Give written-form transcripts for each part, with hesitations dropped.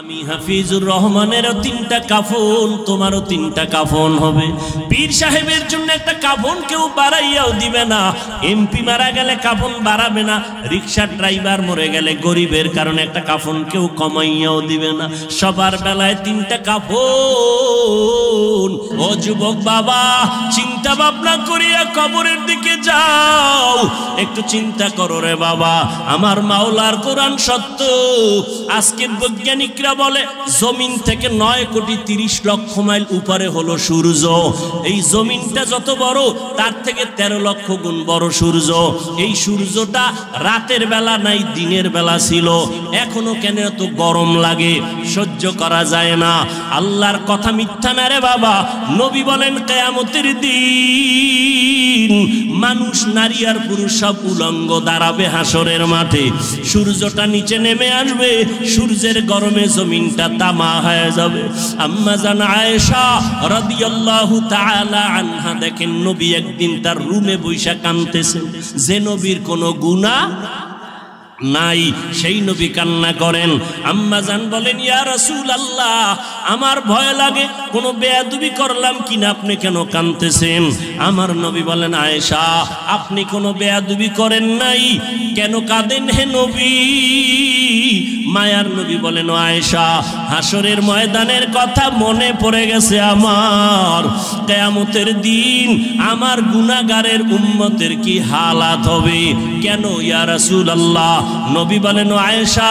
আমি হাফিজুর রহমানের তিনটা কাফন, তোমারও তিনটা কাফন হবে। পীর সাহেবের জন্য একটা কাফন কেউ বাড়াইয়াও দিবে না। এমপি মারা গেলে কাফন বাড়াবে না। রিক্সার ড্রাইভার মরে গেলে গরিবের কারণে একটা কাফন কেউ কমাইয়াও দিবে না। সবার বেলায় তিনটা কাফন। ও যুবক বাবা, চিন্তা ভাবনা করিয়া কবরের দিকে যাও। একটু চিন্তা করো রে বাবা, আমার মাওলার কোরআন সত্য। আজকের বৈজ্ঞানিকরা বলে জমিন থেকে 9,30,00,000 মাইল উপরে হলো সূর্য। এই জমিনটা যত বড় তার থেকে 13 লক্ষ গুণ বড় সূর্য। এই সূর্যটা রাতের বেলা নাই, দিনের বেলা ছিল। এখনো কেন এত গরম লাগে, সহ্য করা যায় না। আল্লাহর কথা মিথ্যা না রে বাবা। নবী বলেন কিয়ামতের দিন মানুষ, নারী আর পুরুষ সব উলঙ্গ দাঁড়াবে হাসরের মাঠে। সূর্যটা নিচে নেমে আসবে, সূর্যের গরমে জমিনটা তামা হয়ে যাবে। আম্মা জান আয়েশা রাদিয়াল্লাহু তাআলা আনহা দেখেন নবী একদিন তার রুমে বৈশা কাঁদতেছেন। যে নবীর কোনো গুনাহ নাই সেই নবী কান্না করেন। আম্মা জান বলেন, ইয়া রাসূলুল্লাহ, আমার ভয় লাগে কোনো বেয়াদবি করলাম কিনা, আপনি কেন কাঁদতেছেন? আমার নবী বলেন, আয়েশা, আপনি কোনো বেয়াদবি করেন নাই, কেন কাঁদেন হে নবী? মায়ার নবী বলেন, আয়েশা, হাসরের ময়দানের কথা মনে পড়ে গেছে আমার। কিয়ামতের দিন আমার গুনাহগারের উম্মতের কি হালাত হবে। কেন ইয়া রাসূলুল্লাহ? নবী বলেন, আয়েশা,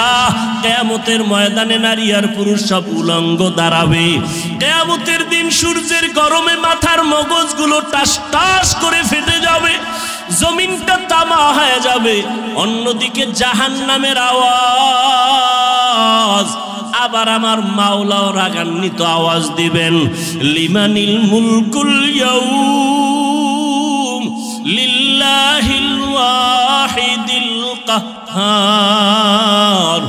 কিয়ামতের ময়দানে নারী আর পুরুষ সব উলঙ্গ দাঁড়াবে। কিয়ামতের দিন সূর্যের গরমে মাথার মগজগুলো টাস টাস করে ফেটে যাবে, জমিনটা তামা হয়ে যাবে। অন্যদিকে জাহান্নামের আওয়াজ। আবার আমার মাওলাও রাগান্বিত আওয়াজ দিবেন, লিমানিল মুলকুল ইয়াউম লিল্লাহিল ওয়াহিদিল কাহ্হার।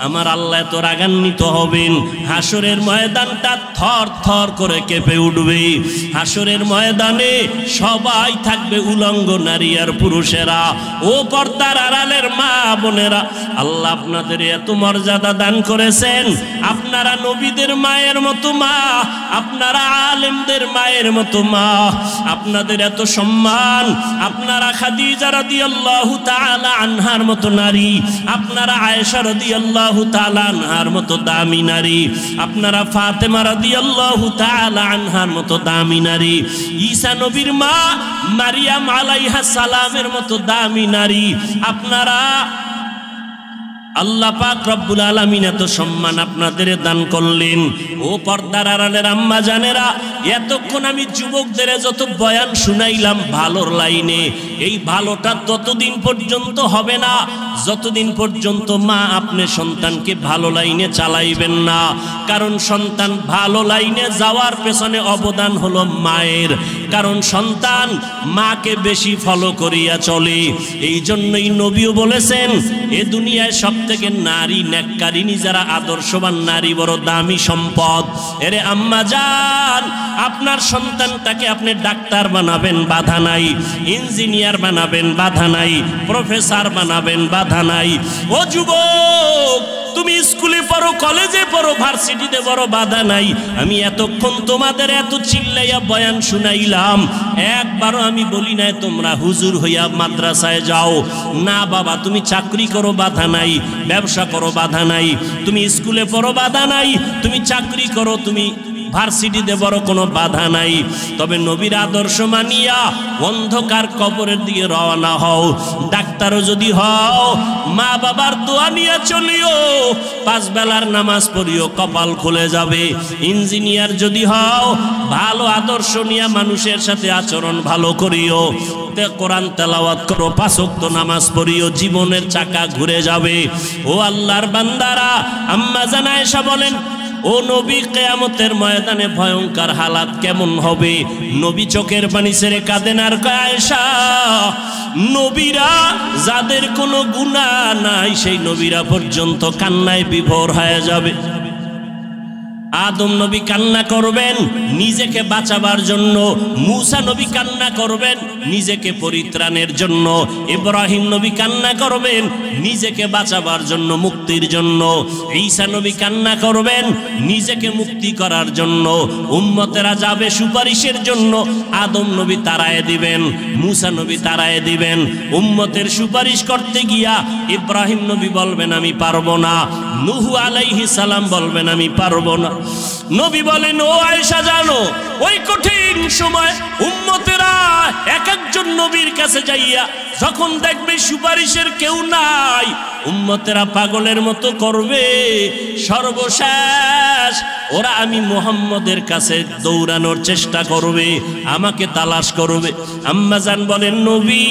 আমার আল্লাহ তো রাগান্বিত হবেন, হাসরের ময়দানটা থর থর করে কেঁপে উঠবে। হাসরের ময়দানে সবাই থাকবে উলঙ্গ, নারী আর পুরুষেরা। ও পর্দার আড়ালের মা বোনেরা, আল্লাহ আপনাদের এত মর্যাদা দান করেছেন। আপনারা নবীদের মায়ের মতো মা, আপনারা আলেমদের মায়ের মতো মা, আপনাদের এত সম্মান। আপনারা খাদিজা রাদিয়াল্লাহু তাআলা আনহার মতো নারী, আপনারা আয়েশা রাদিয়াল্লাহু তাআলা আনহার মতো দামি নারী, আপনারা ফাতেমা রাদিয়াল্লাহু তাআলা আনহার মতো দামি নারী, ঈসা নবীর মা মারিয়াম আলাইহাস সালামের মতো দামি নারী। আপনারা আল্লাহ পাক রব্বুল আলামিন এত সম্মান আপনাদের দান করলেন। ও পর্দার আড়ালের আম্মা জানেরা, এতক্ষণ আমি যুবকদের যত বয়ান শুনাইলাম ভালোর লাইনে, এই ভালোটা ততদিন পর্যন্ত হবে না যতদিন পর্যন্ত মা আপনি সন্তানকে ভালো লাইনে চালাইবেন না। কারণ সন্তান ভালো লাইনে যাওয়ার পেছনে অবদান হলো মায়ের। কারণ সন্তান মাকে বেশি ফলো করিয়া চলে। এই জন্যই নবীও বলেছেন, এ দুনিয়ায় সব থেকে নারী নেককারিনী যারা আদর্শবান নারী বড় দামি সম্পদ। এরে আম্মা জান, আপনার সন্তানটাকে আপনি ডাক্তার বানাবেন, বাধা নাই। ইঞ্জিনিয়ার বানাবেন, বাধা নাই। প্রফেসর বানাবেন, বাধা নাই। ও যুবক, তুমি স্কুলে পড়ো, কলেজে পড়ো, ভার্সিটিতে পড়ো, বাধা নাই। আমি এতক্ষণ তোমাদের এত চিল্লাইয়া বয়ান শুনাইলাম, একবারও আমি বলি নাই তোমরা হুজুর হইয়া মাদ্রাসায় যাও। না বাবা, তুমি চাকরি করো, বাধা নাই। ব্যবসা করো, বাধা নাই। তুমি স্কুলে পড়ো, বাধা নাই। তুমি চাকরি করো, তুমি ভার্সিটিতে বড় কোনো বাধা নাই। তবে নবীর আদর্শ মানিয়া অন্ধকার কবরের দিকে রওনা হও। ডাক্তারও যদি হও, মা বাবার দোয়া নিয়ে চলিও, 5 বেলার নামাজ পড়িও, কপাল খুলে যাবে। ইঞ্জিনিয়ার যদি হও, ভালো আদর্শ নিয়ে মানুষের সাথে আচরণ ভালো করিও, কোরআন তেলাওয়াত করো, 5 ওয়াক্ত নামাজ পড়িও, জীবনের চাকা ঘুরে যাবে। ও আল্লাহর বান্দারা, আম্মা জান আয়েশা বলেন, ও নবী, কিয়ামতের ময়দানে ভয়ঙ্কর হালাত কেমন হবে? নবী চোখের পানি ছেড়ে কাঁদেন আর কয়, আয়েশা, নবীরা যাদের কোনো গুনাহ নাই সেই নবীরা পর্যন্ত কান্নায় বিভোর হয়ে যাবে। আদম নবী কান্না করবেন নিজেকে বাঁচাবার জন্য, মূসা নবী কান্না করবেন নিজেকে পরিত্রাণের জন্য, ইব্রাহিম নবী কান্না করবেন নিজেকে বাঁচাবার জন্য, মুক্তির জন্য, ঈসা নবী কান্না করবেন নিজেকে মুক্তি করার জন্য, উম্মতেরা যাবে সুপারিশের জন্য, আদম নবী তাড়ায়ে দিবেন, মূসা নবী তাড়ায়ে দিবেন। উম্মতের সুপারিশ করতে গিয়া ইব্রাহিম নবী বলবেন আমি পারবো না, নূহ আলাইহিস সালাম বলবেন আমি পারবো না। নবী বলেন ও আয়েশা জানো ওই কঠিন সময় উম্মতেরা এক একজন নবীর কাছে যাইয়া যখন দেখবে সুপারিশের কেউ নাই, উম্মতেরা পাগলের মতো করবে, সর্বশেষ ওরা আমি মুহাম্মদের কাছে দৌড়ানোর চেষ্টা করবে, আমাকে তালাশ করবে। আম্মা জান বলেন নবী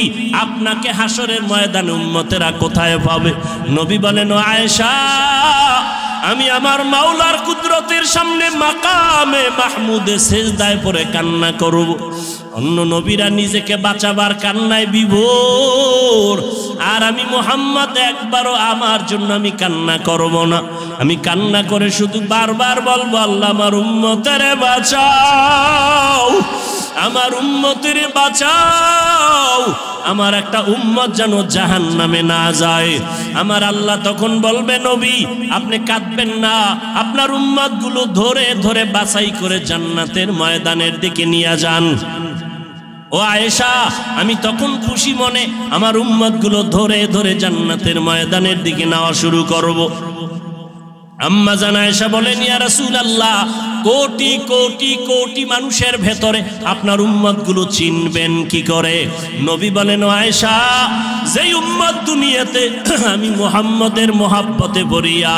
আপনাকে হাসরের ময়দানে উম্মতেরা কোথায় পাবে? নবী বলেন ও আয়েশা আমি আমার মাওলার কুদরতের সামনে মাকামে মাহমুদে সেজদায় পড়ে কান্না করব। অন্য নবীরা নিজেকে বাঁচাবার কান্নায় বিভোর, আর আমি মুহাম্মদ একবারও আমার জন্য আমি কান্না করব না। আমি কান্না করে শুধু বারবার বলবো আল্লাহ আমার উম্মতেরে বাঁচাও, আমার উম্মতেরে বাঁচাও, আমার একটা উম্মত যেন জাহান্নামে না যায়। আমার আল্লাহ তখন বলবে নবী আপনি কাঁদবেন না, আপনার উম্মত গুলো ধরে ধরে বাছাই করে জান্নাতের ময়দানের দিকে নিয়ে যান। ও আয়েশা আমি তখন খুশি মনে আমার উম্মত গুলো ধরে ধরে জান্নাতের ময়দানের দিকে নেওয়া শুরু করব। আম্মা জান আয়েশা বলেন ইয়া রাসূলুল্লাহ কোটি কোটি কোটি মানুষের ভেতরে আপনার উম্মত গুলো চিনবেন কি করে? নবী বলেন ও আয়েশা যেই উম্মত দুনিয়াতে আমি মুহাম্মদের মহব্বতে ভরিয়া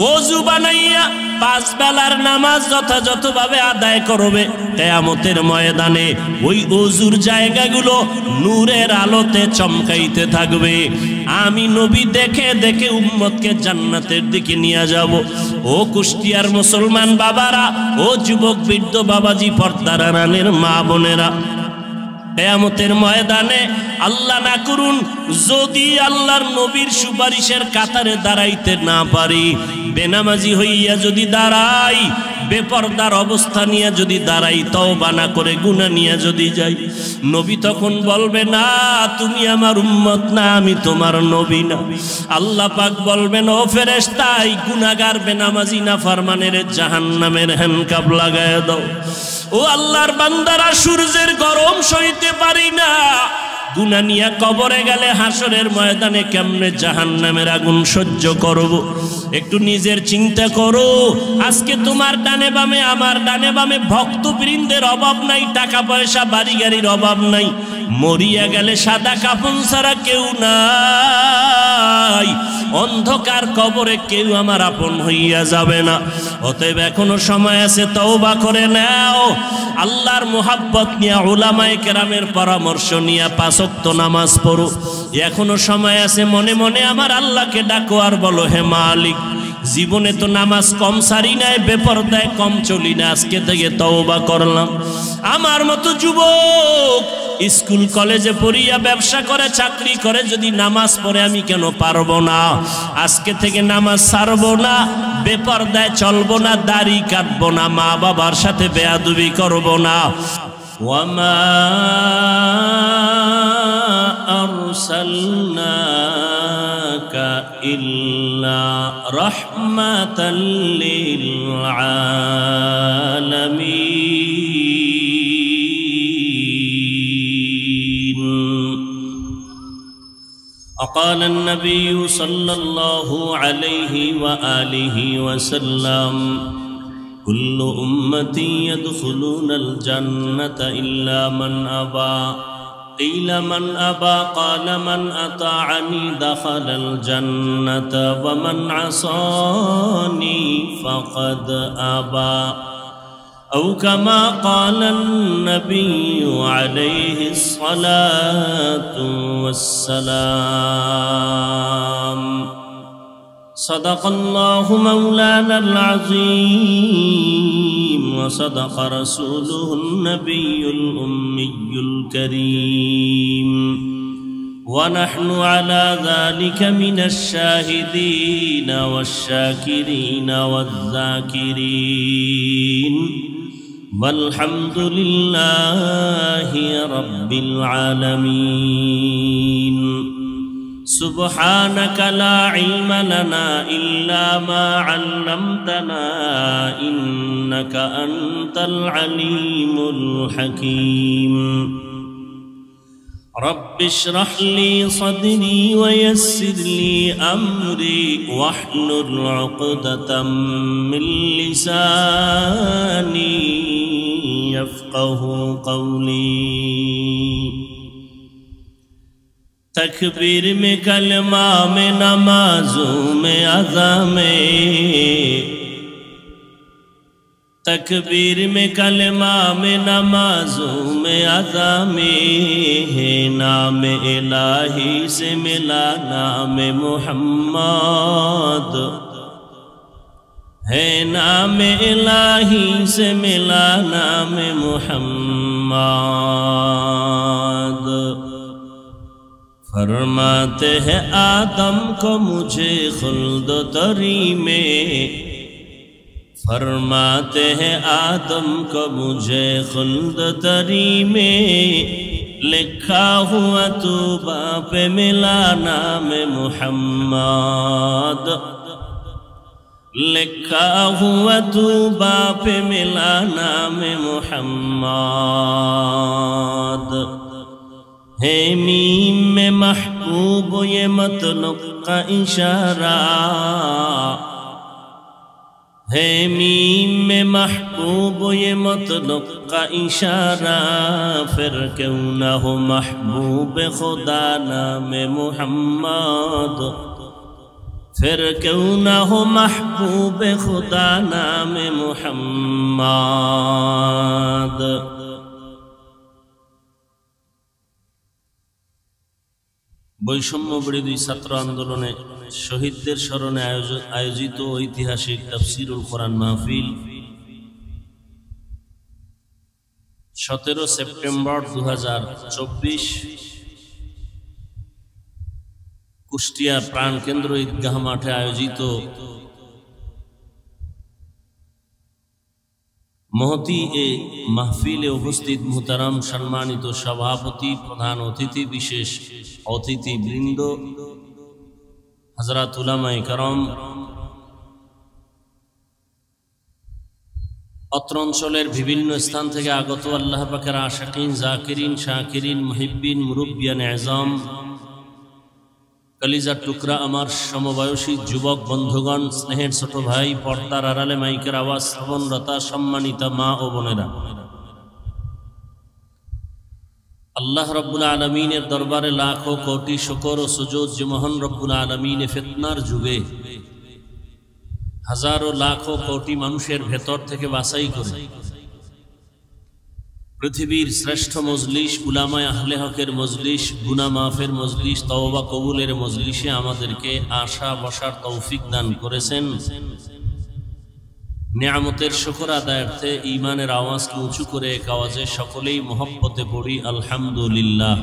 ওযু বানাইয়া 5 বেলার নামাজ যথাযথভাবে আদায় করবে, কিয়ামতের ময়দানে ওই ওযুর জায়গাগুলো নূরের আলোতে চমকাইতে থাকবে। আমি নবী দেখে দেখে উম্মতকে জান্নাতের দিকে নিয়ে যাব। ও কুষ্টিয়ার মুসলমান বাবারা, ও যুবক বৃদ্ধ বাবাজি, পর্দার আড়ালের মা বোনেরা, কিয়ামতের ময়দানে আল্লাহ না করুন যদি আল্লাহর নবীর সুপারিশের কাতারে দাঁড়াইতে না পারি, বেনামাজি হইয়া যদি দাঁড়াই, বেপরদার অবস্থা নিয়ে যদি দাঁড়াই, তওবা না করে গুনাহ নিয়ে যদি যাই, নবী তখন বলবে না তুমি আমার উম্মত না, আমি তোমার নবী না। আল্লাহ পাক বলবেন ও ফেরেশতা এই গুনাহগার বেনামাজি নাফরমানের জাহান্নামের হ্যান্ডকাপ লাগায় দাও। ও আল্লাহর বান্দারা সূর্যের গরম সইতে পারি না, গুনাহ নিয়ে কবরে গেলে হাসরের ময়দানে কেমনে জাহান্নামের আগুন সহ্য করব? একটু নিজের চিন্তা করো। আজকে তোমার ডানে বামে আমার ডানে বামে ভক্তবৃন্দের অভাব নাই, টাকা পয়সা বাড়ি গাড়ির অভাব নাই, মরিয়া গেলে সাদা কাফন ছাড়া কেউ নাই, অন্ধকার কবরে কেউ আমার আপন হইয়া যাবে না। অতএব এখনো সময় আছে, তওবা করে নাও, আল্লাহর মুহাব্বত নিয়ে উলামায়ে কেরামের পরামর্শ নিয়ে 5 ওয়াক্ত নামাজ পড়ো। এখনো সময় আছে, মনে মনে আমার আল্লাহকে ডাকো আর বলো হে মালিক জীবনে তো নামাজ কম সারি নাই, বেপরদায় কম চলি না, আজকে থেকে তওবা করলাম। আমার মতো যুবক স্কুল কলেজে পড়িয়া ব্যবসা করে চাকরি করে যদি নামাজ পড়ে আমি কেন পারবো না? আজকে থেকে নামাজ ছাড়বো না, বেপরদায় চলবো না, দাড়ি কাটবো না, মা বাবার সাথে বেয়াদবি করবো না। ওয়ামা আরসালনাকা ইল্লা রাহমাতাল লিল আলামিন। وقال النبي صلى الله عليه وآله وسلم كل أمتي يدخلون الجنة إلا من أبى قيل من أبى قال من أطاعني دخل الجنة ومن عصاني فقد أبى أو كما قال النبي عليه الصلاة والسلام صدق الله مولانا العظيم وصدق رسوله النبي الأمي الكريم ونحن على ذلك من الشاهدين والشاكرين والذاكرين والحمد لله رب العالمين سبحانك لا علم لنا إلا ما علمتنا إنك أنت العليم الحكيم رب اشرح لي صدري ويسر لي أمري واحلل عقدة من لساني يفقه قولي تکبیر میں کلمہ میں نمازوں میں اذا میں تکبیر میں کلمہ میں نمازوں میں اذا میں ہے نام الہی سے ملا نام محمد ہے نام الہی سے ملا نام محمد فرماتے ہیں آدم کو مجھے خلد تری میں فرماتے ہیں آدم کو مجھے خلد تری میں لکھا ہوا توبہ پہ ملا نام محمد لکھا ہوا توبہ پہ ملا نام محمد ہے میم میں محبوب یہ مطلب کا اشارہ ہے میم میں محبوب یہ مطلب کا اشارہ پھر کیوں نہ ہو محبوب خدا نام محمد پھر کیوں نہ ہو محبوب خدا نام محمد বৈষম্য বিরোধী ছাত্র আন্দোলনে শহীদদের স্মরণে আয়োজিত ঐতিহাসিক তাফসীরুল কোরআন মাহফিল 17 সেপ্টেম্বর 2024 কুষ্টিয়া প্রাণকেন্দ্র ঈদগাহ মাঠে আয়োজিত महती ए महफिले उपस्थित मुहताराम सम्मानित सभापति प्रधान अतिथि विशेष अतिथि बृंद हजरत उलामाए करम अत्र अंचलेर विभिन्न स्थान थेके आगत आल्लाह पाकेर आशिकीन जाकिरिन शाकिरिन मुहिब्बिन मुरब्बियान एजाम कलिजार टुकरा आमार समबयसी युवक बंधुगण स्नेहेर छोट भाई पर्दार आड़ाले माइकेर आवाज श्रवणरता सम्मानिता मा ओ बोनेरा अल्लाह रब्बुल आलमीनेर दरबारे लाखों कोटी शुकर ओ सुजूद जे महान रब्बुल आलमीने फितनार जुगे हजारों लाखों कोटी मानुषेर भेतर थेके बाछाई करे पृथिवीर श्रेष्ठ मजलिस उलामाए आहले हकेर मजलिस गुनाह माफेर मजलिस तওবা कबुलेर मजलिसे आमादेरके आशा बसार तौफिक दान करेছেন नियामतेर शुक्र आदायार्थे ईमानेर आवाजके उঁচু करे एक आवाजे सकलेई मोहब्बते पड़ी आलহামদুলিল্লাহ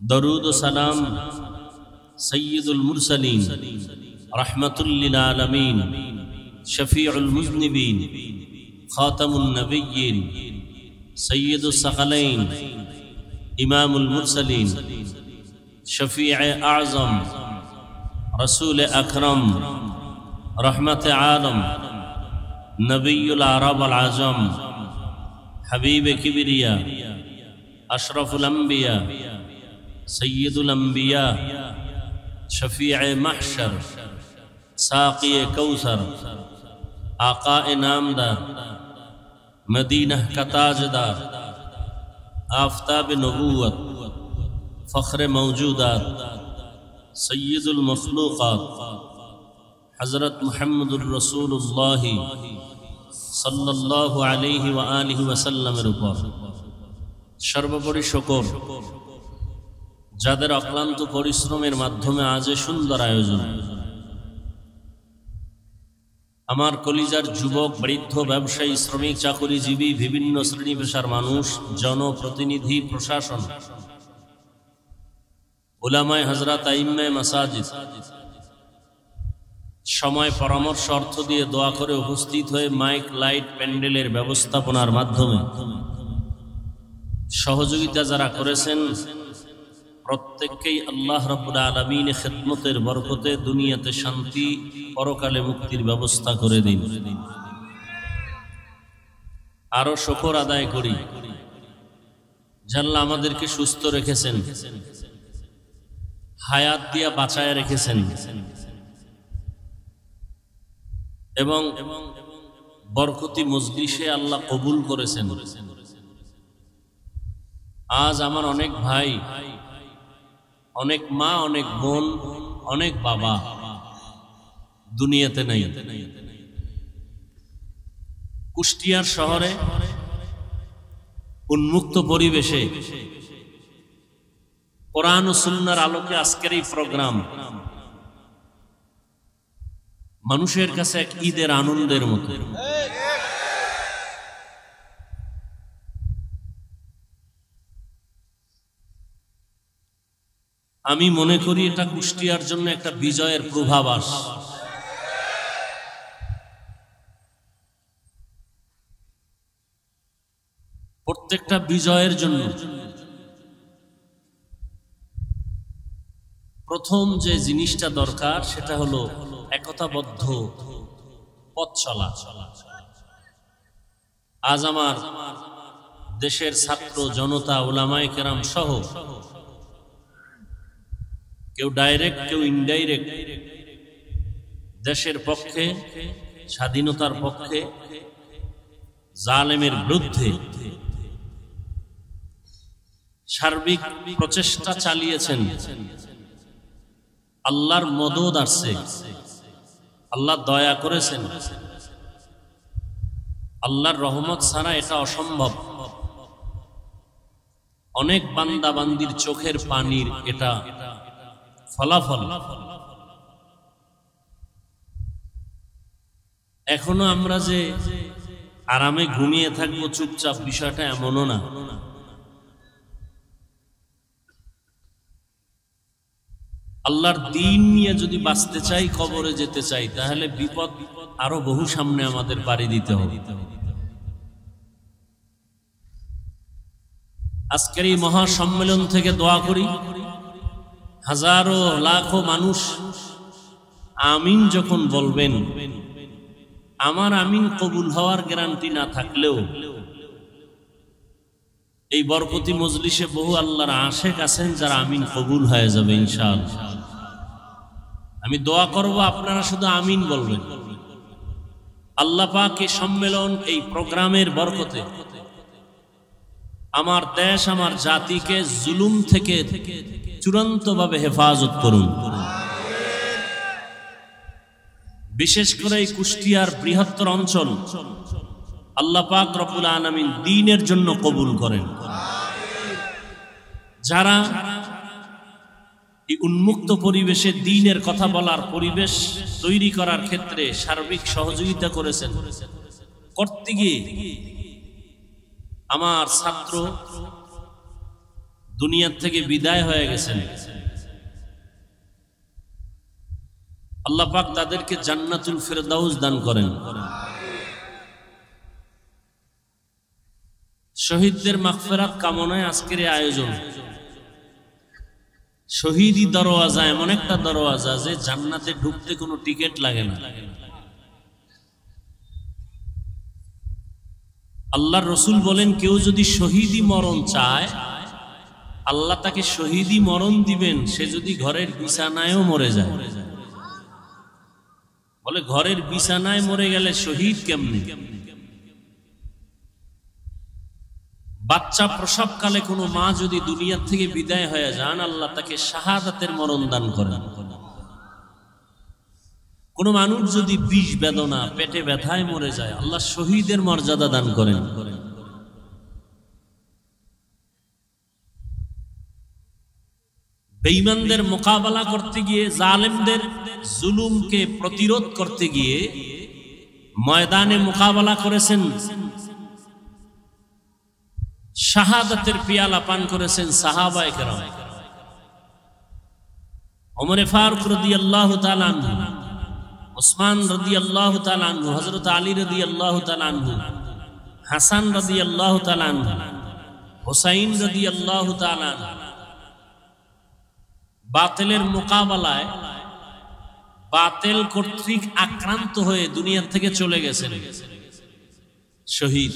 दरूद व सलाम सय्यदुल मुरसलीन रहमतुल लिल आलमीन शफीउल मुज़निबीन खातमुन नबिय्यीन सय्यदुस सकलैन इमामुल मुरसलीन शफीए आज़म रसूल अकरम रहमत आलम नबीयुल अरब वल आजम हबीब किबरिया अशरफुल अंबिया सय्यदुल अंबिया शफीए महशर साक़ी कौसर आका नामदार मदीना का ताजदार आफताब नबूवत फ़ख्र मौजूदात सय्यदुल मखलूक़ात हज़रत मुहम्मदुर रसूलुल्लाह सल्लल्लाहु अलैहि व आलिहि वसल्लमेर ऊपर सर्वोपरि शुकर जादेर अक्लान्त परिश्रमेर माध्यमे आज सुंदर आयोजन আমার কলিজার যুবক, বৃদ্ধ, ব্যবসায়ী, শ্রমিক, চাকুরিজীবী, বিভিন্ন শ্রেণী পেশার মানুষ, জনপ্রতিনিধি, প্রশাসন, উলামায়ে হযরত, আইম্মায়ে মাসাজিদ, সময়, পরামর্শ, অর্থ দিয়ে দোয়া করে উপস্থিত হয়ে মাইক, লাইট, প্যান্ডেলের ব্যবস্থাপনার মাধ্যমে সহযোগিতা যারা করেছেন, প্রত্যেককেই আল্লাহ রাব্বুল আলামিন খিদমতের বরকতে দুনিয়াতে শান্তি, পরকালে মুক্তির ব্যবস্থা করে দিন। আরো শুকর আদায় করি যে আল্লাহ আমাদেরকে সুস্থ রেখেছেন, হায়াত দিয়া বাঁচায় রেখেছেন এবং বরকতি মজলিসে আল্লাহ কবুল করেছেন। আজ আমার অনেক ভাই, অনেক মা, অনেক বোন, অনেক বাবা দুনিয়াতে নাই। কুষ্টিয়ার শহরে উন্মুক্ত পরিবেশে কোরআন ও সুন্নাহর আলোকে আজকের এই প্রোগ্রাম মানুষের কাছে এক ঈদের আনন্দের মতো। আমি মনে করি এটা কুষ্টিয়ার জন্য একটা বিজয়ের পূর্বাভাস। প্রত্যেকটা বিজয়ের জন্য প্রথম যে জিনিসটা দরকার সেটা হলো একতাবদ্ধ পথ চলা। আজ আমার দেশের ছাত্র জনতা, উলামায়ে কেরাম সহ কেউ ডাইরেক্ট, কেউ ইনডাইরেক্ট দেশের পক্ষে, স্বাধীনতার পক্ষে, জালেমের বিরুদ্ধে সার্বিক প্রচেষ্টা চালিয়েছেন। আল্লাহর মদদ আসছে, আল্লাহ দয়া করেছেন, আল্লাহর রহমত ছাড়া এটা অসম্ভব। অনেক বান্দা বান্দির চোখের পানির এটা ফলাফল। এখনো আমরা যে আরামে ঘুমিয়ে থাকবো চুপচাপ, বিষয়টা এমনও না। আল্লাহর দ্বীন নিয়ে যদি বাঁচতে চাই, কবরে যেতে চাই, তাহলে বিপদ আরো বহু সামনে আমাদের পাড়ি দিতে হবে। আজকের এই মহাসম্মেলন থেকে দোয়া করি, হাজারো লাখো মানুষ আমিন যখন বলবেন, আমার আমিন কবুল হওয়ার গ্যারান্টি না থাকলেও এই বরকতি মজলিসে বহু আল্লাহর আশেক আছেন যারা আমিন কবুল হয়ে যাবে ইনশাআল্লাহ। আমি দোয়া করব, আপনারা শুধু আমিন বলবেন। আল্লাহ পাক এই সম্মেলন, এই প্রোগ্রামের বরকতে আমার দেশ, আমার জাতিকে জুলুম থেকে চূড়ান্তভাবে হেফাজত করুন। বিশেষ করে এই কুষ্টিয়ার বৃহত্তর অঞ্চল আল্লাহ পাক রব্বুল আলামিন দ্বীনের জন্য কবুল করেন। যারা এই উন্মুক্ত পরিবেশে দ্বীনের কথা বলার পরিবেশ তৈরি করার ক্ষেত্রে সার্বিক সহযোগিতা করেছেন, করতে গিয়ে আমার ছাত্র দুনিয়ার থেকে বিদায় হয়ে গেছেন। আল্লাহ পাক তাদেরকে জান্নাতুল ফেরদাউস দান করেন। শহীদদের মাগফিরাত কামনায় আজকের এই আয়োজন। শহীদি দরওয়াজা এমন একটা দরওয়াজা যে জান্নাতে ঢুকতে কোনো টিকিট লাগে না। আল্লাহর রাসূল বলেন, কেউ যদি শহীদি মরণ চায় আল্লাহ তাকে শহীদি মরণ দিবেন, সে যদি ঘরের বিছানায়ও মরে যায়। বলে ঘরের বিছানায় মরে গেলে শহীদ কেমনে? বাচ্চা প্রসবকালে কোনো মা যদি দুনিয়া থেকে বিদায় হয়ে যান, আল্লাহ তাকে শাহাদাতের মরণ দান করেন। কোন মানুষ যদি বিষ বেদনা, পেটে ব্যথায় মরে যায়, আল্লাহ শহীদের মর্যাদা দান করেন। বেঈমানদের মোকাবেলা করতে গিয়ে, জালেমদের জুলুমকে প্রতিরোধ করতে গিয়ে ময়দানে মোকাবেলা করেছেন, শাহাদাতের পিয়ালা পান করেছেন সাহাবায়ে কেরাম। ওমর ফারুক রাদিয়াল্লাহু তাআলা আনহু, ওসমান রাদিয়াল্লাহু তাআলা আনহু, হযরত আলী রাদিয়াল্লাহু তাআলা আনহু, হাসান রাদিয়াল্লাহু তাআলা আনহু, হুসাইন রাদিয়াল্লাহু তাআলা আনহু বাতিলের মোকাবেলায় বাতিল কর্তৃক আক্রান্ত হয়ে দুনিয়া থেকে চলে গেছেন, শহীদ।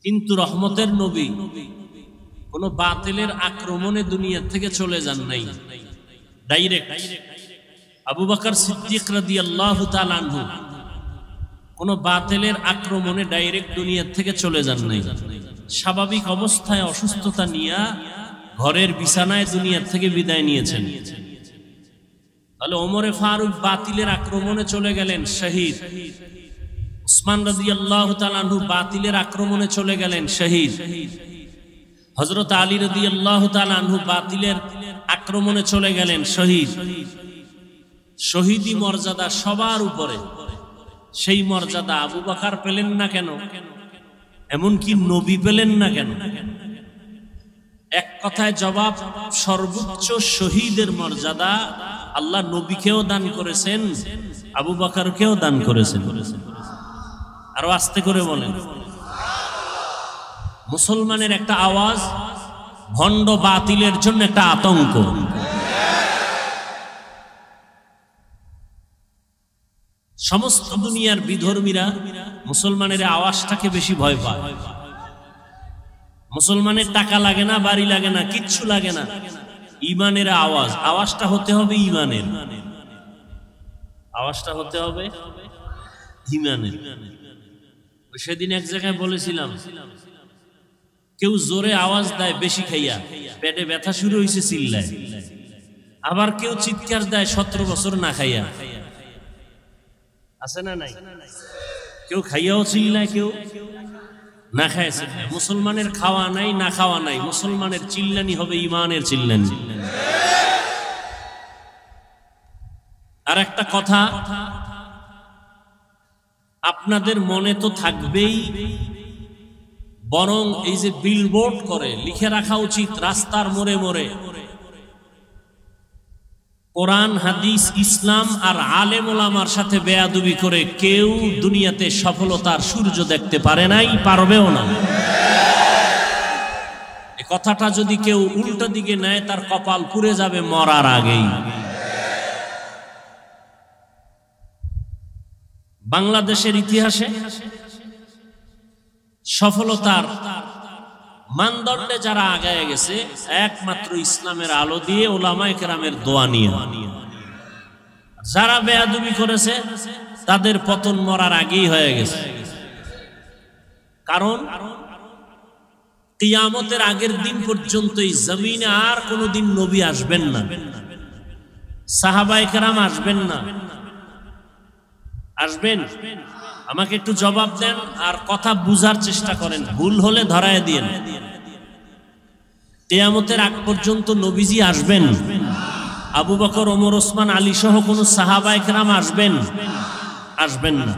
কিন্তু রহমতের নবী কোন বাতিলের আক্রমণে দুনিয়া থেকে চলে যান নাই, ডাইরেক্ট। আবু বকর সিদ্দিক রাদিয়াল্লাহু তাআলা আনহু কোন বাতিলের আক্রমণে ডাইরেক্ট দুনিয়া থেকে চলে যান নাই। স্বাভাবিক অবস্থায় অসুস্থতা নিয়ে ঘরের বিছানায় দুনিয়া থেকে বিদায় নিয়েছেন। তাহলে ওমরে ফারুক বাতিলের আক্রমণে চলে গেলেন, শহীদ। উসমান রাদিয়াল্লাহু তাআলা আনহু বাতিলের আক্রমণে চলে গেলেন, শহীদ। হযরত আলী রাদিয়াল্লাহু তাআলা আনহু বাতিলের আক্রমণে চলে গেলেন, শহীদ। শহীদি মর্যাদা সবার উপরে, সেই মর্যাদা আবু বকর পেলেন না কেন? এমনকি নবী পেলেন না কেন? এক কথায় জবাব, সর্বোচ্চ শহীদের মর্যাদা আল্লাহ নবীকেও দান করেছেন, আবু বকরকেও দান করেছেন। আরো আস্তে করে বলেন। মুসলমানের একটা আওয়াজ ভণ্ড বাতিলের জন্য একটা আতঙ্ক। সমস্ত দুনিয়ার বিধর্মীরা মুসলমানের আওয়াজটাকে বেশি ভয় পায়। মুসলমানের টাকা লাগে না, বাড়ি লাগে না, কিচ্ছু লাগে না, ইমানের আওয়াজ। আওয়াজটা হতে হবে ইমানের, আওয়াজটা হতে হবে ইমানের। সেদিন এক জায়গায় বলেছিলাম, কেউ জোরে আওয়াজ দেয় বেশি খাইয়া, পেটে ব্যথা শুরু হয়েছে চিল্লায়। আবার কেউ চিৎকার দেয় 17 বছর না খাইয়া। আছে না নাই? কেউ খাইয়াও চিল্লায়, কেউ না খায় চিল্লায়। মুসলমানের খাওয়া নাই, না খাওয়া নাই, মুসলমানের চিল্লানি হবে ইমানের চিল্লানি। আর একটা কথা আপনাদের মনে তো থাকবেই, বরং এই যে বিলবোর্ড করে লিখে রাখা উচিত রাস্তার মোড়ে মোড়ে, কোরআন হাদিস ইসলাম আর আলেম ওলামার সাথে বেয়াদবি করে কেউ দুনিয়াতে সফলতার সূর্য দেখতে পারে নাই, পারবেও না। এই কথাটা যদি কেউ উল্টো দিকে নেয়, তার কপাল পুড়ে যাবে মরার আগেই। বাংলাদেশের ইতিহাসে সফলতার মানদণ্ডে যারা আগায় গেছে, একমাত্র ইসলামের আলো দিয়ে, ওলামায়ে কেরামের দোয়া নিয়ে। যারা বেয়াদবি করেছে তাদের পতন মরার আগেই হয়ে গেছে। কারণ কিয়ামতের আগের দিন পর্যন্ত এই জমিনে আর কোনোদিন নবী আসবেন না, সাহাবায়ে কেরাম আসবেন না। আসবেন? আমাকে একটু জবাব দেন আর কথা বুঝার চেষ্টা করেন, ভুল হলে ধরায় দিয়েন। কিয়ামতের আগ পর্যন্ত নবীজি আসবেন? আবু বকর, ওমর, ওসমান, আলী সহ কোন সাহাবায়ে কেরাম আসবেন? আসবেন না।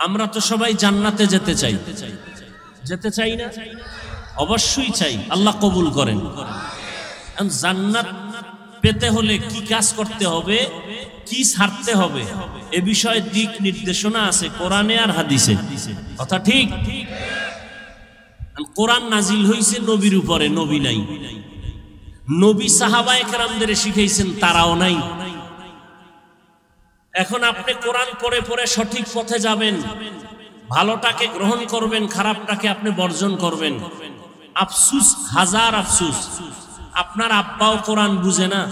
আমরা তো সবাই জান্নাতে যেতে চাই, যেতে চাই না? অবশ্যই চাই, আল্লাহ কবুল করেন। জান্নাত পেতে হলে কি কাজ করতে হবে, কি ছাড়তে হবে, এ বিষয়ে দিক নির্দেশনা আছে কোরআনে আর হাদিসে। কথা ঠিক? কোরআন নাজিল হইছে নবীর উপরে, নবী নাই। নবী সাহাবায়ে কেরামদের শিখাইছেন, তারাও নাই। এখন আপনি কোরআন পড়ে পড়ে সঠিক পথে যাবেন, ভালোটাকে গ্রহণ করবেন, খারাপটাকে আপনি বর্জন করবেন। আফসুস, হাজার আফসুস, আপনার আব্বাও কোরআন বুঝে না,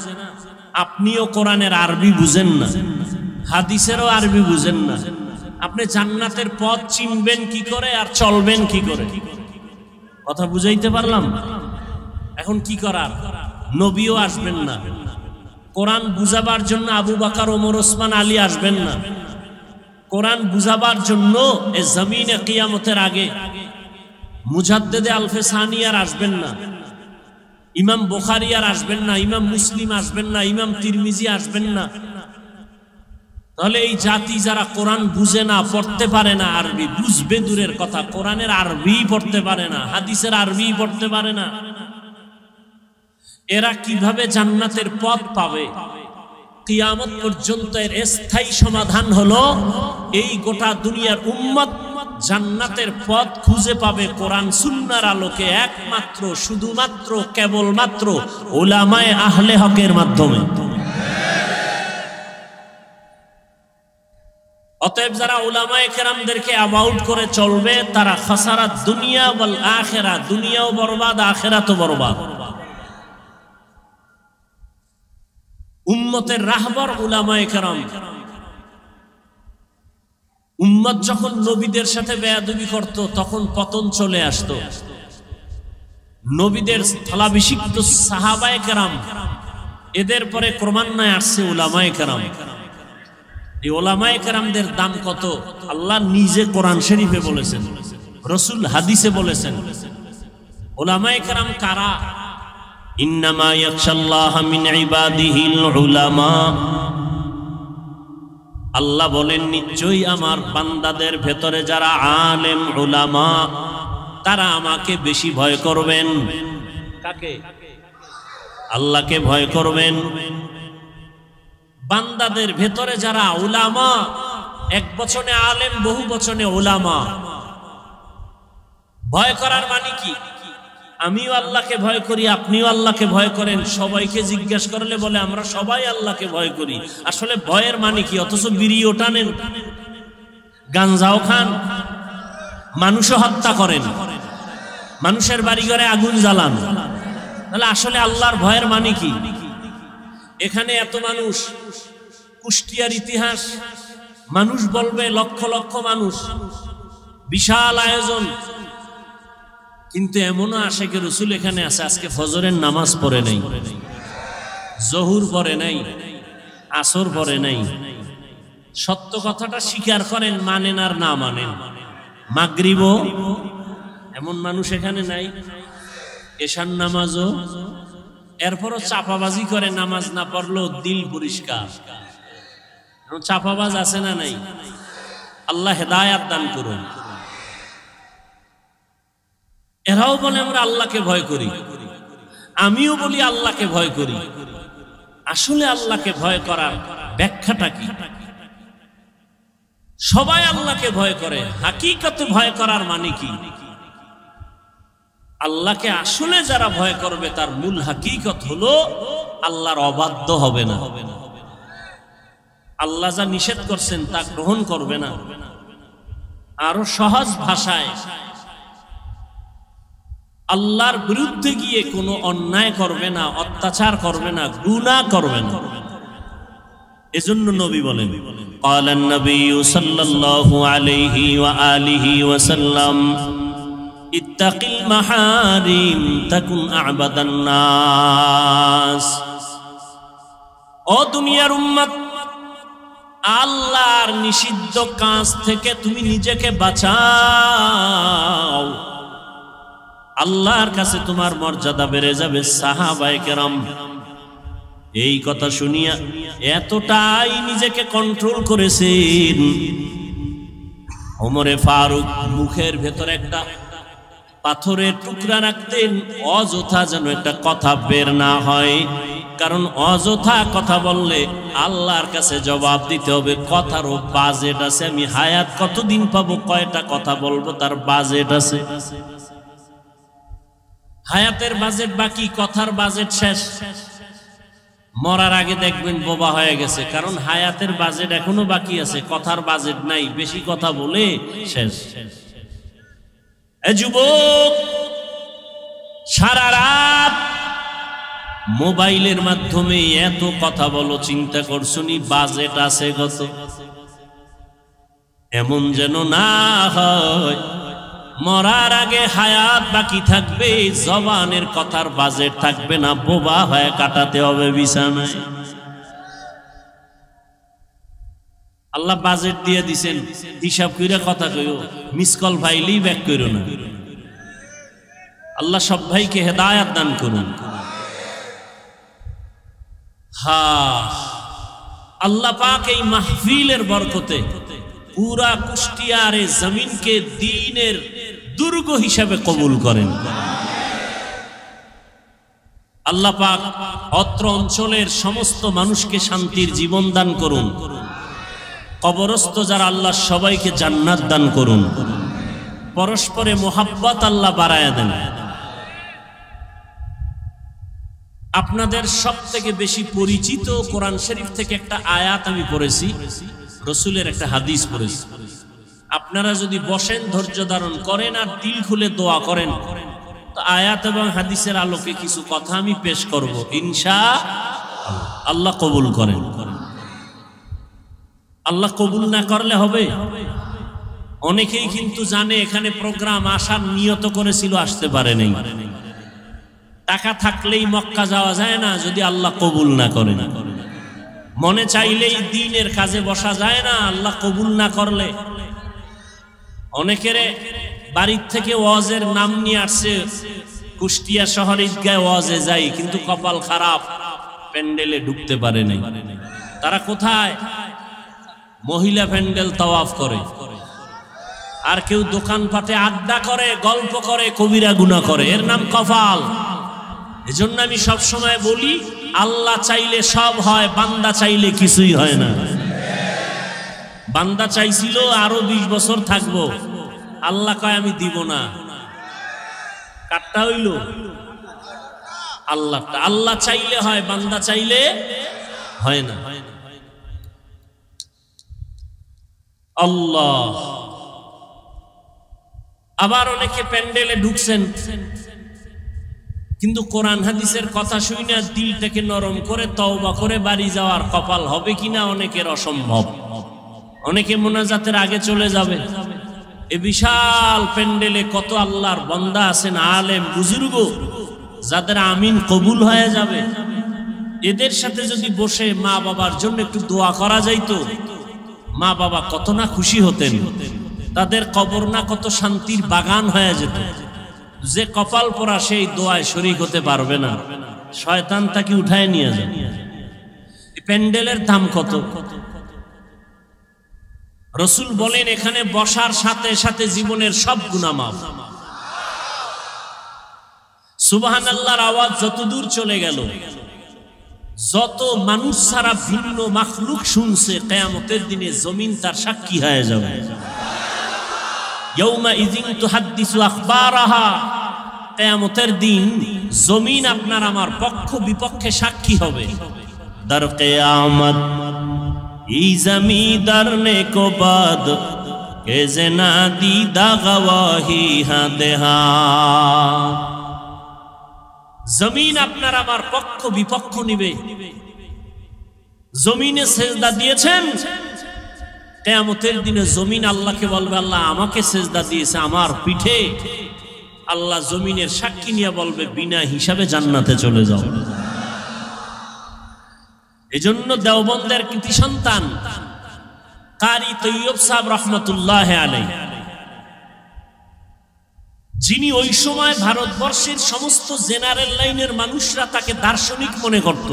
আপনিও কোরআনের আরবি বুঝেন না, হাদিসেরও আরবি বুঝেন না। আপনি জান্নাতের পথ চিনবেন কি করে আর চলবেন কি করে? কথা বুঝাইতে পারলাম? এখন কি করার? নবীও আসবেন না, কোরআন বুঝাবার জন্য আবু বকর, ওমর, ওসমান, আলী আসবেন না। কোরআন বুঝাবার জন্য এ জমিনে কিয়ামতের আগে মুজাদ্দেদে আলফে সানি আর আসবেন না, ইমাম বুখারী আর আসবেন না, ইমাম মুসলিম আসবেন না, ইমাম তিরমিজি আসবেন না। তাহলে এই জাতি যারা কোরআন বুঝে না, পড়তে পারে না, আরবি বুঝবে দূরের কথা, কোরআনের আরবি পড়তে পারে না, হাদিসের আরবি পড়তে পারে না, এরা কিভাবে জান্নাতের পথ পাবে? কিয়ামত পর্যন্ত এর স্থায়ী সমাধান হলো এই গোটা দুনিয়ার উম্মত জান্নাতের পথ খুঁজে পাবে কোরআন সুন্নাহর আলোকে, একমাত্র শুধুমাত্র কেবলমাত্র উলামায়ে আহলে হকের মাধ্যমে। অতএব যারা উলামায়ে কেরামদেরকে অ্যাবাউট করে চলবে তারা খাসারাত দুনিয়া ওয়াল আখিরা, দুনিয়াও বরবাদ আখিরাতও বরবাদ। উম্মতের রাহবার উলামায়ে কেরাম। উম্মত যখন নবীদের সাথে বেয়াদবি করত তখন পতন চলে আসতো। নবীদের স্থলাভিষিক্ত সাহাবায়ে কেরাম, এদের পরে ক্রমান্বয়ে আসছে উলামায়ে কেরাম। এই উলামায়ে কেরামদের দাম কত? আল্লাহ নিজে কোরআন শরীফে বলেছেন, রাসূল হাদিসে বলেছেন। উলামায়ে কেরাম কারা? ইন্নামা ইয়াখশাল্লাহা মিন ইবাদিহিল উলামা। আল্লাহ বলেন নিশ্চয়ই আমার বান্দাদের ভেতরে যারা আলেম উলামা তারা আমাকে বেশি ভয় করবেন। কাকে? আল্লাহকে ভয় করবেন। বান্দাদের ভেতরে যারা উলামা, এক বচনে আলেম, বহু বচনে উলামা। ভয় করার মানে কি? আমিও আল্লাহকে ভয় করি, আপনিও আল্লাহকে ভয় করেন। সবাইকে জিজ্ঞেস করলে বলে আমরা সবাই আল্লাহকে ভয় করি। আসলে ভয়ের মানে কি? অথচ বিড়িও টানেন, গাঞ্জাও খান, মানুষও হত্যা করেন, মানুষের বাড়িঘরে আগুন জ্বালান। তাহলে আসলে আল্লাহর ভয়ের মানে কি? এখানে এত মানুষ, কুষ্টিয়ার ইতিহাস, মানুষ বলবে লক্ষ লক্ষ মানুষ, বিশাল আয়োজন, কিন্তু এমনও আশেকে রসুল এখানে আছে আজকে ফজরের নামাজ পড়ে নাই, জহুর পড়ে নাই, আসর পড়ে নাই। সত্য কথাটা স্বীকার করেন, মানেন আর না মানেন। মাগরিবও এমন মানুষ এখানে নাই, এশার নামাজও, এরপরও চাপাবাজি করে, নামাজ না পড়লেও দিল পরিষ্কার। চাপাবাজ আছে না নাই? আল্লাহ হেদায়াত দান করুন। এরাও বলে আমরা আল্লাহকে ভয় করি, আমিও বলি আল্লাহকে ভয় করি। আসলে আল্লাহকে ভয় করার ব্যাখ্যাটা কি? সবাই আল্লাহকে ভয় করে, হাকিকতে ভয় করার মানে কি? আল্লাহকে আসলে যারা ভয় করবে তার মূল হাকিকত হলো আল্লাহর অবাধ্য হবে না, আল্লাহ যা নিষেধ করছেন তা গ্রহণ করবে না। আরো সহজ ভাষায় আল্লাহর বিরুদ্ধে গিয়ে কোনো অন্যায় করবে না, অত্যাচার করবে না, গুনাহ করবে না। এজন্য নবী বলেন, ক্বালান নবিয়্যু সাল্লাল্লাহু আলাইহি ওয়া আলিহি ওয়া সাল্লাম, ইত্তাকিল মাহারিম তাকুন আ'বাদান নাস। ও দুনিয়ার উম্মত, আল্লাহর নিষিদ্ধ কাজ থেকে তুমি নিজেকে বাঁচাও, আল্লাহর কাছে তোমার মর্যাদা বেড়ে যাবে। সাহাবায়ে কেরাম এই কথা শুনিয়া এতটাই নিজেকে কন্ট্রোল করেছেন, ওমরে ফারুক মুখের ভেতরে একটা পাথরের টুকরা রাখতেন, অযথা যেন একটা কথা বের না হয়। কারণ অযথা কথা বললে আল্লাহর কাছে জবাব দিতে হবে। কথারও বাজেট আছে, আমি হায়াত কতদিন পাবো, কয়টা কথা বলবো তার বাজেট আছে। হায়াতের বাজেট বাকি, কথার বাজেট শেষ। মরার আগে দেখবেন বোবা হয়ে গেছে, কারণ হায়াতের বাজেট এখনো বাকি আছে, কথার বাজেট নাই, বেশি কথা বলে শেষ। এ যুবক, সারা রাত মোবাইলের মাধ্যমে এত কথা বলো, চিন্তা করছনি বাজেট আছে কত? এমন যেন না হয় মরার আগে হায়াত বাকি থাকবে, জবানের কথার বাজেট থাকবে না, বোবা হয়ে কাটাতে হবে বিছানায়। আল্লাহ বাজেট দিয়ে দিছেন, হিসাব কইরা কথা কইও, মিস কল ফাইলেই ব্যাক কইরো না। আল্লাহ সব ভাইকে হেদায়াত দান করুন। আল্লাহ পাক এই মাহফিলের বরকতে পুরা কুষ্টিয়ার এই জমিনকে দ্বীনের দুর্গ হিসাবে কবুল করেন। আল্লাহ পাক অত্র অঞ্চলের সমস্ত মানুষকে শান্তির জীবন দান করুন। কবরস্থ যারা আল্লাহ সবাইকে জান্নাত দান করুন। পরস্পরে মোহাব্বত আল্লাহ বাড়ায়া দেন। আপনাদের সবথেকে বেশি পরিচিত কোরআন শরীফ থেকে একটা আয়াত আমি পড়েছি, রসুলের একটা হাদিস পড়েছি। আপনারা যদি বসেন, ধৈর্য ধারণ করেন আর দিল খুলে দোয়া করেন, তো আয়াত এবং হাদিসের আলোকে কিছু কথা আমি পেশ করব, ইনশাআল্লাহ কবুল করেন। আল্লাহ কবুল না করলে হবে? অনেকেই কিন্তু জানে এখানে প্রোগ্রাম আসার নিয়ত করেছিল, আসতে পারে নাই। টাকা থাকলেই মক্কা যাওয়া যায় না যদি আল্লাহ কবুল না করে। মনে চাইলেই দ্বীনের কাজে বসা যায় না আল্লাহ কবুল না করলে। অনেকের বাড়ির থেকে ওয়াজের নাম নিয়ে আসছে, কুষ্টিয়া শহরে ঈদগাহে ওয়াজে যাই, কিন্তু কপাল খারাপ, প্যান্ডেলে ঢুকতে পারে নাই। তারা কোথায়? মহিলা প্যান্ডেল তাওয়াফ করে, আর কেউ দোকানপাটে আড্ডা করে, গল্প করে, কবিরা গুনাহ করে, এর নাম কপাল। এজন্য আমি সব সময় বলি, আল্লাহ চাইলে সব হয়, বান্দা চাইলে কিছুই হয় না। বান্দা চাইছিল আরো 20 বছর থাকবো, আল্লাহ কয় আমি দিব না। কাটটা হইল আল্লাহটা। আল্লাহ চাইলে হয়, বান্দা চাইলে হয় না। আল্লাহ। আবার অনেকে প্যান্ডেলে ঢুকছেন, কিন্তু কোরআন হাদিসের কথা শুনে দিলটাকে নরম করে তওবা করে বাড়ি যাওয়ার কপাল হবে কিনা অনেকের অসম্ভব। অনেকে মোনাজাতের আগে চলে যাবে। এ বিশাল প্যান্ডেলে কত আল্লাহর বান্দা আছেন, আলেম বুজুর্গ, যাদের আমিন কবুল হয়ে যাবে। এদের সাথে যদি বসে মা বাবার জন্য একটু দোয়া করা যাইতো, মা বাবা কত না খুশি হতেন, তাদের কবর না কত শান্তির বাগান হয়ে যেত। যে কপাল পরা সেই দোয়ায় শরীক হতে পারবে না, শয়তান তাকে উঠায় নিয়ে যাবে। প্যান্ডেলের দাম কত? রসুল বলেন এখানে বসার সাথে সাথে জীবনের সব গুনাহ মাফ। সুবহানাল্লাহর আওয়াজ যত দূর চলে গেল, যত মানুষ ছাড়া ভিন্ন মাখলুক শুনছে, কিয়ামতের দিনে জমিন তার সাক্ষী হয়ে যাবে। ইয়াউমা ইযিন তুহাদ্দিসু আখবারাহা, কিয়ামতের দিন জমিন আপনার আমার পক্ষ বিপক্ষে সাক্ষী হবে। দার কিয়ামত ই জমিদার নে কো বাদ কে জেনা দিদা গওয়াহি হাদেহা। জমিন আপনার আমার পক্ষ বিপক্ষ নিবে। জমিনে সেজদা দিয়েছেন, কিয়ামতের দিনে জমিন আল্লাহকে বলবে, আল্লাহ আমাকে সেজদা দিয়েছে আমার পিঠে। আল্লাহ জমিনের সাক্ষী নিয়ে বলবে, বিনা হিসাবে জান্নাতে চলে যাও। এজন্য দেওবন্দের কৃতি সন্তান কারি তৈয়ব সাহেব রহমতুল্লাহ আলাইহি, যিনি ওই সময় ভারতবর্ষের সমস্ত জেনারেল লাইনের মানুষরা তাকে দার্শনিক মনে করত,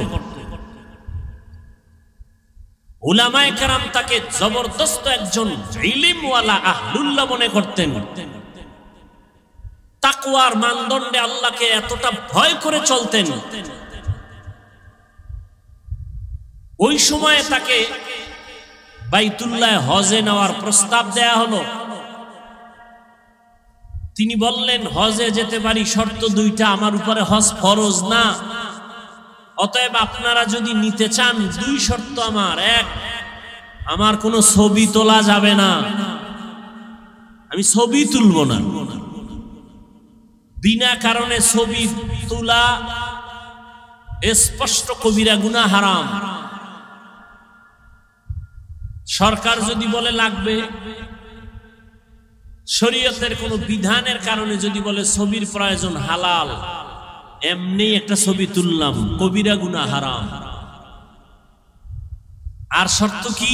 উলামায়ে কেরাম তাকে জবরদস্ত একজন ইলমওয়ালা আহলুল্লাহ মনে করতেন। তাকওয়ার মানদণ্ডে আল্লাহকে এতটা ভয় করে চলতেন। ওই সময়ে তাকে বাইতুল্লাহ হজে নেওয়ার প্রস্তাব দেয়া হলো। তিনি বললেন, হজে যেতে পারি, শর্ত দুইটা, আমার উপরে হজ ফরজ না, অতএব আপনারা যদি নিতে চান 2 শর্ত আমার। 1, আমার কোনো ছবি তোলা যাবে না, আমি ছবি তুলব না। বিনা কারণে ছবি তোলা স্পষ্ট কবিরা গুনাহ, হারাম। সরকার যদি বলে লাগবে, শরীয়তের কোন বিধানের কারণে যদি বলে ছবির প্রয়োজন, হালাল, এমনি একটা ছবি তুললাম, কবিরা গুনাহ, হারাম। আর শর্ত কি?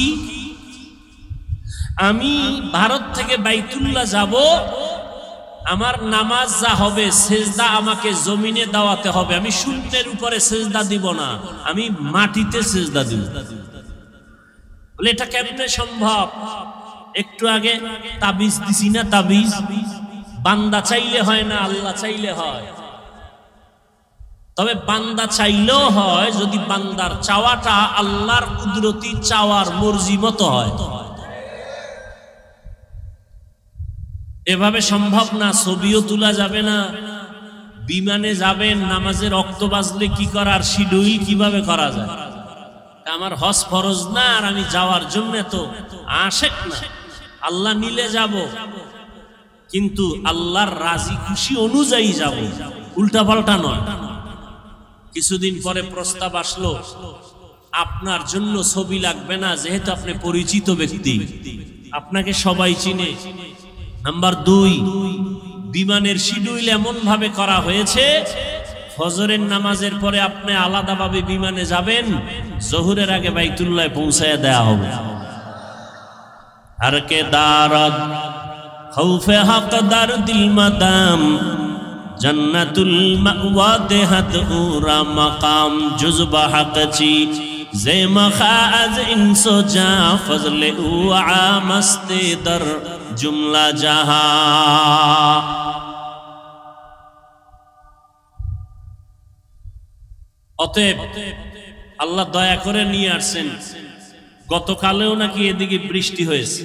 আমি ভারত থেকে বাইতুল্লাহ যাব, আমার নামাজ যা হবে সেজদা আমাকে জমিনে দাওয়াতে হবে। আমি শূন্যের উপরে সেজদা দিব না, আমি মাটিতে সেজদা দিব। বলে এটা কেমনে সম্ভব? একটু আগে তাবিজ দিছি না, তাবিজ বান্দা চাইলে হয় না, আল্লাহ চাইলে হয়। তবে বান্দা চাইলেও হয় যদি বান্দার চাওয়াটা আল্লাহর কুদরতি চাওয়ার মর্জি মতো হয়। এভাবে সম্ভব না। ছবিও তোলা যাবে না, বিমানে যাবেন, নামাজের ওয়াক্ত বাজলে কি করার শিডিউল কিভাবে করা যায়? আমার হজ ফরজ না, আর আমি যাওয়ার জন্য তো আশেক না, আল্লাহ নিলে যাব, কিন্তু আল্লাহর রাজি খুশি অনুযায়ী যাব, উল্টা পাল্টা নয়। কিছুদিন পরে প্রস্তাব আসলো, আপনার জন্য ছবি লাগবে না, যেহেতু আপনি পরিচিত ব্যক্তি, আপনাকে সবাই চিনে। নাম্বার 2, বিমানের শিডিউল এমন ভাবে করা হয়েছে, ফজরের নামাজের পরে আপনি আলাদাভাবে বিমানে যাবেন, জোহরের আগে বাইতুল্লাহ পৌঁছায় দেয়া হবে। हर के दारद खौफे हकदार दिल मदाम जन्नतुल मअवा देहत उरा मकाम जुज़बा हक़ची ज़े मखाज़ इंसो जा फज़ले उआ मस्ते दर जुमला जहा। অতএব আল্লাহ দয়া করে নিয়ে আসছেন। গতকালেও নাকি এদিকে বৃষ্টি হয়েছে।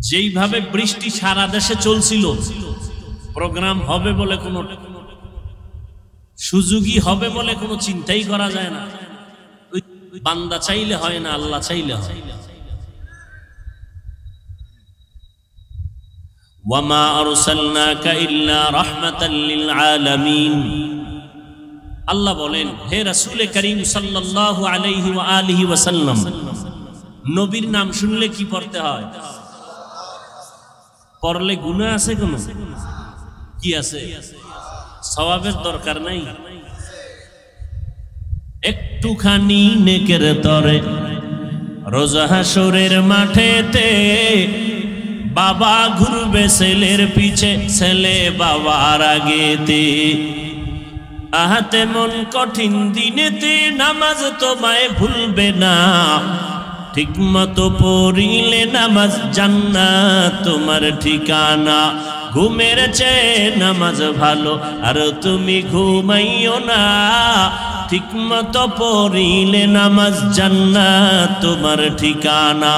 যেইভাবে বৃষ্টি সারা দেশে চলছিল, প্রোগ্রাম হবে বলে কোনো সুযোগই হবে বলে কোনো চিন্তাই করা যায় না। বান্দা চাইলে হয় না, আল্লাহ চাইলে হয়। ওয়ামা আরসালনাকা ইল্লা রাহমাতাল লিল আলামিন। আল্লাহ বলেন, হে রাসূল করিম সাল্লাল্লাহু আলাইহি ওয়া আলিহি ওয়াসাল্লাম, নবীর নাম শুনলে কি পড়তে হয়? পড়লে গুনাহ আছে? কোনো কি আছে? সওয়াবের দরকার নাই। একটুখানি নেকের তরে রোজ হাসরের মাঠেতে বাবা ঘুরবে ছেলের পিছে, ছেলে বাবার আগেতে। আহাতে মন কঠিন দিনেতে নামাজ তোমায় ভুলবে না, ঠিক মতো পড়িলে নামাজ জান্নাত তোমার ঠিকানা। ঘুমের চেয়ে নামাজ ভালো আর তুমি ঘুমাইও না, ঠিক মতো পড়িলে নামাজ জান্নাত তোমার ঠিকানা।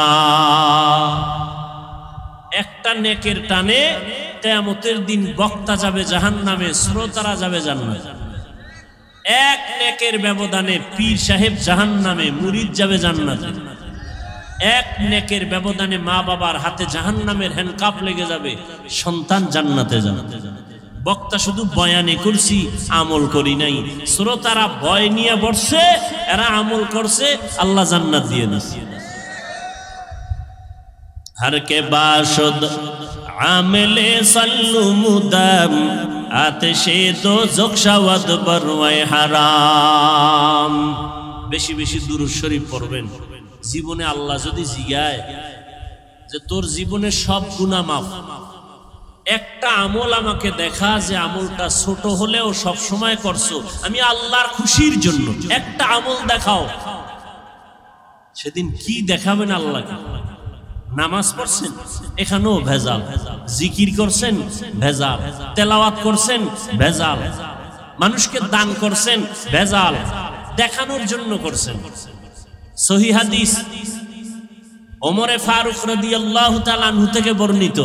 একটা নেকের টানে কিয়ামতের দিন বক্তা যাবে জাহান্নামে, শ্রোতারা যাবে জান্নাতে। এক নেকের ব্যবধানে পীর সাহেব জাহান্নামে, মুরিদ যাবে জান্নাতে। এক নেকের ব্যবধানে মা বাবার হাতে জাহান্নামের হ্যান্ডকাপ লেগে যাবে, সন্তান জান্নাতে যাবে। বক্তা শুধু বয়ানে করছি, আমল করি নাই। শ্রোতারা ভয় নিয়ে বসছে, এরা আমল করছে, আল্লাহ জান্নাত দিয়ে দিচ্ছে। हर के बाशुद आमिले सल्लु मुदाम आतिशे दो ज़ुख़शावत बरवाए हाराम। বেশি বেশি দুরূদ শরীফ পড়বেন। জীবনে আল্লাহ যদি জিগায় যে তোর জীবনে সব গুনাহ মাফ, একটা আমল আমাকে দেখা যে আমলটা ছোট হলেও সব সময় করছো, আমি আল্লাহর খুশির জন্য, একটা আমল দেখাও। সেদিন কি দেখাবেন আল্লাহকে? নামাজ পড়ছেন, এখানেও ভেজাল। জিকির করছেন, ভেজাল। তেলাওয়াত করছেন, ভেজাল। মানুষকে দান করছেন, ভেজাল। দেখানোর জন্য করছেন। সহিহ হাদিস ওমরে ফারুক রাদিয়াল্লাহু তাআলা আনহু থেকে বর্ণিত।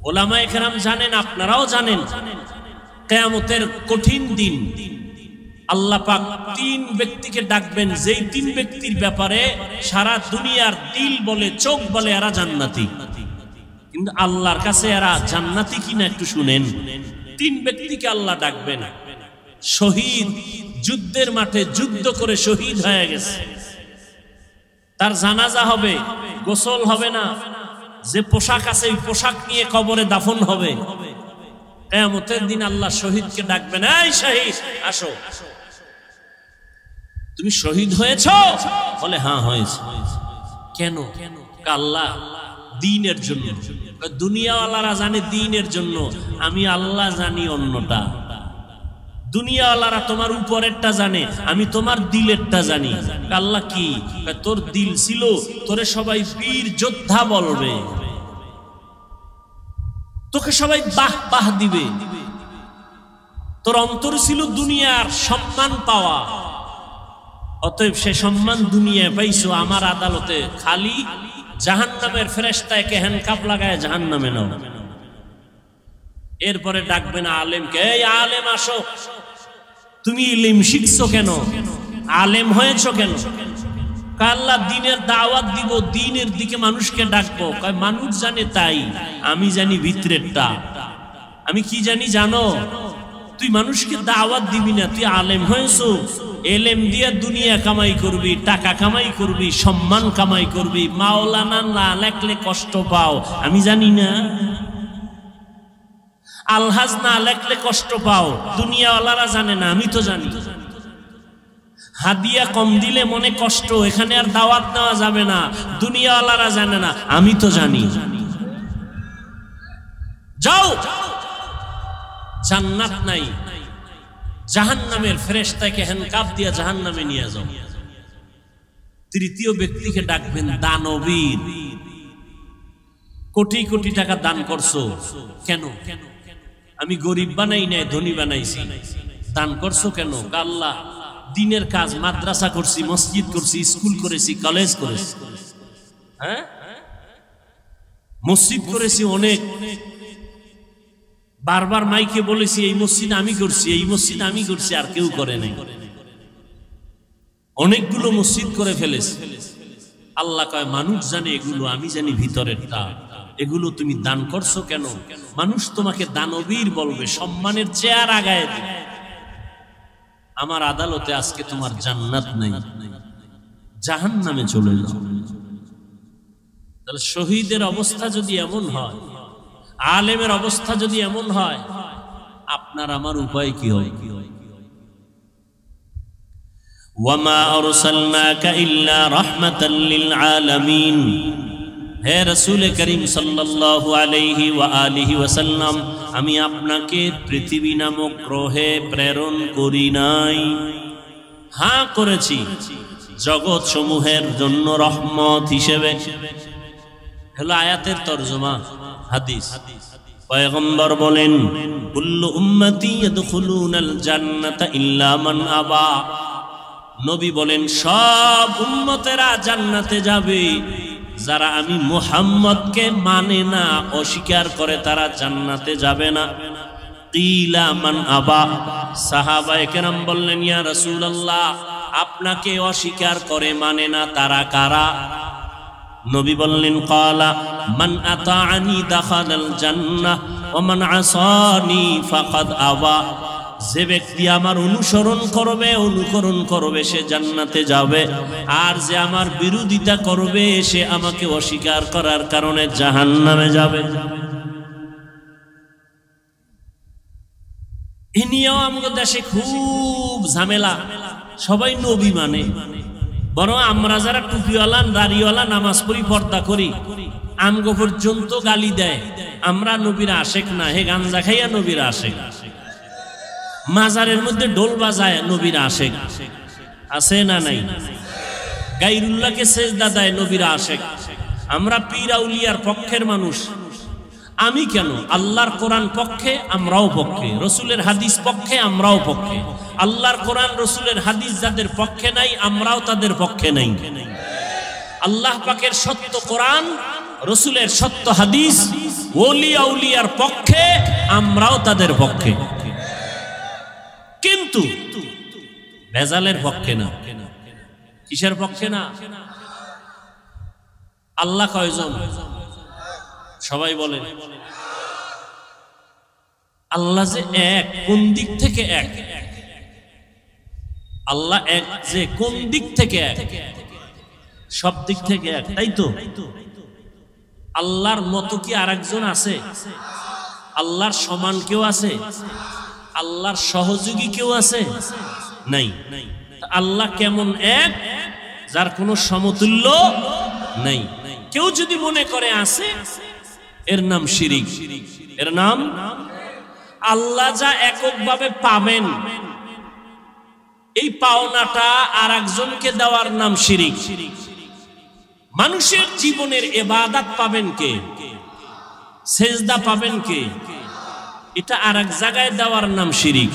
উলামায়ে কেরাম জানেন, আপনারাও জানেন, কিয়ামতের কঠিন দিন আল্লাহ পাক 3 ব্যক্তিকে ডাকবেন, যেই 3 ব্যক্তির ব্যাপারে সারা দুনিয়ার দিল বলে, চোখ বলে এরা জান্নাতি, কিন্তু আল্লাহর কাছে এরা জান্নাতি কিনা একটু শুনেন। 3 ব্যক্তিকে আল্লাহ ডাকবেন। শহীদ, যুদ্ধের মাঠে যুদ্ধ করে শহীদ হয়ে গেছে, তার জানাজা হবে, গোসল হবে না, যে পোশাক আছে ওই পোশাক নিয়ে কবরে দাফন হবে। কিয়ামতের দিন আল্লাহ শহীদকে ডাকবেন, এই শহীদ আসো, তুমি শহীদ হয়েছো? বলে হ্যাঁ হয়েছে। কেন? আল্লাহ দ্বীনের জন্য। দুনিয়াওয়ালারা জানে দ্বীনের জন্য, আমি আল্লাহ জানি অন্যটা। দুনিয়াওয়ালারা তোমার উপরেরটা জানে, আমি তোমার দিলেরটা জানি। আল্লাহ কি? তোর দিল ছিল, তোরে সবাই বীর যোদ্ধা বলবে, তোকে সবাই বাহ বাহ দিবে। তোর অন্তর ছিল দুনিয়ার সম্মান পাওয়া, অতএব সে সম্মান দুনিয়ায় পাইছো আমার আদালতে। খালি জাহান্নামের ফেরেশতাকে হ্যান্ডকাপ লাগায় জাহান্নামে নাও। এরপরে ডাকবে না আলেমকে, এই আলেম আসো। তুমি ইলম শিখছো কেন? আলেম হয়েছো কেন? আল্লাহ দিনের দাওয়াত দিব, দিনের দিকে মানুষকে ডাকবো। মানুষ জানে তাই, আমি জানি ভিতরেরটা। আমি কি জানি জানো? তুই মানুষকে দাওয়াত দিবি না, তুই আলেম হয়েছো। এলেম দিয়ে দুনিয়া কামাই করবি, টাকা কামাই করবি, সম্মান কামাই করবি। মাওলানা না লেখলে কষ্ট পাও, আমি জানি না। আলহাজ না লেখলে কষ্ট পাও, দুনিয়াওয়ালারা জানে না, আমি তো জানি। হাদিয়া কম দিলে মনে কষ্ট, এখানে আর দাওয়াত নেওয়া যাবে না, দুনিয়াওয়ালারা জানে না, আমি তো জানি। যাও, জান্নাত নাই, জাহান্নামের ফেরেশতাকে হ্যান্ডকাপ দিয়ে জাহান্নামে নিয়ে যাও। তৃতীয় ব্যক্তিকে ডাকবেন দানবীর। কোটি কোটি টাকা দান করছো কেন? আমি গরিব বানাই নাই, ধনী বানাইছি। দান করছো কেন? আল্লাহ দিনের কাজ, মাদ্রাসা করছি, মসজিদ করছি, স্কুল করেছি, কলেজ করেছি, হ্যাঁ মসজিদ করেছি অনেক। বারবার মাইকে বলেছি এই মসজিদ আমি করছি, এই মসজিদ আমি করছি, আর কেউ করে নাই। অনেকগুলো মসজিদ করে ফেলেছি। আল্লাহ কয় মানুষ জানে এগুলো, আমি জানি ভিতরেরটা। এগুলো তুমি দান করছো কেন? মানুষ তোমাকে দানবীর বলবে, সম্মানের চেয়ার আগায় দিবে। আমার আদালতে আজকে তোমার জান্নাত নাই, জাহান্নামে চলে যাও। তাহলে শহীদের অবস্থা যদি এমন হয়, আলেমের অবস্থা যদি এমন হয়, আপনার আমার উপায় কি হয়? ওয়ামা আরসালনাকা ইল্লা রাহমাতাল লিল আলামিন। হে রাসূল করিম সাল্লাল্লাহু আলাইহি ওয়া আলিহি ওয়াসাল্লাম, আমি আপনাকে পৃথিবী নামক গ্রহে প্রেরণ করি নাই, হ্যাঁ করেছি জগৎ সমূহের জন্য রহমত হিসেবে। হলো আয়াতের তরজমা, হাদিস। পয়গম্বর বলেন কুল্লু উম্মতি ইয়াদখুলুনাল জান্নাতা ইল্লা মান আবা। নবী বলেন সব উম্মতেরা জান্নাতে যাবে, যারা আমি মুহাম্মদকে মানে না, অস্বীকার করে, তারা জান্নাতে যাবে না। কিলা মান আবা। সাহাবায়ে কেরাম বললেন ইয়া রাসূলুল্লাহ, আপনাকে অস্বীকার করে, মানে না, তারা কারা? নবী বললেন ক্বালা মান আতাআনি দাখালাল জান্নাহ ওয়া মান আসানি ফাকাদ আবা। যে ব্যক্তি আমার অনুসরণ করবে সে জান্নাতে যাবে, আর যে আমার বিরোধিতা করবে সে আমাকে অস্বীকার করার কারণে জাহান্নামে যাবে। এ নিয়েও আমাদের দেশে খুব ঝামেলা। সবাই নবী মানে, বরং আমরা যারা টুপিওয়ালা, দাড়িওয়ালা, নামাজ পড়ি, পর্দা করি, আমগো পর্যন্ত গালি দেয় আমরা নবীর আশেক না। হে গাঞ্জা খাইয়া নবীর আশেক, মাজারের মধ্যে ঢোল বাজায় নবীর আশেক, আছে না নাই? গায়রুল্লাহকে সেজদা দেয় নবীর আশেক। আমরা পীর আউলিয়ার পক্ষের মানুষ। আমি কেন? আল্লাহর কোরআন পক্ষে, আমরাও পক্ষে। রসুলের হাদিস পক্ষে, আমরাও পক্ষে। আল্লাহর কোরআন রসুলের হাদিস যাদের পক্ষে নাই, আমরাও তাদের পক্ষে নাই। আল্লাহ পাকের সত্য কোরআন, রসুলের সত্য হাদিস, ওলি আউলিয়ার পক্ষে, আমরাও তাদের পক্ষে, কিন্তু ভেজালের পক্ষে না। কিসের পক্ষে না? আল্লাহ কয়জন? সবাই বলেন আল্লাহ যে এক, কোন দিক থেকে এক? আল্লাহ এক যে কোন দিক থেকে এক? সব দিক থেকে এক, তাই তো? আল্লাহর মতো কি আরেকজন আছে? আল্লাহর সমান কেউ আছে? আল্লাহর সহযোগী কেউ আছে? নাই। আল্লাহ কেমন এক, যার কোনো সমতুল্য নাই। কেউ যদি মনে করে আছে, এর নাম শিরিক, এর নাম। আল্লাহ যা এককভাবে পাবেন এই পাওনাটা আর একজনকে দেওয়ার নাম শিরিক। মানুষের জীবনের ইবাদত পাবেন কে, সেজদা পাবেন কে, এটা আর এক জায়গায় দেওয়ার নাম শিরিক।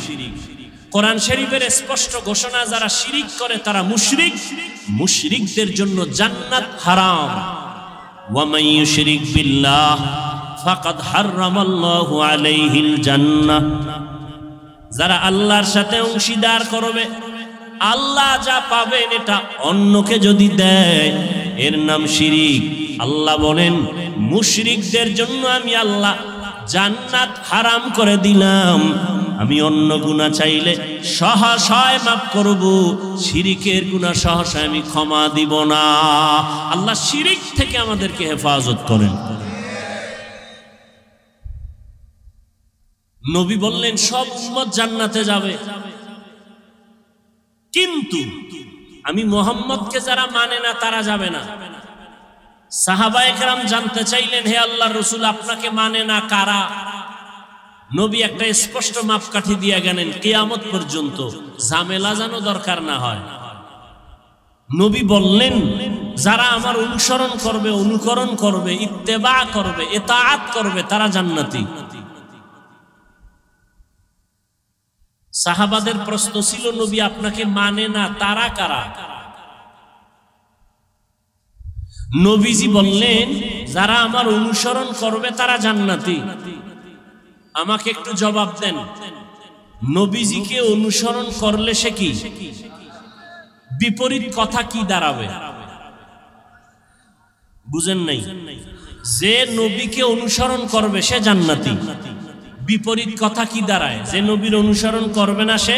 কোরআন শরীফের স্পষ্ট ঘোষণা, যারা শিরিক করে তারা মুশরিক, মুশরিকদের জন্য জান্নাত হারাম। ওয়া মান ইউশরিক বিল্লাহ ফাকাদ হারামাল্লাহু আলাইহিল জান্নাহ। যারা আল্লাহর সাথে অংশীদার করবে, আল্লাহ যা পাবেন এটা অন্যকে যদি দেয় এর নাম শিরিক। আল্লাহ বলেন মুশরিকদের জন্য আমি আল্লাহ জান্নাত হারাম করে দিলাম। আমি অন্য গুনাহ চাইলে সহসায় মাফ করব, শিরিকের গুনাহ সহসায় আমি ক্ষমা দিব না। আল্লাহ শিরিক থেকে আমাদেরকে হেফাজত করেন। নবী বললেন সব উম্মত জান্নাতে যাবে, কিন্তু আমি মুহাম্মদকে যারা মানে না তারা যাবে না। সাহাবায়ে কেরাম জানতে চাইলেন, হে আল্লাহর রাসূল আপনাকে মানে না কারা? নবী একটা স্পষ্ট মাপকাঠি দিয়ে গেলেন, কিয়ামত পর্যন্ত ঝামেলা যেন দরকার না হয়। নবী বললেন যারা আমার অনুসরণ করবে, অনুকরণ করবে, ইত্তেবা করবে, ইতাআত করবে তারা জান্নাতি। সাহাবাদের প্রশ্ন ছিল, নবী আপনাকে মানে না তারা কারা? নবীজি বললেন যারা আমার অনুসরণ করবে তারা জান্নাতি। আমাকে একটু জবাব দেন, নবীজিকে অনুসরণ করলে সে কি? বিপরীত কথা কি দাঁড়াবে? বুঝেন নাই? যে নবীকে অনুসরণ করবে সে জান্নাতি। বিপরীত কথা কি দাঁড়ায়? যে নবীর অনুসরণ করবে না সে।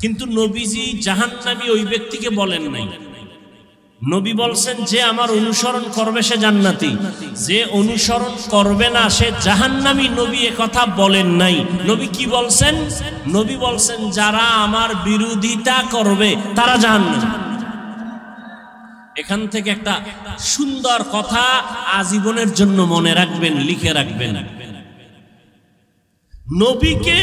কিন্তু নবীজি জাহান্নামী ওই ব্যক্তিকে বলেন নাই। নবী বলছেন যে আমার অনুসরণ করবে সে জান্নাতি, যে অনুসরণ করবে না সে জাহান্নামী। নবী এ কথা বলেন নাই। নবী কি বলছেন? নবী বলছেন যারা আমার বিরোধিতা করবে তারা জাহান্নামী। এখান থেকে একটা সুন্দর কথা আজীবনের জন্য মনে রাখবেন, লিখে রাখবেন। নবীকে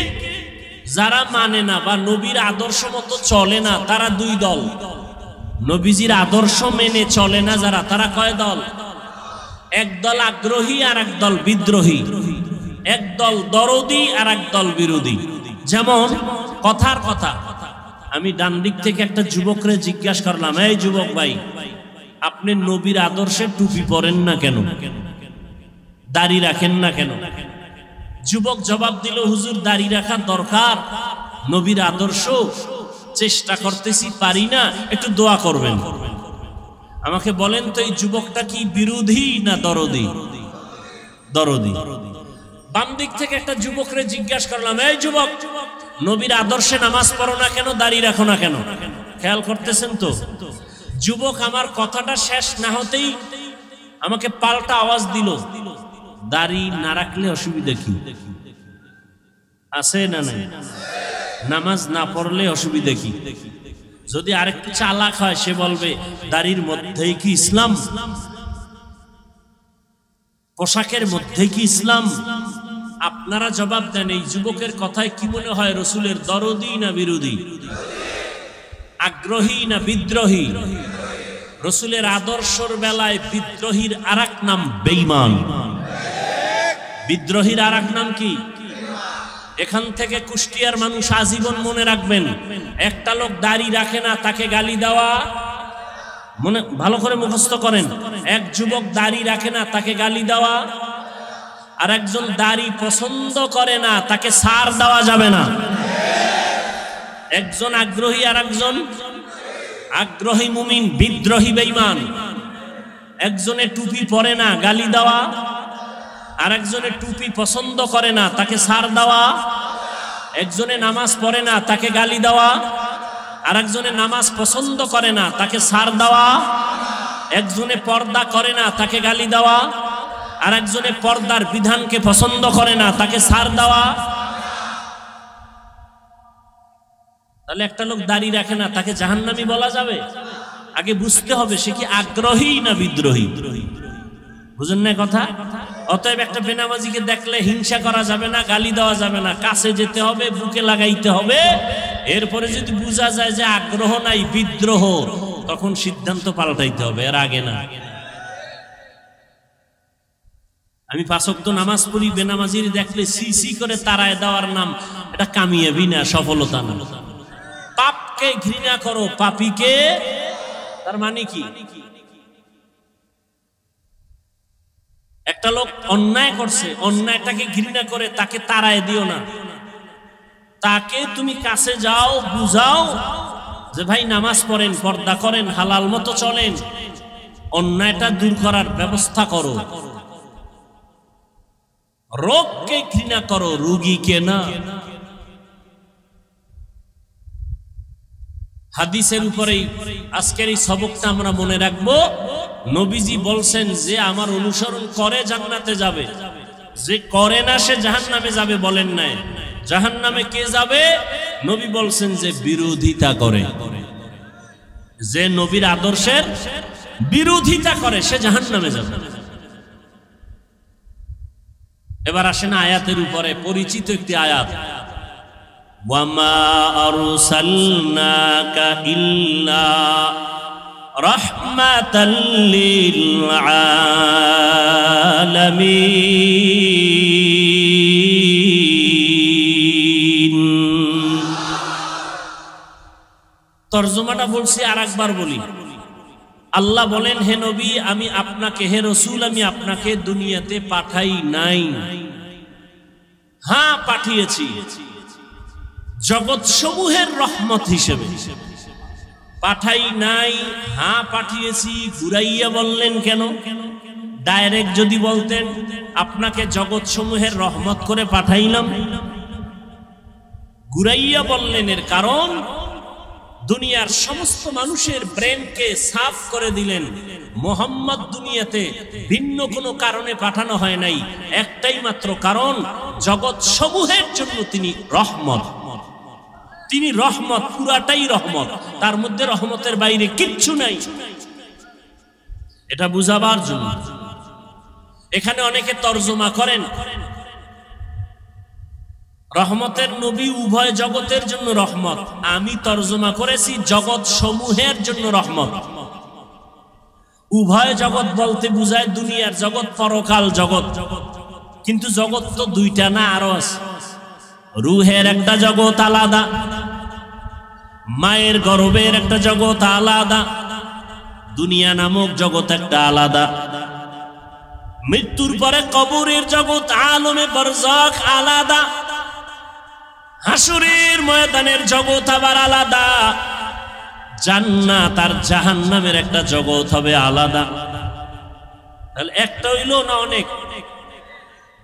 যারা মানে না বা নবীর আদর্শ মতো চলে না তারা দুই দল। নবীজির আদর্শ মেনে চলে না যারা, তারা কয় দল? এক দল আগ্রহী আর এক দল বিদ্রোহী, এক দল দরদি আর এক দল বিরোধী। যেমন কথার কথা, আমি ডান দিক থেকে একটা যুবকরে জিজ্ঞাসা করলাম, এই যুবক ভাই আপনি নবীর আদর্শে টুপি পরেন না কেন, দাড়ি রাখেন না কেন? যুবক জবাব দিল, হুজুর দাড়ি রাখা দরকার, নবীর আদর্শ চেষ্টা করতেছি পারি না, একটু দোয়া করবেন। আমাকে বলেন তো এই যুবকটা কি বিরোধী না দরদি? দরদি। বাম দিক থেকে একটা যুবকরে জিজ্ঞাসা করলাম, এই যুবক নবীর আদর্শে নামাজ পড়ো না কেন, দাড়ি রাখো না কেন? খেয়াল করতেছেন তো? যুবক আমার কথাটা শেষ না হতেই আমাকে পাল্টা আওয়াজ দিল, দাড়ি না রাখলে অসুবিধা কি আছে? না নাই? নামাজ না পড়লে অসুবিধা কি? যদি আরেকটু চালাক হয় সে বলবে দাড়ির মধ্যেই কি ইসলাম, পোশাকের মধ্যে কি ইসলাম? আপনারা জবাব দেন, এই যুবকের কথায় কি মনে হয় রসুলের দরদি না বিরোধী, আগ্রহী না বিদ্রোহী? রসুলের আদর্শর বেলায় বিদ্রোহীর আরেক নাম বেঈমান। বিদ্রোহীর আরেক নাম কি? এখান থেকে কুষ্টিয়ার মানুষ আজীবন মনে রাখবেন, একটা লোক দাড়ি রাখে না তাকে গালি দেওয়া, মনে ভালো করে মুখস্থ করেন। এক যুবক দাড়ি রাখে না তাকে গালি দেওয়া, আর একজন দাড়ি পছন্দ করে না তাকে সার দেওয়া যাবে না। একজন আগ্রহী আর একজন আগ্রহী মুমিন, বিদ্রোহী বেঈমান। একজনে টুপি পরে না গালি দেওয়া, আর একজনে টুপি পছন্দ করে না তাকে সার দেওয়া। একজনে নামাজ পড়ে না তাকে গালি দেওয়া, আর একজনে নামাজ পছন্দ করে না তাকে সার দেওয়া। একজনে পর্দা করে না তাকে গালি দেওয়া, আর একজনে পর্দার বিধানকে পছন্দ করে না তাকে সার দেওয়া। তাহলে একটা লোক দাড়ি রাখে না তাকে জাহান্নামী বলা যাবে? আগে বুঝতে হবে সে কি আগ্রহী না বিদ্রোহী। বুঝেন না কথা? অতএব একটা বেনামাজিকে দেখলে হিংসা করা যাবে না, গালি দেওয়া যাবে না, কাছে যেতে হবে, বুকে লাগাইতে হবে। এরপরে যদি বোঝা যায় যে আগ্রহ নাই, বিদ্রোহ, তখন সিদ্ধান্ত পাল্টাইতে হবে, এর আগে না। আমি 5 ওয়াক্ত নামাজ পড়ি, বেনামাজির দেখলে সি করে তাড়ায় দেওয়ার নাম এটা কামিয়াবি না, সফলতা না। পাপকে ঘৃণা করো, পাপীকে, তার মানে কি? একটা লোক অন্যায় করছে, অন্যায়টাকে ঘৃণা করে তাকে তাড়ায় দিও না, তাকে তুমি কাছে যাও, বুঝাও যে ভাই নামাজ পড়েন, পর্দা করেন, হালাল মতো চলেন, অন্যায়টা দূর করার ব্যবস্থা করো। রোগকে ঘৃণা করো, রোগীকে না। হাদিসের উপরেই আজকের এই সবকটা আমরা মনে রাখবো। নবীজি বলছেন যে আমার অনুসরণ করে জান্নাতে যাবে, যে করে না সে জাহান্নামে যাবে বলেন নাই। জাহান্নামে কে যাবে? নবী বলছেন যে বিরোধিতা করে, যে নবীর আদর্শের বিরোধিতা করে সে জাহান্নামে যাবে। এবার আসেন আয়াতের উপরে, পরিচিত একটি আয়াত, ওয়ামা আরসালনাকা ইল্লা রাহমাতাল লিল আলামিন। তরজমাটা বলছি, আর একবার বলি। আল্লাহ বলেন, হে নবী আমি আপনাকে, হে রসুল আমি আপনাকে দুনিয়াতে পাঠাই নাই, হ্যাঁ পাঠিয়েছি জগৎ সমূহের রহমত হিসেবে। পাঠাই নাই, হ্যাঁ পাঠিয়েছি। ঘুরাইয়া বললেন কেন? ডাইরেক্ট যদি বলতেন আপনাকে জগৎ সমূহের রহমত করে পাঠাইলাম। ঘুরাইয়া বললেন এর কারণ দুনিয়ার সমস্ত মানুষের ব্রেনকে সাফ করে দিলেন। মোহাম্মদ দুনিয়াতে ভিন্ন কোনো কারণে পাঠানো হয় নাই, একটাই মাত্র কারণ, জগৎ সমূহের জন্য তিনি রহমত। তিনি রহমত, পুরাটাই রহমত, তার মধ্যে রহমতের বাইরে কিচ্ছু নাই। এটা বুঝাবার জন্য এখানে অনেকে তর্জমা করেন রহমতের নবী উভয় জগতের জন্য রহমত। আমি তর্জমা করেছি জগৎ সমূহের জন্য রহমত। উভয় জগৎ বলতে বুঝায় দুনিয়ার জগৎ, পরকাল জগৎ। কিন্তু জগৎ তো দুইটা না, আরো আছে। রুহের একটা জগৎ আলাদা, মায়ের গর্ভের একটা জগৎ আলাদা, দুনিয়া নামক জগৎ একটা আলাদা, মৃত্যুর পরে কবরের জগৎ আলমে বরজাখ আলাদা, হাসুরের ময়দানের জগৎ আবার আলাদা, জান্নাত আর জাহান্নামের একটা জগৎ হবে আলাদা। তাহলে একটা হইল না, অনেক।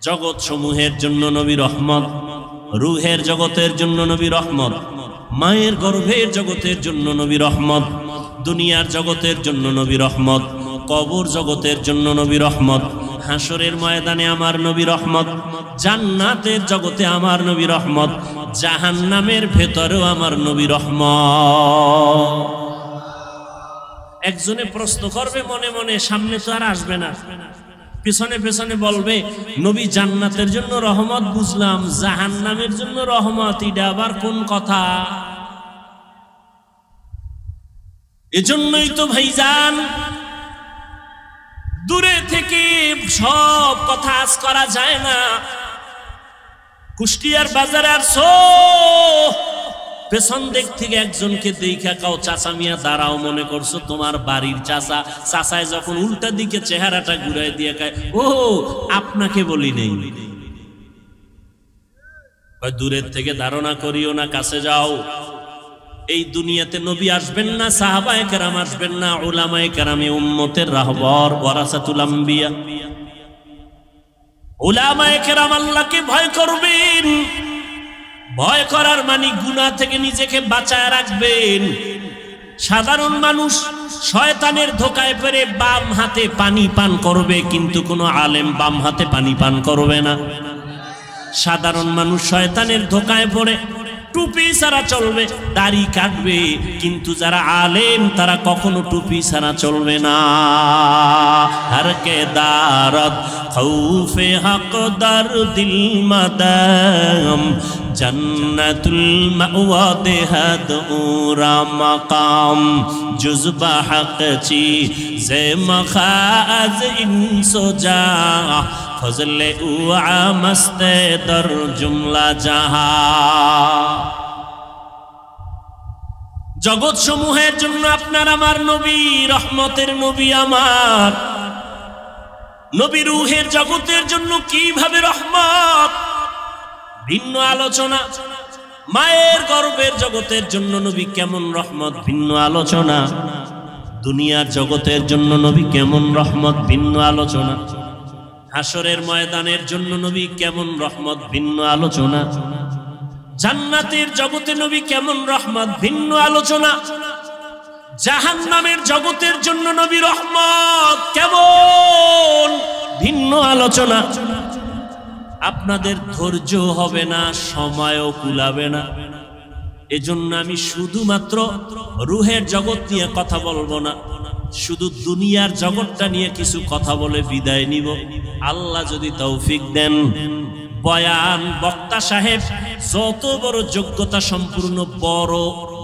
জগৎ সমূহের জন্য নবী রহমত, রুহের জগতের জন্য নবী রহমত, মায়ের গর্ভের জগতের জন্য নবী রহমত, দুনিয়ার জগতের জন্য নবী রহমত, কবর জগতের জন্য নবী রহমত, হাসরের ময়দানে আমার নবী রহমত, জান্নাতের জগতে আমার নবী রহমত, জাহান্নামের ভেতরেও আমার নবী রহমত। একজনে প্রশ্ন করবে মনে মনে, সামনে তো আর আসবে না, পেছনে পেছনে বলবে নবী জান্নাতের জন্য রহমত বুঝলাম, জাহান্নামের জন্য রহমত, এটা আবার কোন কথা? এজন্যই তো ভাইজান দূরে থেকে সব কথা আজ করা যায় না। কুষ্টিয়ার বাজারে আর পেছন দিক থেকে একজনকে দেখা কাও চাচা মিয়া দাঁড়াও, মনে করছো তোমার বাড়ির চাচা। চাচায় যখন উল্টা দিকে চেহারাটা ঘুরাই দিয়ে কায়, ও আপনাকে বলি নেই। দূরের থেকে ধারণা করিও না, কাছে যাও। এই দুনিয়াতে নবী আসবেন না, সাহাবায়ে কেরাম আসবেন না, উলামায়ে কেরামে উম্মতের রাহবার, ওয়ারাসাতুল আম্বিয়া। উলামায়ে কেরাম আল্লাহকে ভয় করবেন, ভয় করার মানে গুনাহ থেকে নিজেকে বাঁচায় রাখবেন। সাধারণ মানুষ শয়তানের ধোকায় পড়ে বাম হাতে পানি পান করবে, কিন্তু কোনো আলেম বাম হাতে পানি পান করবে না। সাধারণ মানুষ শয়তানের ধোকায় পড়ে টুপি ছাড়া চলবে, দাড়ি কাটবে, কিন্তু যারা আলেম তারা কখনো টুপি ছাড়া চলবে না। হর কে দারত খৌফে হক দার দিল মাদাম জন্নতুল মাওয়া দেহাদ উরা মাকাম জুজবা হক চি জে মখাজ ইনসোজা ফজলে উআ মস্তে দর জুমলা জাহা। জগৎ সমূহের জন্য আপনার আমার নবী, রহমতের নবী আমার নবী, রূহের জগতের জন্য কিভাবে রহমত, ভিন্ন আলোচনা। মায়ের গর্ভের জগতের জন্য নবী কেমন রহমত, ভিন্ন আলোচনা। দুনিয়ার জগতের জন্য নবী কেমন রহমত, ভিন্ন আলোচনা। হাসরের ময়দানের জন্য নবী কেমন রহমত, ভিন্ন আলোচনা। জান্নাতের জগতে নবী কেমন রহমত, ভিন্ন আলোচনা। জাহান্নামের জগতের জন্য নবী রহমত কেমন, ভিন্ন আলোচনা। আপনাদের ধৈর্য হবে না, সময়ও কুলাবে না। এজন্য আমি শুধুমাত্র রূহের জগৎ নিয়ে কথা বলবো না, শুধু দুনিয়ার জগৎটা নিয়ে কিছু কথা বলে বিদায় নিব। আল্লাহ যদি তৌফিক দেন, বয়ান বক্তা সাহেব যত বড় যোগ্যতা সম্পূর্ণ বড়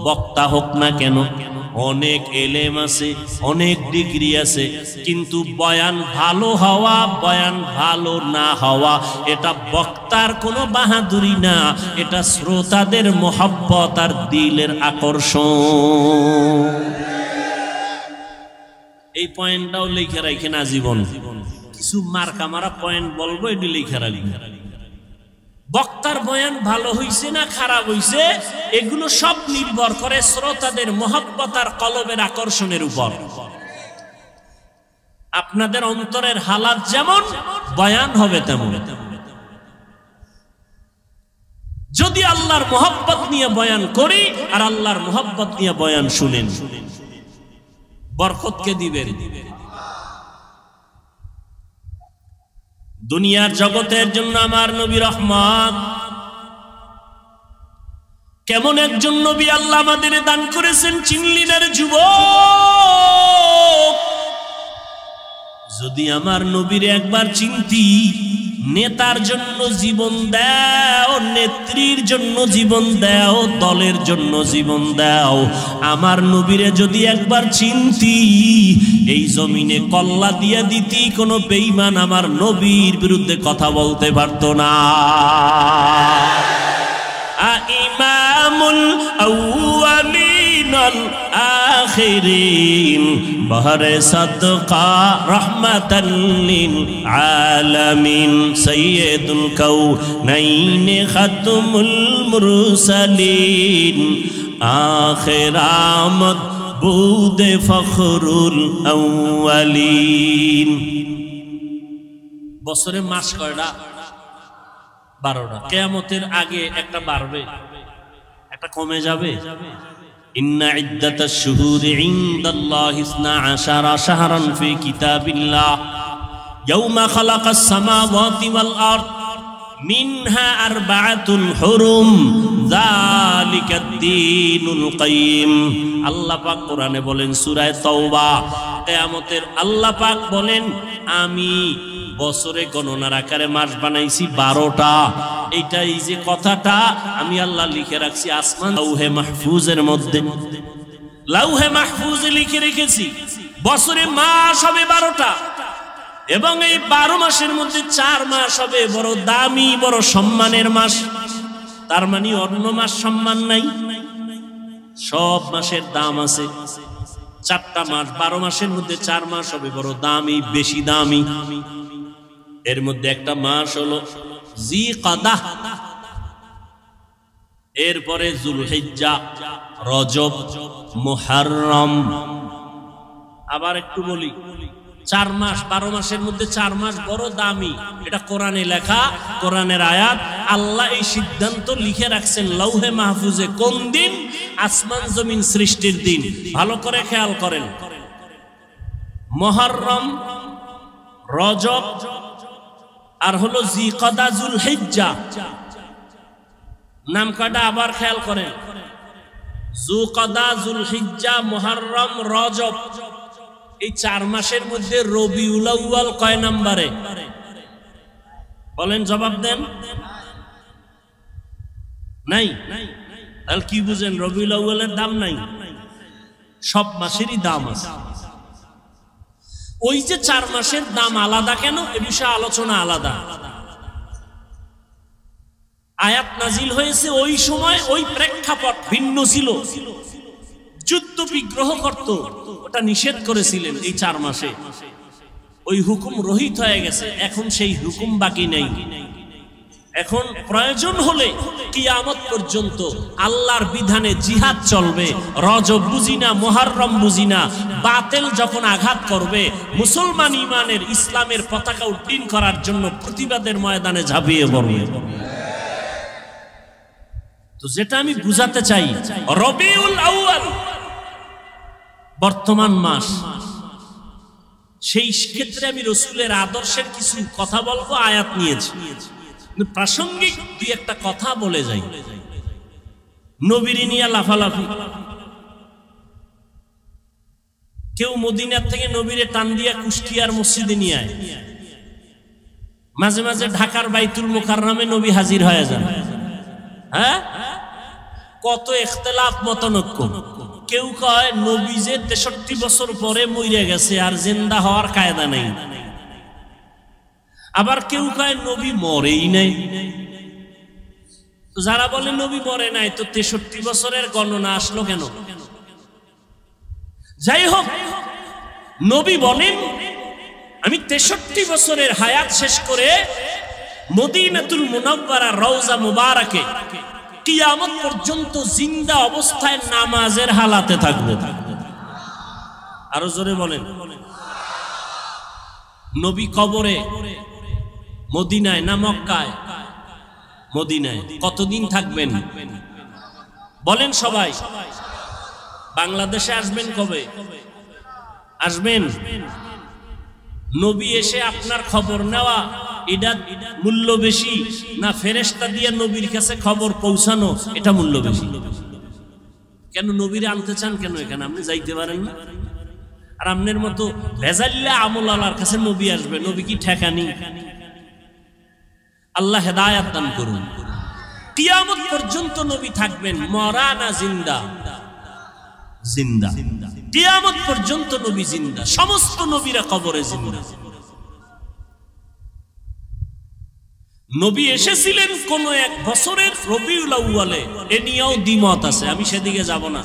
বক্তা হোক না কেন, অনেক এলেম আছে, অনেক ডিগ্রি আছে, কিন্তু বয়ান ভালো হওয়া, বয়ান ভালো না হওয়া এটা বক্তার কোনো বাহাদুরি না, এটা শ্রোতাদের মোহাব্বত আর দিলের আকর্ষণ। এই পয়েন্টটাও লিখে রাখেন আজীবন। কিছু মার্কা মারা পয়েন্ট বলবো, এটি লিখে রাখবেন। বক্তার বয়ান ভালো হইছে না খারাপ হইছে, এগুলো সব নির্ভর করে শ্রোতাদের মোহাব্বত আর কলবের আকর্ষণের উপর। আপনাদের অন্তরের হালাত যেমন, বয়ান হবে তেমন। যদি আল্লাহর মোহাব্বত নিয়ে বয়ান করি আর আল্লাহর মোহাব্বত নিয়ে বয়ান শুনেন, বরকত কে দিবেন? দুনিয়ার জগতের জন্য আমার নবী রহমত। কেমন একজন নবী আল্লাহ আমাদের দান করেছেন, চিনলি না রে যুবক? যদি আমার নবীর একবার চিনতি, নেতার জন্য জীবন দাও, নেত্রীর জন্য জীবন দাও, দলের জন্য জীবন দাও, আমার নবীরে যদি একবার চিনতি, এই জমিনে কল্লা দিয়া দিতি, কোনো বেঈমান আমার নবীর বিরুদ্ধে কথা বলতে পারতো না। ইমামুল আউয়ালিন আল আখিরিন বহরে সাদকা রহমাতাল লিল আলামিন সাইয়্যিদুল কাউনাইন খাতমুল মুরসালিন আখির আমদ বুদে ফখরুল আউয়ালিন। বছরে মাস কয়টা? 12টা। কিয়ামতের আগে একটা বাড়বে, একটা কমে যাবে। ইন্না ইদ্দাতাশ শুহুরি ইনদাল্লাহি 12 শাহরান ফি কিতাবিল্লাহ ইয়াওমা খালাকাস সামাওয়াতি ওয়াল আরদ মিনহা আরবাআতুল হুরুম যালিকাদ দীনুল কাইয়্যিম। আল্লাহ পাক কোরআনে বলেন সূরা তাওবা, কিয়ামতের আল্লাহ পাক বলেন আমি বছরে গণনার আকারে মাস বানাইছি 12টা। এইটা এই যে কথাটা আমি আল্লাহ লিখে রাখছি আসমান লাউহে মাহফুজের মধ্যে, লাউহে মাহফুজে লিখে রেখেছি বছরে মাস হবে 12টা, এবং এই 12 মাসের মধ্যে 4 মাস হবে বড় দামি, বড় সম্মানের মাস। তার মানে অন্য মাস সম্মান নাই, সব মাসের দাম আছে। 4টা মাস, 12 মাসের মধ্যে 4 মাস হবে বড় দামি, বেশি দামি। এর মধ্যে একটা মাস হলো জিকাদা, এরপরে যুলহিজ্জা, রজব, মুহররম। আবার একটু বলি, 4 মাস, 12 মাসের মধ্যে 4 মাস বড় দামি। এটা কোরআনে লেখা, কোরআনের আয়াত। আল্লাহ এই সিদ্ধান্ত লিখে রাখছেন লৌহে মাহফুজে। কোন দিন? আসমান জমিন সৃষ্টির দিন। ভালো করে খেয়াল করেন, মুহররম, রজব আর হলো জিকাদা, যুলহিজ্জা। নাম কয়টা আবার খেয়াল করেন, যুলকাদা, যুলহিজ্জা, মুহররম, রজব। এই 4 মাসের মধ্যে রবিউল আউয়াল কয় নম্বরে? বলেন, জবাব দেন। নাই। তাহলে কি বুঝেন? রবিউল আউয়ালের দাম নাই, সব মাসেরই দাম আছে। ওই যে 4 মাসের দাম আলাদা কেন, এ বিষয়ে আলোচনা আলাদা। আয়াত নাজিল হয়েছে ওই সময়, ওই প্রেক্ষাপট ভিন্ন ছিল। যুদ্ধ বিগ্রহ করত, ওটা নিষেধ করেছিলেন এই 4 মাসে। ওই হুকুম রহিত হয়ে গেছে, এখন সেই হুকুম বাকি নেই। এখন প্রয়োজন হলে কিয়ামত পর্যন্ত আল্লাহর বিধানে জিহাদ চলবে। রজব বুঝি না, মুহররম বুঝি না, বাতিল যখন আঘাত করবে, মুসলমান ইমানের ইসলামের পতাকা উড্ডীন করার জন্য প্রতিবাদের ময়দানে ঝাঁপিয়ে পড়বে। তো যেটা আমি বুঝাতে চাই, রবিউল আউয়াল বর্তমান মাস। সেই ক্ষেত্রে আমি রাসূলের আদর্শের কিছু কথা বলবো, আয়াত নিয়েছি। প্রাসঙ্গিক দুই একটা কথা বলে যাই। নবীর নিয়ে লাফালাফি, কেউ মদিনার থেকে নবীরে টান দিয়া কুষ্টিয়ার মসজিদে নিয়ে আয়, মাঝে মাঝে ঢাকার বাইতুল মুকাররমে নবী হাজির হয়ে যান। হ্যাঁ, কত ইখতিলাফ, মতনৈক্য। কেউ কয় নবী যে 63 বছর পরে মরে গেছে, আর জিন্দা হওয়ার কায়দা নেই। আবার কেউ কয় নবী মরেই নাই। যারা বলে নবী মরে নাই, তো 63 বছরের গণনা আসলো কেন? যাই হোক, নবী বলেন আমি 63 বছরের হায়াত শেষ করে মদিনাতুল মুনাওয়ারা রওজা মুবারাকে কিয়ামত পর্যন্ত জিন্দা অবস্থায় নামাজের হালাতে থাকব। আরো জোরে বলেন। নবী কবরে মদিনায় না মক্কায়? মদিনায়। কতদিন থাকবেন বলেন সবাই? বাংলাদেশে আসবেন কবে? আসবেন? নবী এসে আপনার খবর নেওয়া, এটা মূল্য বেশি না ফেরেশতা দিয়ে নবীর কাছে খবর পৌঁছানো, এটা মূল্য বেশি? কেন নবীরে আনতে চান কেন এখানে? আপনি যাইতে পারেন না? আর আপনার মতো ভেজাল্লা আমল আল্লাহর কাছে নবী আসবে, নবী কি ঠেকানি? আল্লাহ হেদায়েত দান করুন। কিয়ামত পর্যন্ত নবী থাকবেন, মরা না জিন্দা? জিন্দা। কিয়ামত পর্যন্ত নবী জিন্দা, সমস্ত নবীরা কবরে জিন্দা। নবী এসেছিলেন কোন এক বছরের রবিউল আউয়ালে, এ নিয়েও দ্বিমত আছে, আমি সেদিকে যাব না।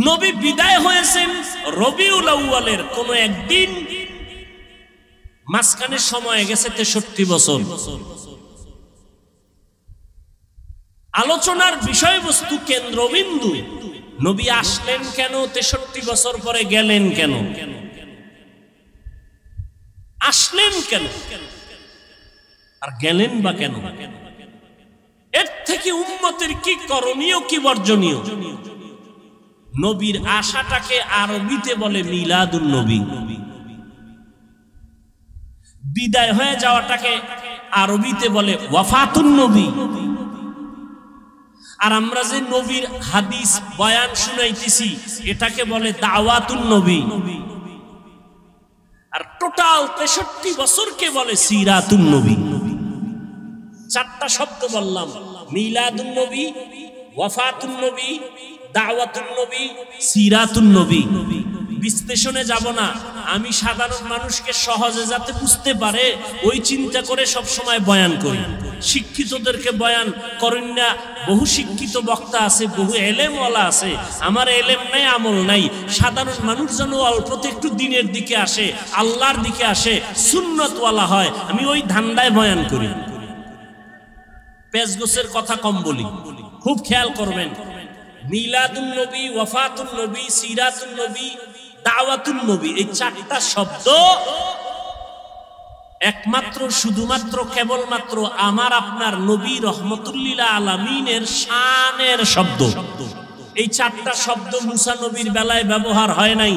নবী বিদায় হয়েছেন রবিউল আউয়ালের কোন একদিন, মাঝখানে সময় গেছে 63 বছর। আলোচনার বিষয়বস্তু, কেন্দ্রবিন্দু, নবী আসলেন কেন, 63 বছর পরে গেলেন কেন, আসলেন কেন আর গেলেন বা কেন? এর থেকে উম্মতের কি করণীয়, কি বর্জনীয়? নবীর আশাটাকে আরবিতে বলে মিলাদুন নবী, বিদায় হয়ে যাওয়াটাকে আরবিতে বলে ওয়াফাতুন নবী। আর আমরা যে নবীর হাদিস বয়ান শুনাইতেছি, এটাকে বলে দাওয়াতুন নবী। আর টোটাল 63 বছরকে বলে সিরাতুন নবী। 4টা শব্দ বললাম, মিলাদুন নবী, ওয়াফাতুন নবী, দাওয়াতুন নবী, সিরাতুন নবী। বিশ্লেষণে যাব না, আমি সাধারণ মানুষকে সহজে যাতে বুঝতে পারে ওই চিন্তা করে সব সময় বয়ান করি। শিক্ষিতদেরকে বয়ান করেন না, বহু শিক্ষিত বক্তা আছে, বহু এলেমওয়ালা আছে, আমার এলেম নাই, আমল নাই। সাধারণ মানুষ যেন অল্পতে একটু দিনের দিকে আসে, আল্লাহর দিকে আসে, সুন্নতওয়ালা হয়, আমি ওই ধান্দায় বয়ান করি। পেজগোছের কথা কম বলি, খুব খেয়াল করবেন। মিলাদুন নবী, ওয়াফাতুন নবী, সিরাতুন নবী, দাওয়াতুন নবী, এই 4টা শব্দ একমাত্র, শুধুমাত্র, কেবলমাত্র আমার আপনার নবী রহমতুল্লিল আলামিনের শানের শব্দ। এই 4টা শব্দ মুসা নবীর বেলায় ব্যবহার হয় নাই,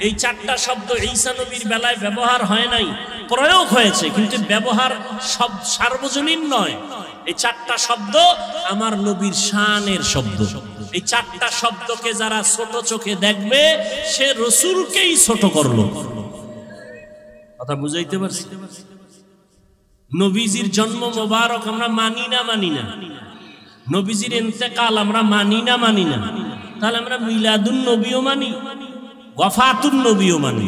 এই 4টা শব্দ ঈসা নবীর বেলায় ব্যবহার হয় নাই। প্রয়োগ হয়েছে, কিন্তু ব্যবহার সব সার্বজনীন নয়। এই চারটা শব্দ আমার নবীর শানের শব্দ। এই চারটা শব্দকে যারা ছোট চোখে দেখবে সে রসুলকেই ছোট করলো। কথা বুঝাইতে পারছি? নবীজির জন্ম মোবারক আমরা মানি না? মানি না। নবীজির ইন্তেকাল আমরা মানি না? মানি না। তাহলে আমরা মিলাদুন নবীও মানি, ওয়াফাতুন নবীও মানি।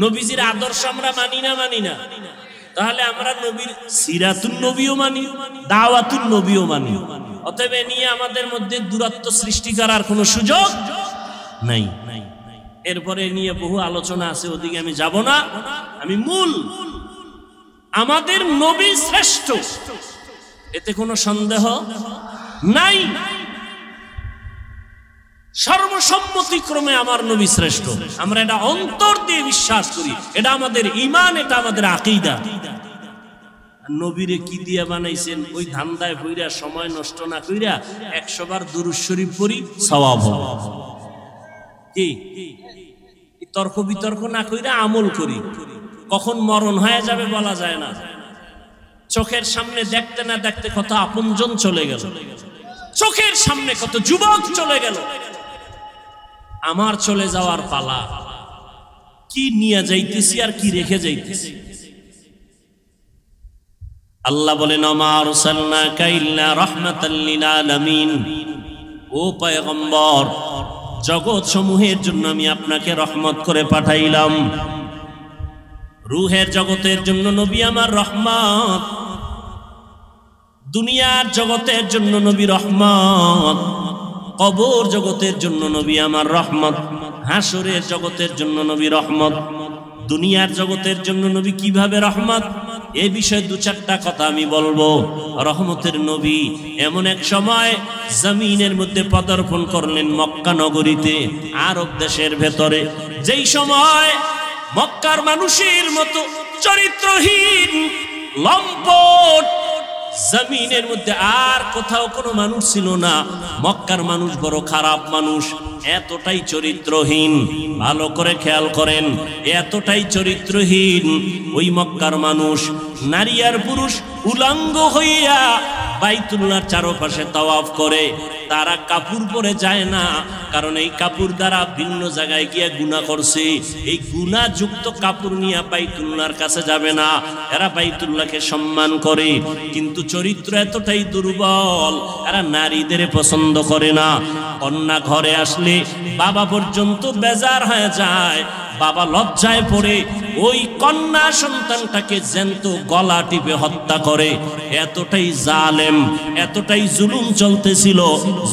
নবীজির আদর্শ আমরা মানি না? মানি না। তাহলে আমরা নবীর সিরাতুন নবীও মানি, দাওয়াতুন নবীও মানি। অতএব এ নিয়ে আমাদের মধ্যে দূরত্ব সৃষ্টি করার কোনো সুযোগ নাই। এরপরে নিয়ে বহু আলোচনা আছে, ওদিকে আমি যাব না। আমি মূল আমাদের নবী শ্রেষ্ঠ, এতে কোনো সন্দেহ নাই। সর্বসম্মতিক্রমে আমার নবী শ্রেষ্ঠ, আমরা এটা অন্তর দিয়ে বিশ্বাস করি। এটা আমাদের ঈমান, এটা আমাদের আকীদা। নবীরে কি দিয়া বানাইছেন? ওই ধান্দায় পইরা সময় নষ্ট না কইরা 100 বার দুরূদ শরীফ পড়ি, সওয়াব হবে। কি তর্ক বিতর্ক না কইরা আমল করি। কখন মরণ হয়ে যাবে বলা যায় না। চোখের সামনে দেখতে না দেখতে কত আপনজন চলে গেল, চোখের সামনে কত যুবক চলে গেল। আমার চলে যাওয়ার পালা। কি নিয়ে যাইতেছি আর কি রেখে যাইতেছি? আল্লাহ বলেন, ওমা আরসালনাকা ইল্লা রাহমাতাল লিল আলামিন। ও পয়গম্বর, জগৎ সমূহের জন্য আমি আপনাকে রহমত করে পাঠাইলাম। রূহের জগতের জন্য নবী আমার রহমত, দুনিয়ার জগতের জন্য নবী রহমত, কবর জগতের জন্য নবী আমার রহমত, হাসরের জগতের জন্য নবী রহমত। দুনিয়ার জগতের জন্য নবী কিভাবে রহমত, এই বিষয়ে দু চারটা কথা আমি বলবো। রহমতের নবী এমন এক সময় জমিনের মধ্যে পদার্পণ করলেন, মক্কা নগরীতে, আরব দেশের ভেতরে। যেই সময় মক্কার মানুষের মতো চরিত্রহীন, লম্পট জমিনের মধ্যে আর কোথাও কোনো মানুষ ছিল না। মক্কার মানুষ বড় খারাপ মানুষ, এতটাই চরিত্রহীন। ভালো করে খেয়াল করেন, এতটাই চরিত্রহীন ওই মক্কার মানুষ। নারী আর পুরুষ উলঙ্গ হইয়া বাইতুল্লাহর চারপাশে তাওয়াফ করে। তারা কাপড় পরে যায় না, কারণ এই কাপড় দ্বারা ভিন্ন জায়গায় গিয়ে গুনাহ করছে। এই গুনাহযুক্ত কাপড় নিয়ে বাইতুল্লাহর কাছে যাবে না। এরা বাইতুল্লাহকে সম্মান করে, কিন্তু চরিত্র এতটাই দুর্বল, এরা নারীদের পছন্দ করে না। কন্যা ঘরে আসলে বাবা পর্যন্ত বেজার হয়ে যায়। বাবা লজ্জায় পড়ে ওই কন্যা সন্তানটাকে জ্যান্ত গলা টিপে হত্যা করে। এতটাই জালেম, এতটাই জুলুম চলতেছিল।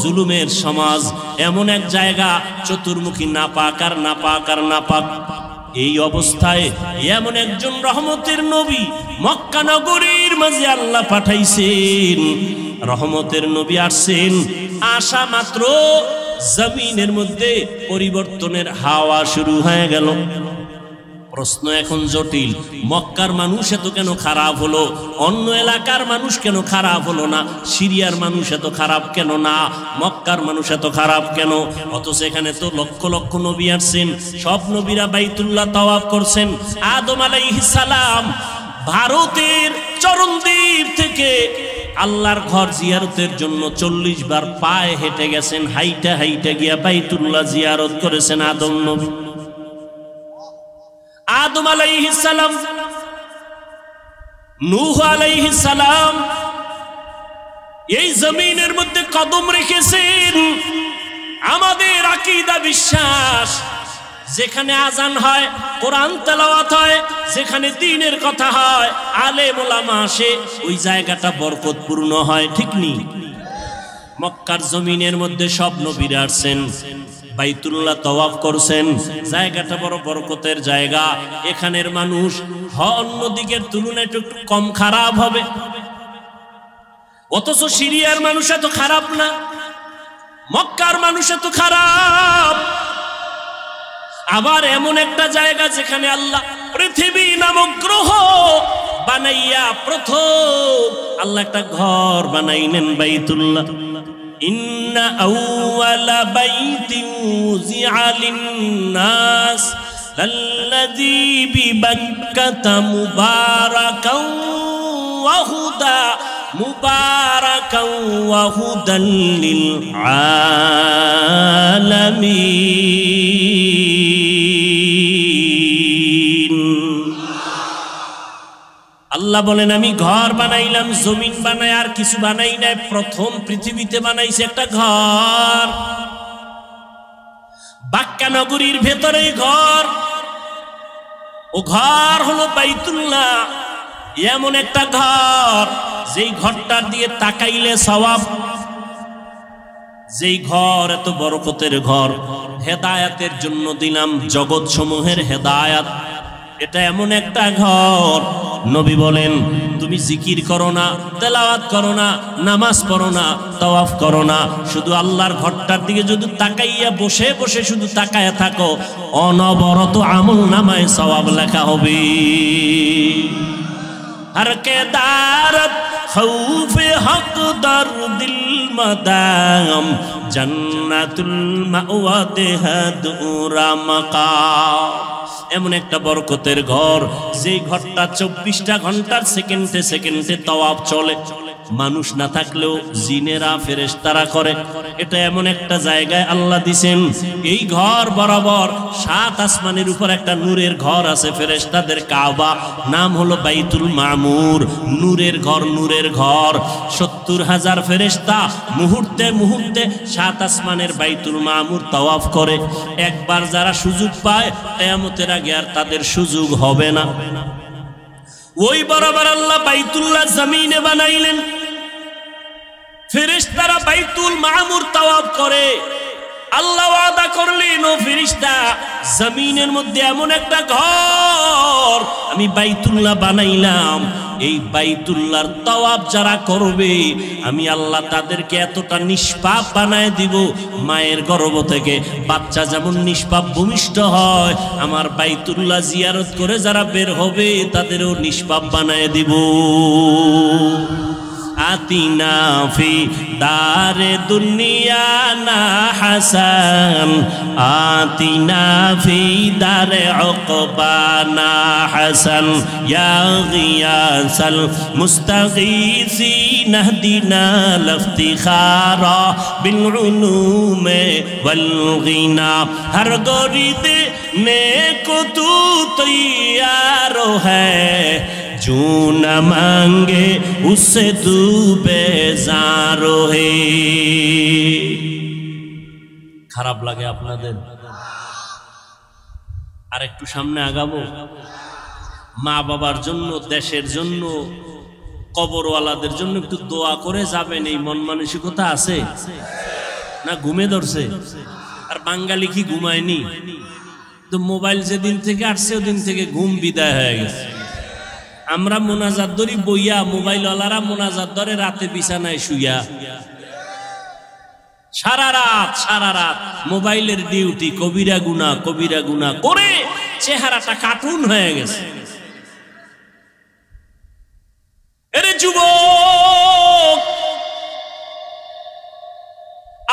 জুলুমের সমাজ, এমন এক জায়গা চতুর্মুখী নাপাক আর নাপাক আর নাপাক। এই অবস্থায় এমন একজন রহমতের নবী মক্কা নগরীর মাঝে আল্লাহ পাঠাইছেন। রহমতের নবী আসছেন, আসা মাত্র জমিনের মধ্যে পরিবর্তনের হাওয়া শুরু হয়ে গেল। প্রশ্ন এখন জটিল, মক্কার মানুষ এত কেন খারাপ হলো? অন্য এলাকার মানুষ কেন খারাপ হলো না? সিরিয়ার মানুষ এত খারাপ কেন না? মক্কার মানুষ এত খারাপ কেন? অথচ এখানে তো লক্ষ লক্ষ নবী আসছেন, সব নবীরা বাইতুল্লাহ তাওয়াফ করছেন। আদম আলাইহিস সালাম ভারতের চরণদ্বীপ থেকে আল্লাহর ঘর জিয়ারতের জন্য 40 বার পায়ে হেঁটে গেছেন, হাইটা হাইটা গিয়া বাইতুল্লাহ জিয়ারত করেছেন আদম নবী। আদম আলাইহিস সালাম, নূহ আলাইহিস সালাম এই জমিনের মধ্যে কদম রেখেছেন। আমাদের আকীদা বিশ্বাস, যেখানে আজান হয়, কোরআন তেলাওয়াত হয়, যেখানে দ্বীনের কথা হয়, আলেম ওলামা আসে, ওই জায়গাটা বরকতপূর্ণ হয়। ঠিক নি? মক্কার জমিনের মধ্যে সব নবীরা আসছেন, বাইতুল্লাহ তাওয়াফ করছেন, জায়গাটা বড় বরকতের জায়গা। এখানের মানুষ অন্য দিকের তুলনায় একটু কম খারাপ হবে। অথচ সিরিয়ার মানুষ এত খারাপ না, মক্কার মানুষ এত খারাপ। আবার এমন একটা জায়গা যেখানে আল্লাহ পৃথিবী নামক গ্রহ বানাইয়া প্রথম আল্লাহ একটা ঘর বানাইলেন, বাইতুল্লাহ। ইন্না আউওয়ালা বাইতিন উযিআ লিন-নাস লাল্লাযী বিবাক্কাতা মুবারাকান ওয়া হুদা মুবারাকাও ওয়া হুদাল লিল আলামিন। আল্লাহ বলেন আমি ঘর বানাইলাম, জমিন বানাই আর কিছু বানাই নাই। প্রথম পৃথিবীতে বানাইছে একটা ঘর, বাক্কা নগরীর ভেতরে ঘর। ও ঘর হলো বাইতুল্লাহ, এমন একটা ঘর যেই ঘরটার দিয়ে তাকাইলে সওয়াব। যেই ঘর এত বরকতের ঘর, হেদায়াতের জন্য দিলাম, জগৎ সমূহের হেদায়াত। এটা এমন একটা ঘর, নবী বলেন তুমি জিকির করো না, তেলাওয়াত করো না, নামাজ পড়ো না, তাওয়াফ করো না, শুধু আল্লাহর ঘরটার দিকে যদি তাকাইয়া বসে বসে শুধু তাকায়া থাকো, অনবরত আমল নামায় সওয়াব লেখা হবে। हर के दारत खौफ हक दर दिल मदाम जन्नतुल मावा देहदुरा मकाम। এমন একটা বরকতের ঘর, যেই ঘরটা 24টা ঘন্টার সেকেন্ডে সেকেন্ডে তাওয়াফ চলে। মানুষ না থাকলেও জিনেরা ফেরেশতারা করে। এটা এমন একটা জায়গায় আল্লাহ দিছেন, এই ঘর বরাবর 7 আসমানের উপর একটা নূরের ঘর আছে, ফেরেশতাদের কাবা, নাম হলো বাইতুল মামুর। নূরের ঘর, নূরের ঘর। 70,000 ফেরেশতা মুহূর্তে মুহূর্তে 7 আসমানের বাইতুল মামুর তাওয়াফ করে। একবার যারা সুযোগ পায়, কিয়ামতের আগে আর তাদের সুযোগ হবে না। ওই বরাবর আল্লাহ বাইতুল্লাহ জমিনে বানাইলেন, ফেরেশতারা বাইতুল মামুর তাওয়াফ করে। আল্লাহ ওয়াদা করলেন, ও ফেরেশতা, জমিনের মধ্যে এমন একটা ঘর আমি বাইতুল্লাহ বানাইলাম, এই বাইতুল্লাহর তাওয়াফ যারা করবে আমি আল্লাহ তাদেরকে এতটা নিষ্পাপ বানায় দিব, মায়ের গর্ভ থেকে বাচ্চা যেমন নিষ্পাপ ভূমিষ্ঠ হয়, আমার বাইতুল্লাহ জিয়ারত করে যারা বের হবে তাদেরও নিষ্পাপ বানায় দিব। আতিনা ফি দারে দুনিয়া না হাসান, আতিনা ফি দারে উকবা না হাসান, ইয়া গিয়াসাল মুস্তাগীসিন ইহদিনা লিফতিখারা বিল উলুমে ওয়াল গিনা। হর গরিদে নেকো তু তৈয়ার হ্যায়, जो न मांगे उससे तू बेजार है। খারাপ লাগে আপনাদের? আর একটু সামনে আগাবো। মা বাবার জন্য, দেশের জন্য, কবরওয়ালাদের জন্য একটু দোয়া করে যাবেন, এই মন মানসিকতা আছে না? ঘুমে ধরছে? আর বাঙালি কি ঘুমায়নি? তো মোবাইল যেদিন থেকে আসছে ওদিন থেকে ঘুম বিদায় হয়ে গেছে। আমরা মোনাজাত ধরি বইয়া, মোবাইলওয়ালারা মোনাজাত ধরে রাতে বিছানায় শুইয়া। সারা রাত মোবাইলের ডিউটি, কবিরা গুনাহ করে চেহারাটা কার্টুন হয়ে গেছে। এরে যুবক,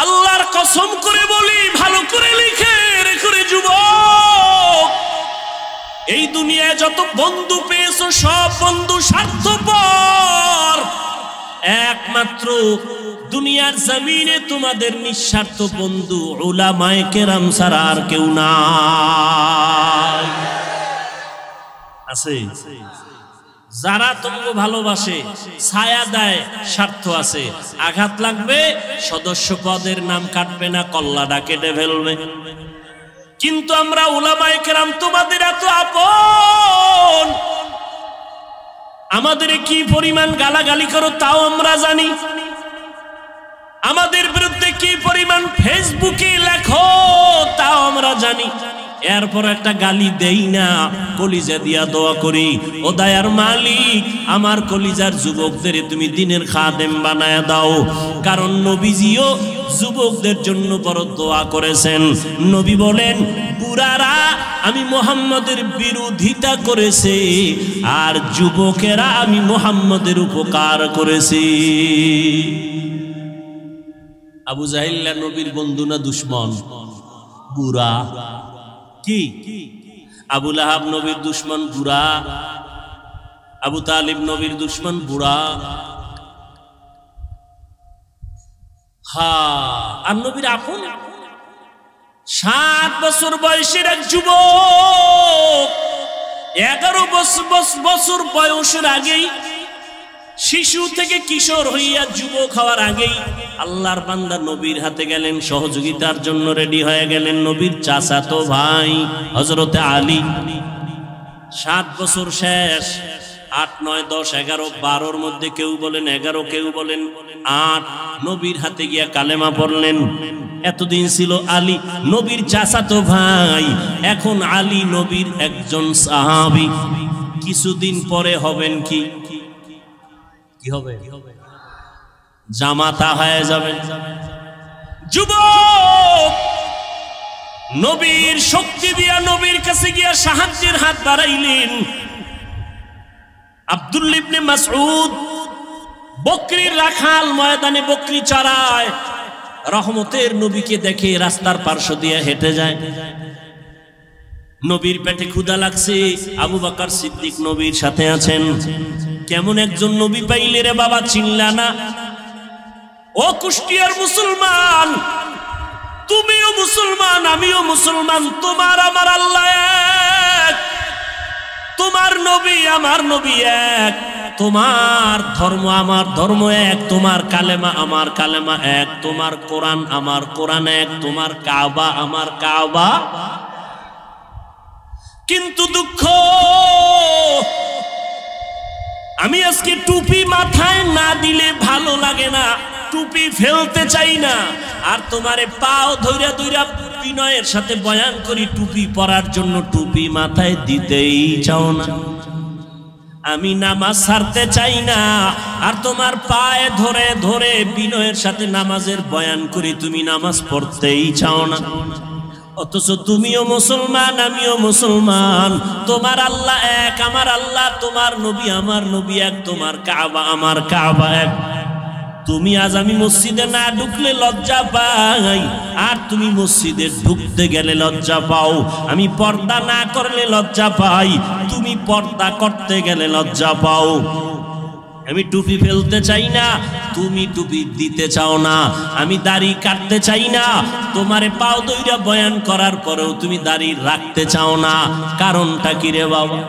আল্লাহর কসম করে বলি, ভালো করে লিখে রেখে যুবক, এই দুনিয়ায় যত বন্ধু পেয়েছো সব বন্ধু স্বার্থপর। একমাত্র দুনিয়ার জমিনে তোমাদের নিঃস্বার্থ বন্ধু উলামায়ে কেরাম ছাড়া আর কেউ নাই। আছে যারা তোমাকে ভালোবাসে, ছায়া দেয়, স্বার্থ আছে। আঘাত লাগবে, সদস্য পদের নাম কাটবে না, কল্লাটা কেটে ফেলবে। কিন্তু আমরা উলামায়ে কেরাম তোমাদের এত আপন, আমাদের কি পরিমাণ গালাগালি করো তাও আমরা জানি, আমাদের বিরুদ্ধে কি পরিমাণ ফেসবুকে লেখো তাও আমরা জানি। এরপর একটা গালি দেই না, কলিজা দিয়া দোয়া করি, ও দয়ার মালিক আমার কলিজার যুবকদের তুমি দিনের খাদেম বানায় দাও। কারণ নবীজিও যুবকদের জন্য বড় দোয়া করেছেন। নবী বলেন, বুড়ারা আমি মুহাম্মদের বিরোধিতা করেছে, আর যুবকেরা আমি মুহাম্মদের উপকার করেছি। আবু জাহিল নবীর বন্ধু না দুশ্মন? বুড়া। কি আবু লাহাব নবীর দুশ্মন বুড়া, আবু তালিব নবীর দুশ্মন বুড়া। আর নবীর আপন 7 বছর বয়সের এক যুবক 11 বছর বয়সের আগেই, শিশু থেকে কিশোর হইয়া যুবক হওয়ার আগেই আল্লাহর বান্দা নবীর হাতে গেলেন, সহযোগিতার জন্য রেডি হয়ে গেলেন। নবীর চাচাতো ভাই হযরতে আলী। 7 বছর শেষ, 8, 9, 10, 11, 12-র মধ্যে কেউ বলেন 11, কেউ বলেন 8, নবীর হাতে গিয়া কালেমা পড়লেন। এতদিন ছিল আলী নবীর চাচাতো ভাই, এখন আলী নবীর একজন সাহাবী। কিছুদিন পরে হবেন কি হবে? জামাতা হয়ে যাবেন। যুবক নবীর শক্তি দিয়া নবীর কাছে গিয়া সাহায্যের হাত বাড়াইলেন। আব্দুল্লাহ ইবনে মাসউদ বকরির রাখাল, ময়দানে বকরি চড়ায়, রহমতের নবীকে দেখে রাস্তার পার্শ্ব দিয়ে হেঁটে যায়। নবীর পেটে ক্ষুধা লাগছে, আবু বকর সিদ্দিক নবীর সাথে আছেন। কেমন একজন নবী পাইলে রে বাবা, চিনলা না? ও কুষ্টিয়ার মুসলমান, তুমিও মুসলমান, আমিও মুসলমান, তোমার আমার আল্লাহ এক, তোমার নবী আমার নবী এক, তোমার ধর্ম আমার ধর্ম এক, তোমার কালেমা আমার কালেমা এক, তোমার কোরআন আমার কোরআন এক, তোমার কাবা আমার কাবা। কিন্তু দুঃখ, আমি আজকে টুপি মাথায় না দিলে ভালো লাগে না, টুপি ফেলতে চাই না, আর তোমারে পাও ধইরা ধইরা বিনয়ের সাথে বয়ান করি টুপি পরার জন্য, টুপি মাথায় দিতেই চাও না। আমি নামাজ ছাড়তে চাই না, আর তোমার পায়ে ধরে ধরে বিনয়ের সাথে নামাজের বয়ান করি, তুমি নামাজ পড়তেই চাও না। অথচ তুমিও মুসলমান, আমিও মুসলমান, তোমার আল্লাহ এক, আমার আল্লাহ, তোমার নবী আমার নবী এক, তোমার কাবা আমার কাবা এক। তুমি আজ আমি মসজিদে না ঢুকলে লজ্জা পাই, আর তুমি মসজিদে ঢুকতে গেলে লজ্জা পাও। আমি পর্দা না করলে লজ্জা পাই, তুমি পর্দা করতে গেলে লজ্জা পাও। আমি টুপি ফেলতে চাই না, তুমি টুপি দিতে চাও না। আমি দাড়ি কাটতে চাই না, তোমারে পাও দইরা বয়ান করার পরেও তুমি দাড়ি রাখতে চাও না। কারণটা কি রে বাবা?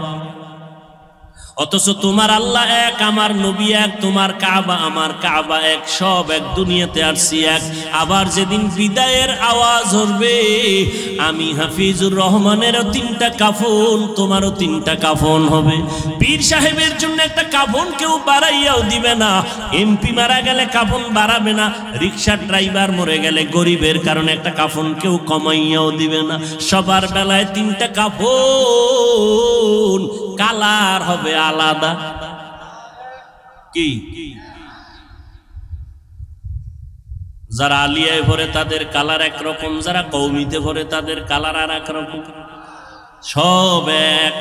অথচ তোমার আল্লাহ এক, আমার নবী এক, তোমার কাবা আমার কাবা এক, সব এক, দুনিয়াতে আসছি এক। আবার যেদিন বিদায়ের আওয়াজ হবে, আমি হাফিজুর রহমানেরও 3টা কাফন, তোমারও 3টা কাফন হবে। পীর সাহেবের জন্য একটা কাফন কেউ বাড়াইয়াও দিবে না, এমপি মারা গেলে কাফন বাড়াবে না, রিক্সার ড্রাইভার মরে গেলে গরিবের কারণে একটা কাফন কেউ কমাইয়াও দিবে না। সবার বেলায় 3টা কাফন, কালার হবে আলাদা। কি যারা আলিয়ায় ভরে তাদের কালার একরকম, যারা কওমিতে ভরে তাদের কালার আর একরকম, সব এক।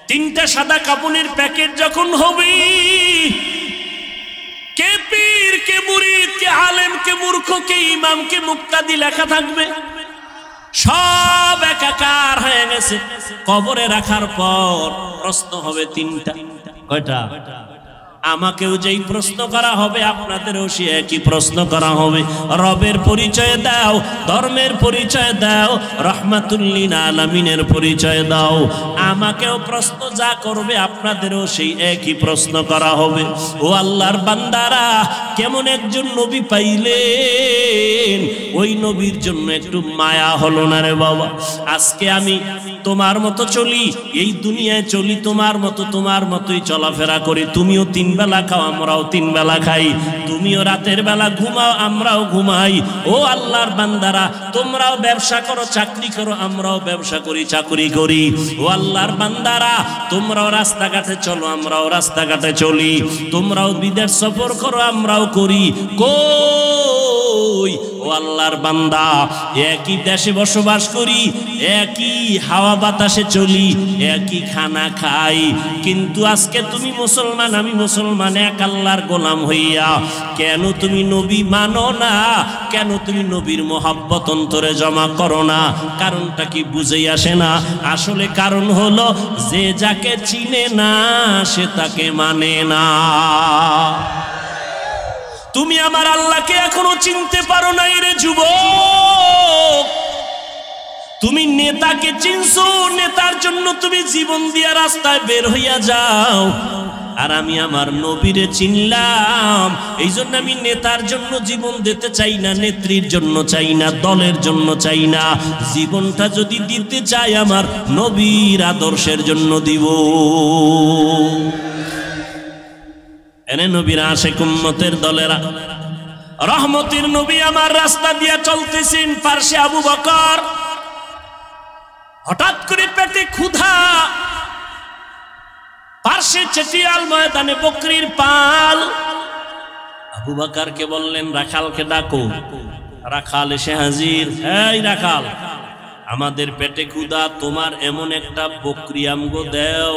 3টা সাদা কাপড়ের প্যাকেট যখন হবে, কে পীর, কে মুরিদ, কে আলেম, কে মূর্খ, কে ইমাম, কে মুক্তাদি লেখা থাকবে, সব একাকার হয়ে গেছে। কবরে রাখার পর প্রশ্ন হবে 3টা। কয়টা? আমাকেও যেই প্রশ্ন করা হবে, আপনাদেরও সে একই প্রশ্ন করা হবে। রবের পরিচয় দাও, ধর্মের পরিচয় দাও, রহমাতুল্লিল আলামিনের পরিচয় দাও। আমাকেও প্রশ্ন যা করবে, আপনাদেরও সেই একই প্রশ্ন করা হবে। ও আল্লাহর বান্দারা, কেমন একজন নবী পাইলেন, ওই নবীর জন্য একটু মায়া হলো না রে বাবা? আজকে আমি তোমার মতো চলি, এই দুনিয়ায় চলি তোমার মতো, তোমার মতোই চলাফেরা করি। তুমিও 3 বেলা খাও, আমরাও 3 বেলা খাই। তুমিও রাতের বেলা ঘুমাও, আমরাও ঘুমাই। ও আল্লাহর বান্দারা, তোমরাও ব্যবসা করো, চাকরি করো, আমরাও ব্যবসা করি, চাকরি করি। ও আল্লাহর বান্দারা, তোমরাও রাস্তাঘাটে চলো, আমরাও রাস্তাঘাটে চলি। তোমরাও বিদেশ সফর করো, আমরাও করি। কই ও আল্লাহর বান্দা, একই দেশে বসবাস করি, একই হাওয়া বাতাসে চলি, একই খানা খাই, কিন্তু আজকে তুমি মুসলমান, আমি মুসলমান, এক আল্লাহর গোলাম হইয়া কেন তুমি নবী মানো না? কেন তুমি নবীর মোহাব্বত অন্তরে জমা করো না? কারণটা কি বুঝেই আসে না? আসলে কারণ হলো, যে যাকে চিনে না সে তাকে মানে না। তুমি আমার আল্লাহকে এখনো চিনতে পারো না রে যুবক। তুমি নেতাকে চিনছো, নেতার জন্য তুমি জীবন দিয়া রাস্তায় বের হইয়া যাও, আর আমি আমার নবীরে চিনলাম, এই জন্য আমি নেতার জন্য জীবন দিতে চাই না, নেত্রীর জন্য চাই না, দলের জন্য চাই না। জীবনটা যদি দিতে চাই আমার নবীর আদর্শের জন্য দিব। এনে নবীর আশিক উম্মতের দলেরা, রহমতের নবী আমার রাস্তা দিয়া চলতেছেন, পার্শ্বে আবু বকর। হঠাৎ করে পেটে ক্ষুধা, পার্শ্বে চেটিয়াল ময়দানে বকরির পাল। আবু বকরকে বললেন রাখালকে ডাকো। রাখাল এসে হাজির। এই রাখাল, আমাদের পেটে ক্ষুধা, তোমার এমন একটা বকরি আমগো দেও,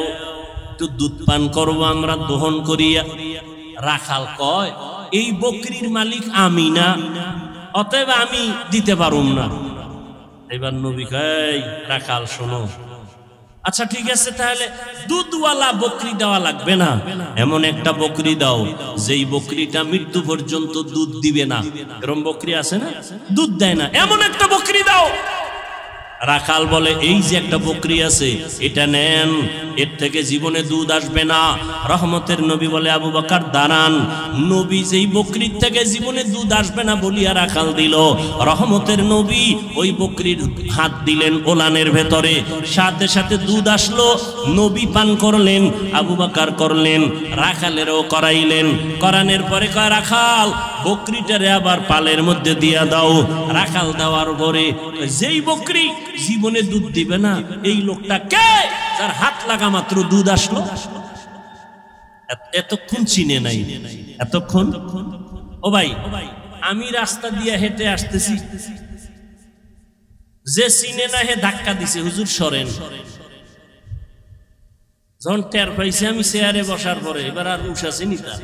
একটু দুধ পান করবো আমরা দহন করিয়া। রাখাল কয় এই বকরির মালিক আমি না, অতএব আমি দিতে পারুম না। এবার নবী কয় রাখাল শোনো, আচ্ছা ঠিক আছে, তাহলে দুধওয়ালা বকরি দেওয়া লাগবে না, এমন একটা বকরি দাও যেই বকরিটা মৃত্যু পর্যন্ত দুধ দিবে না। এরকম বকরি আছে না, দুধ দেয় না, এমন একটা বকরি দাও। রাখাল বলে এই যে একটা বকরি আছে, এটা নেন, এর থেকে জীবনে দুধ আসবে না। রহমতের নবী বলে আবু বকর দাঁড়ান। নবী যেই বকরির থেকে জীবনে দুধ আসবে না বলিয়া রাখাল দিল, রহমতের নবী ওই বকরির হাত দিলেন ওলানের ভেতরে, সাথে সাথে দুধ আসলো। নবী পান করলেন, আবু বকর করলেন, রাখালেরও করাইলেন। করানোর পরে কয় রাখাল বকরিটারে আবার পালের মধ্যে দিয়া দাও। রাখাল দেওয়ার পরে যেই বকরি জীবনে দুধ দিবে না, এই লোকটা কে যার হাত লাগা মাত্র দুধ আসলো? এতক্ষণ চিনে নাই, এতক্ষণ। ও ভাই, আমি রাস্তা দিয়ে হেঁটে আসতেছি, যে চিনে না হে ধাক্কা দিছে, হুজুর সরেন। যখন টের পাইছে আমি চেয়ারে বসার পরে, এবার আর উঠাছে নিতা।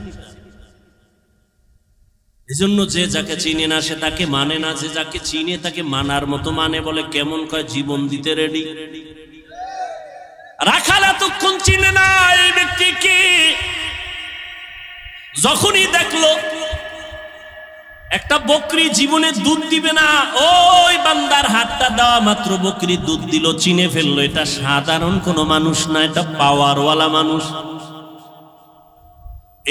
এজন্য যে যাকে চিনে না সে তাকে মানে না, যে যাকে চিনে তাকে মানার মতো মানে। বলে কেমন কয় জীবন দিতে রেডি। রাখাল এতক্ষণ চিনে না এই ব্যক্তিকে, যখনই দেখলো একটা বকরি জীবনে দুধ দিবে না, ওই বান্দার হাতটা দেওয়া মাত্র বকরি দুধ দিল, চিনে ফেললো এটা সাধারণ কোনো মানুষ না, এটা পাওয়ারওয়ালা মানুষ।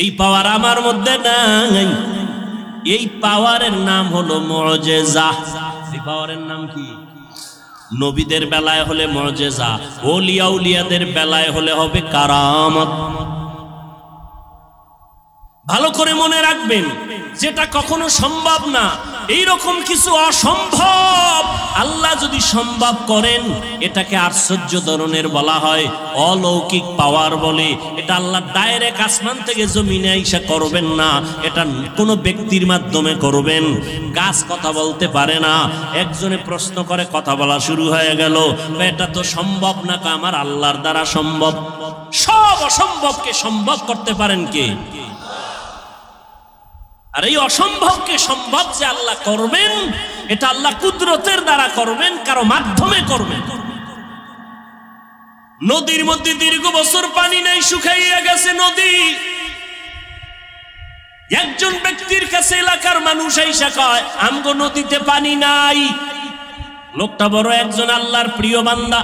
এই পাওয়ার আমার মধ্যে নাই। এই পাওয়ারের নাম হলো মুআজিজা। এই পাওয়ারের নাম কি? নবীদের বেলায় হলে মুআজিজা, ওলিয়া উলিয়াদের বেলায় হলে হবে কারামত। ভালো করে মনে রাখবেন, যেটা কখনো সম্ভব না, এইরকম কিছু অসম্ভব আল্লাহ যদি সম্ভব করেন, এটাকে আশ্চর্য ধরনের বলা হয়, অলৌকিক পাওয়ার বলে। এটা আল্লাহ ডাইরেক্ট আসমান থেকে জমিনে আইসা করবেন না, এটা কোনো ব্যক্তির মাধ্যমে করবেন। গাছ কথা বলতে পারে না, একজনে প্রশ্ন করে কথা বলা শুরু হয়ে গেল, এটা তো সম্ভব না। আমার আল্লাহর দ্বারা সম্ভব। সব অসম্ভবকে সম্ভব করতে পারেন কে? আর এই অসম্ভবকে সম্ভব যে আল্লাহ করবেন, এটা আল্লাহ কুদরতের দ্বারা করবেন, কারো মাধ্যমে করবেন। নদীর মধ্যে দীর্ঘ বছর পানি নাই, শুকাইয়া গেছে নদী। একজন ব্যক্তির কাছে এলাকার মানুষ আইসা কয় আমগো নদীতে পানি নাই। লোকটা বড় একজন আল্লাহর প্রিয় বান্দা,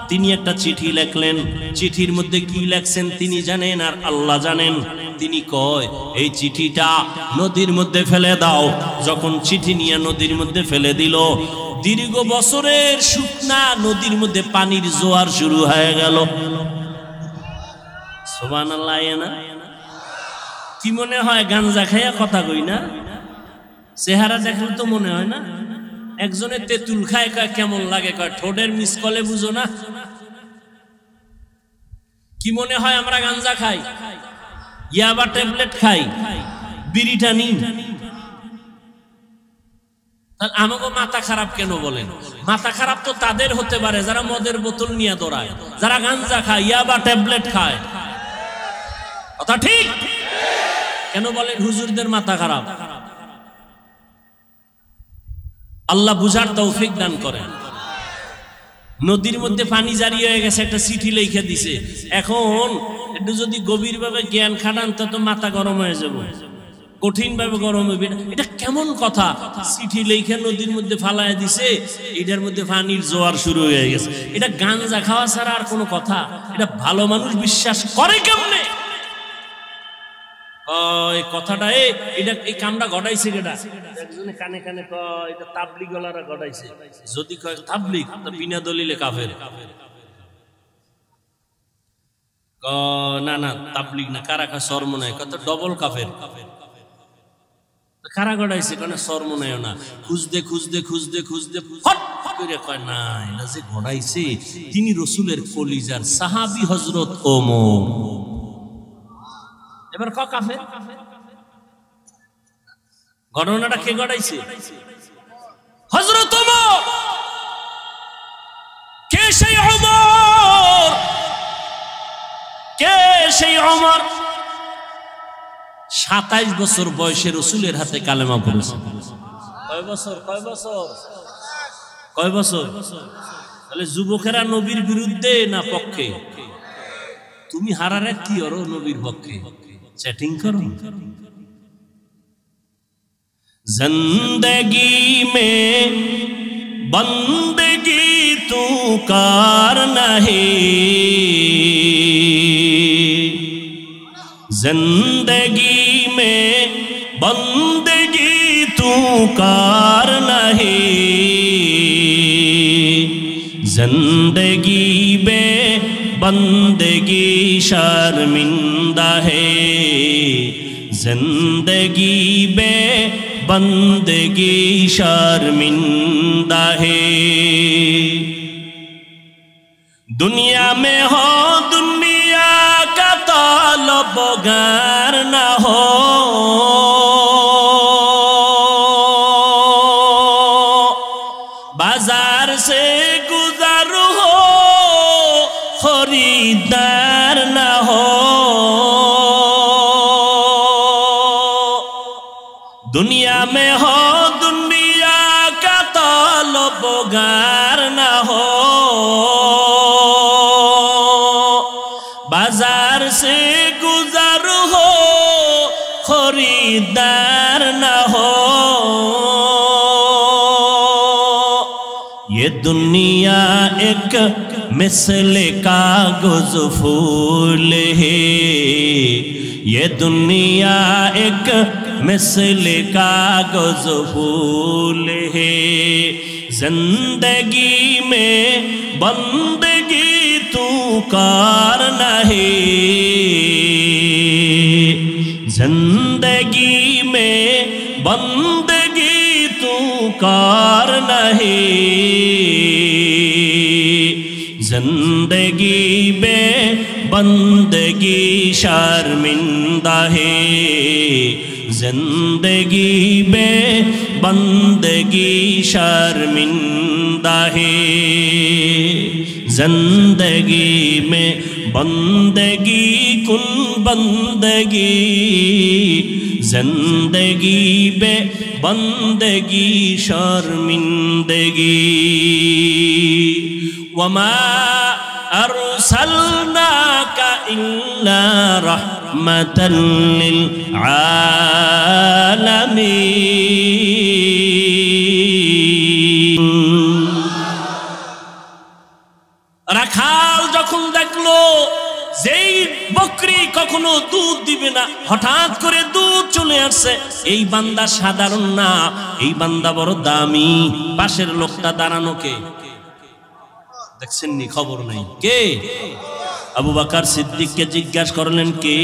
তিনি একটা চিঠি লেখলেন। চিঠির মধ্যে কি লেখছেন তিনি জানেন আর আল্লাহ জানেন। তিনি কয় এই চিঠিটা নদীর মধ্যে ফেলে দাও। যখন চিঠি নিয়ে নদীর মধ্যে ফেলে দিল, দীর্ঘ বছরের শুকনা নদীর মধ্যে পানির জোয়ার শুরু হয়ে গেল। সুবহানাল্লাহ। না কি মনে হয় গাঞ্জা খাইয়া কথা কই না? চেহারা দেখলে তো মনে হয় না। একজনের তেঁতুল খায়, কয় কেমন লাগে, কয় ঠোঁটের মিসকলে বুঝো না। কি মনে হয় আমরা গাঞ্জা খাই, ইয়াবা ট্যাবলেট খাই, বিড়ি টানি? তাহলে আমাকে মাথা খারাপ কেন বলেন? মাথা খারাপ তো তাদের হতে পারে যারা মদের বোতল নিয়ে দৌড়ায়, যারা গাঞ্জা খায়, ইয়াবা ট্যাবলেট খায়। কথা ঠিক? কেন বলেন হুজুরদের মাথা খারাপ? আল্লাহ বুঝার তৌফিক দান করেন। নদীর মধ্যে পানি জারি হয়ে গেছে, একটা চিঠি লিখে দিছে। এখন একটু যদি গভীরভাবে জ্ঞান খাটান তো মাথা গরম হয়ে যাবে। কঠিন ভাবে গরম হবে। এটা কেমন কথা? চিঠি লেখা নদীর মধ্যে ফালায় দিছে, এটার মধ্যে পানির জোয়ার শুরু হয়ে গেছে। এটা গাঞ্জা খাওয়া ছাড়া আর কোনো কথা? এটা ভালো মানুষ বিশ্বাস করে কেমনে? এই কথাটা এটা এই কামটা ঘটাইছে কেটা? একজনে কানে কানে কয় এটা তাবলিগ ওয়ালারা ঘটাইছে। যদি কয় তাবলিগ, তো বিনা দলিলে কাফের। না না তাবলিগ না, কারা কয় সরমনায়, কত ডবল কাফের। কারা ঘটাইছে? কেন সরমনায় না। খুঁজতে খুঁজতে খুঁজতে খুঁজতে ফট করে কয় না, এটা যে ঘটাইছে তিনি রসুলের কলিজার সাহাবী হযরত ওমর। এবার ক কাফের। ঘটনাটা কে ঘটাইছে? হযরত ওমর। কে সেই ওমর? কে সেই ওমর? 27 বছর বয়সে রসুলের হাতে কালেমা পড়েছে। কয় বছর? কয় বছর? কয় বছর? তাহলে যুবকেরা নবীর বিরুদ্ধে না পক্ষে? তুমি হারারে কি করো নবীর পক্ষে? চ্যাটিং করো। जिंदगी में बंदगी तू करना है, जिंदगी में बंदगी तू करना है, जिंदगी में बंदगी शर्मिंदा है, जिंदगी में बंदगी शर्मिंदा है। दुनिया में हो दुनिया का तलबगार न हो, बाजार से गुजर हो खरीदार न हो, दुनिया में हो दुनिया का तलबगार न हो, बाजार से गुजर हो खरीदार न हो। ये दुनिया एक मिसले कागज फूल है, ये दुनिया एक मिसले कागज फूल है, जिंदगी में बंदगी तू करना है, जिंदगी में बंदगी तू करना है, जिंदगी में बंदगी शर्मिंदा है, जिंदगी में बंदगी शर्मिंदा है, जिंदगी में बंदगी कुन बंदगी, जिंदगी में बंदगी शर्मिंदगी। वमा अरसलनाका इल्ला रहमतल लिल आलामीन। রাখাল যখন দেখলো যেই বকরি কখনো দুধ দিবে না, হঠাৎ করে দুধ চলে আসছে, এই বান্দা সাধারণ না, এই বান্দা বড় দামি। পাশের লোকটা দাঁড়ানো কে দেখছেন নি? খবর নাই। কে? আবু বকর সিদ্দিককে জিজ্ঞাসা করলেন কে?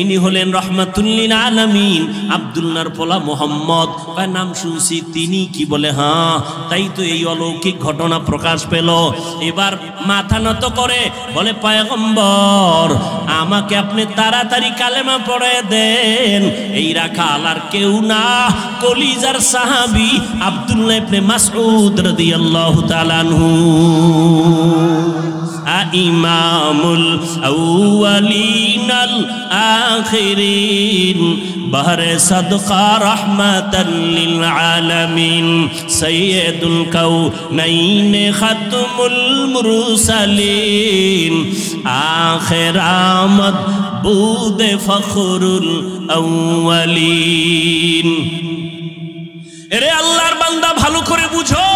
ইনি হলেন রহমাতুল লিল আলামিন, আব্দুল্লাহর পোলা মুহাম্মদ। নাম শুনছি। তিনি কি? বলে হ্যাঁ। তাই তো এই অলৌকিক ঘটনা প্রকাশ পেল। এবার মাথা নত করে বলে পয়গম্বর, আমাকে আপনি তাড়াতাড়ি কালেমা পড়ে দেন। এই রাখাল আর কেউ না, কলিজার সাহাবী আব্দুল্লাহ ইবনে মাসউদ রাদিয়াল্লাহু তাআলা আনহু। ইমামুল আউয়ালিনাল আখিরিন, বাহরে সাদকা রাহমাতাল লিল আলামিন, সাইয়্যিদুল কাউনাইন খাতমুল মুরসালিন, আখির আমদ বুদে ফখরুল আউয়ালিন। এরে আল্লাহর বান্দা ভালো করে বুঝো,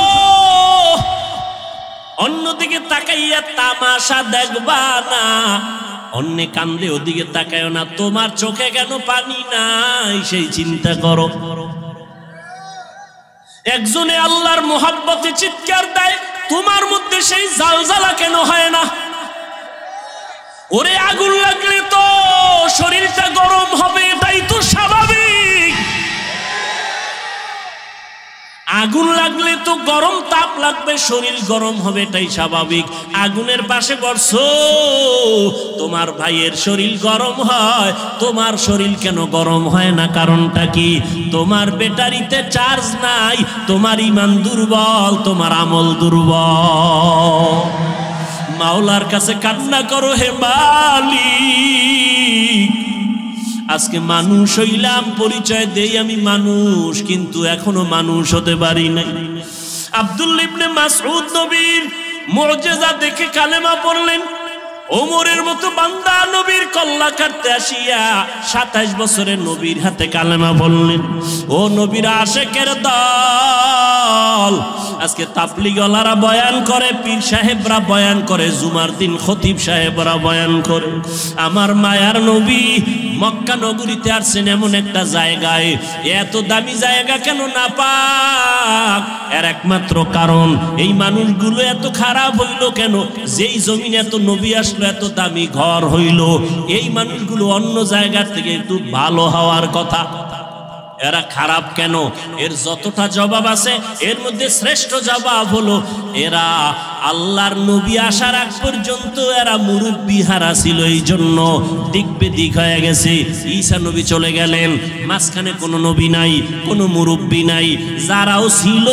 অন্যদিকে তাকাইয়া তামাশা দেখবা না, অন্য কান্দে ওদিকে তাকায়ও না। তোমার চোখে কেন পানি নাই সেই চিন্তা করো। একজনে আল্লাহর মোহাব্বতে চিৎকার দেয়, তোমার মধ্যে সেই জালজালা কেন হয় না? ওরে আগুন লাগলে তো শরীরটা গরম হবে, এটাই তো স্বাভাবিক। আগুন লাগলে তো গরম তাপ লাগবে, শরীর গরম হবে, এটাই স্বাভাবিক। আগুনের পাশে বসছো, তোমার ভাইয়ের শরীর গরম হয়, তোমার শরীর কেন গরম হয় না? কারণটা কি? তোমার ব্যাটারিতে চার্জ নাই, তোমার ঈমান দুর্বল, তোমার আমল দুর্বল। মাওলার কাছে কান্না করো, হে মালিক আজকে মানুষ হইলাম, পরিচয় দেই আমি মানুষ, কিন্তু এখনো মানুষ হতে পারি নাই। আব্দুল্লাহ ইবনে মাসউদ নবীর মুজিজা দেখে কালেমা পড়লেন। ওমরের মতো বান্দা নবীর কল্লা কাটতে আসিয়া 27 বছরের নবীর হাতে কালেমা বললেন। ও নবীর আশেকের দল, আজকে তাবলীগওয়ালারা বয়ান করে, পীর সাহেবরা বয়ান করে, জুমার দিন খতিব সাহেবরা বয়ান করে। আমার মায়ার নবী মক্কা নগরীতে আসছেন এমন একটা জায়গায়, এত দামি জায়গা কেন না পাক? এর একমাত্র কারণ এই মানুষগুলো এত খারাপ হইল কেন? যেই জমিন এত নবী আসলো, এত দামি ঘর হইল, এই মানুষগুলো অন্য জায়গা থেকে একটু ভালো হওয়ার কথা, এরা খারাপ কেন? এর যতটা জবাব আছে এর মধ্যে শ্রেষ্ঠ জবাব হলো এরা আল্লাহর নবী আসার আগ পর্যন্ত এরা মুরব্বি হারা ছিল, এই জন্য দিক বেদিক হয়ে গেছে। ঈসা নবী চলে গেলেন, মাঝখানে কোনো নবী নাই, কোনো মুরব্বি নাই। যারাও ছিল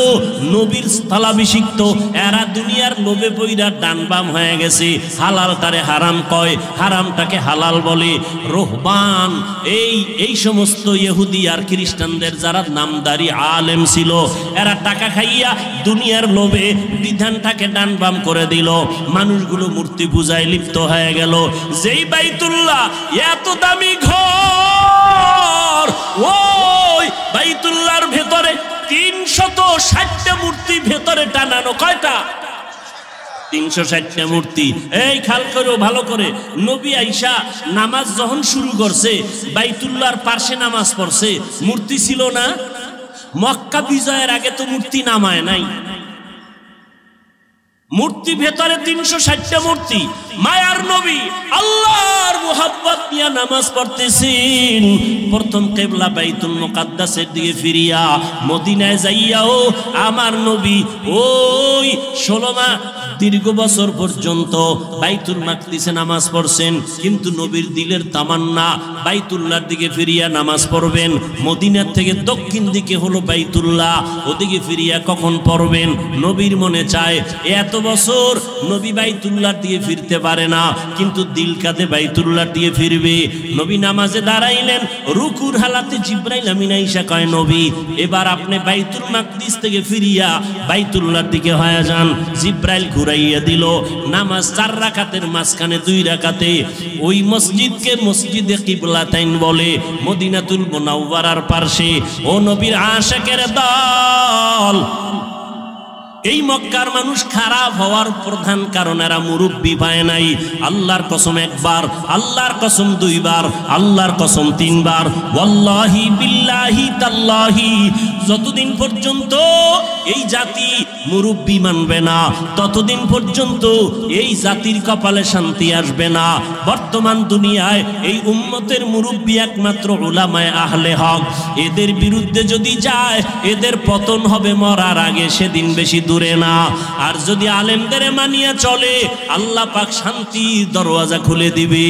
নবীর স্থলাভিষিক্ত, এরা দুনিয়ার লোভে পইরা ডান বাম হয়ে গেছে। হালালটারে হারাম কয়, হারামটাকে হালাল বলে। রোহবান এই সমস্ত ইহুদি আর খ্রিস্টানদের যারা নামদারি আলেম ছিল, এরা টাকা খাইয়া দুনিয়ার লোভে বিধানটাকে ডান বাম করে দিল। মানুষগুলো মূর্তি পূজায় লিপ্ত হয়ে গেল। যেই বাইতুল্লাহ এত দামি ঘর, ওই বাইতুল্লাহর ভেতরে 360টা মূর্তি ভেতরে টানানো। কয়টা? 360টা মূর্তি। এই খেয়াল করো ভালো করে, নবী আইসা নামাজ যখন শুরু করছে, বাইতুল্লাহর পাশে নামাজ পড়ছে, মূর্তি ছিল না? মক্কা বিজয়ের আগে তো মূর্তি নামায় নাই। মূর্তি ভেতরে 360টা মূর্তি। মায়ার নবী আল্লাহর মুহাব্বত নিয়ে নামাজ পড়তেছেন। প্রথম কিবলা বাইতুল মুকাদ্দাসের দিকে ফিরিয়া মদিনায় যাইয়াও আমার নবী ওই 16 মাস দীর্ঘ বছর পর্যন্ত বাইতুল মাকদিসে নামাজ পড়ছেন, কিন্তু নবীর দিলের তামান্না বাইতুল্লাহর দিকে ফিরিয়া নামাজ পড়বেন। মদিনার থেকে দক্ষিণ দিকে হলো বাইতুল্লাহ, ওদিকে ফিরিয়া কখন পড়বেন? নবীর মনে চায়। এত বছর নবী বাইতুল্লাহর দিকে ফিরতে পারে না, কিন্তু দিল কাঁদে বাইতুল্লাহর দিকে ফিরবে। নবী নামাজে দাঁড়াইলেন, রুকুর হালাতে জিব্রাইল আমিন আইসা কয়, নবী এবার আপনি বাইতুল মাকদিস থেকে ফিরিয়া বাইতুল্লাহর দিকে হয়ে যান। জিব্রাইল ঘুরাইয়া দিল। নামাজ 4 রাকাতের মাঝখানে 2 রাকাতে ওই মসজিদকে মসজিদে কিবলাতাইন বলে, মদিনাতুল মুনাওয়ারার পাশে। ও নবীর আশিকের দল, এই মক্কার মানুষ খারাপ হওয়ার প্রধান কারণ এরা মুরব্বি পায় নাই। আল্লাহর কসম একবার, আল্লাহর কসম 2 বার, আল্লাহর কসম 3 বার, ওয়াল্লাহি বিল্লাহি তাল্লাহি, যতদিন পর্যন্ত এই জাতি মুরব্বি মানবে না, ততদিন পর্যন্ত এই জাতির কপালে শান্তি আসবে না। বর্তমান দুনিয়ায় এই উম্মতের মুরব্বি একমাত্র উলামায়ে আহলে হক। এদের বিরুদ্ধে যদি যায়, এদের পতন হবে মরার আগে, সেদিন বেশি দূরে না। আর যদি আলেমদের মানিয়া চলে, আল্লাহ পাক শান্তির দরওয়াজা খুলে দিবে।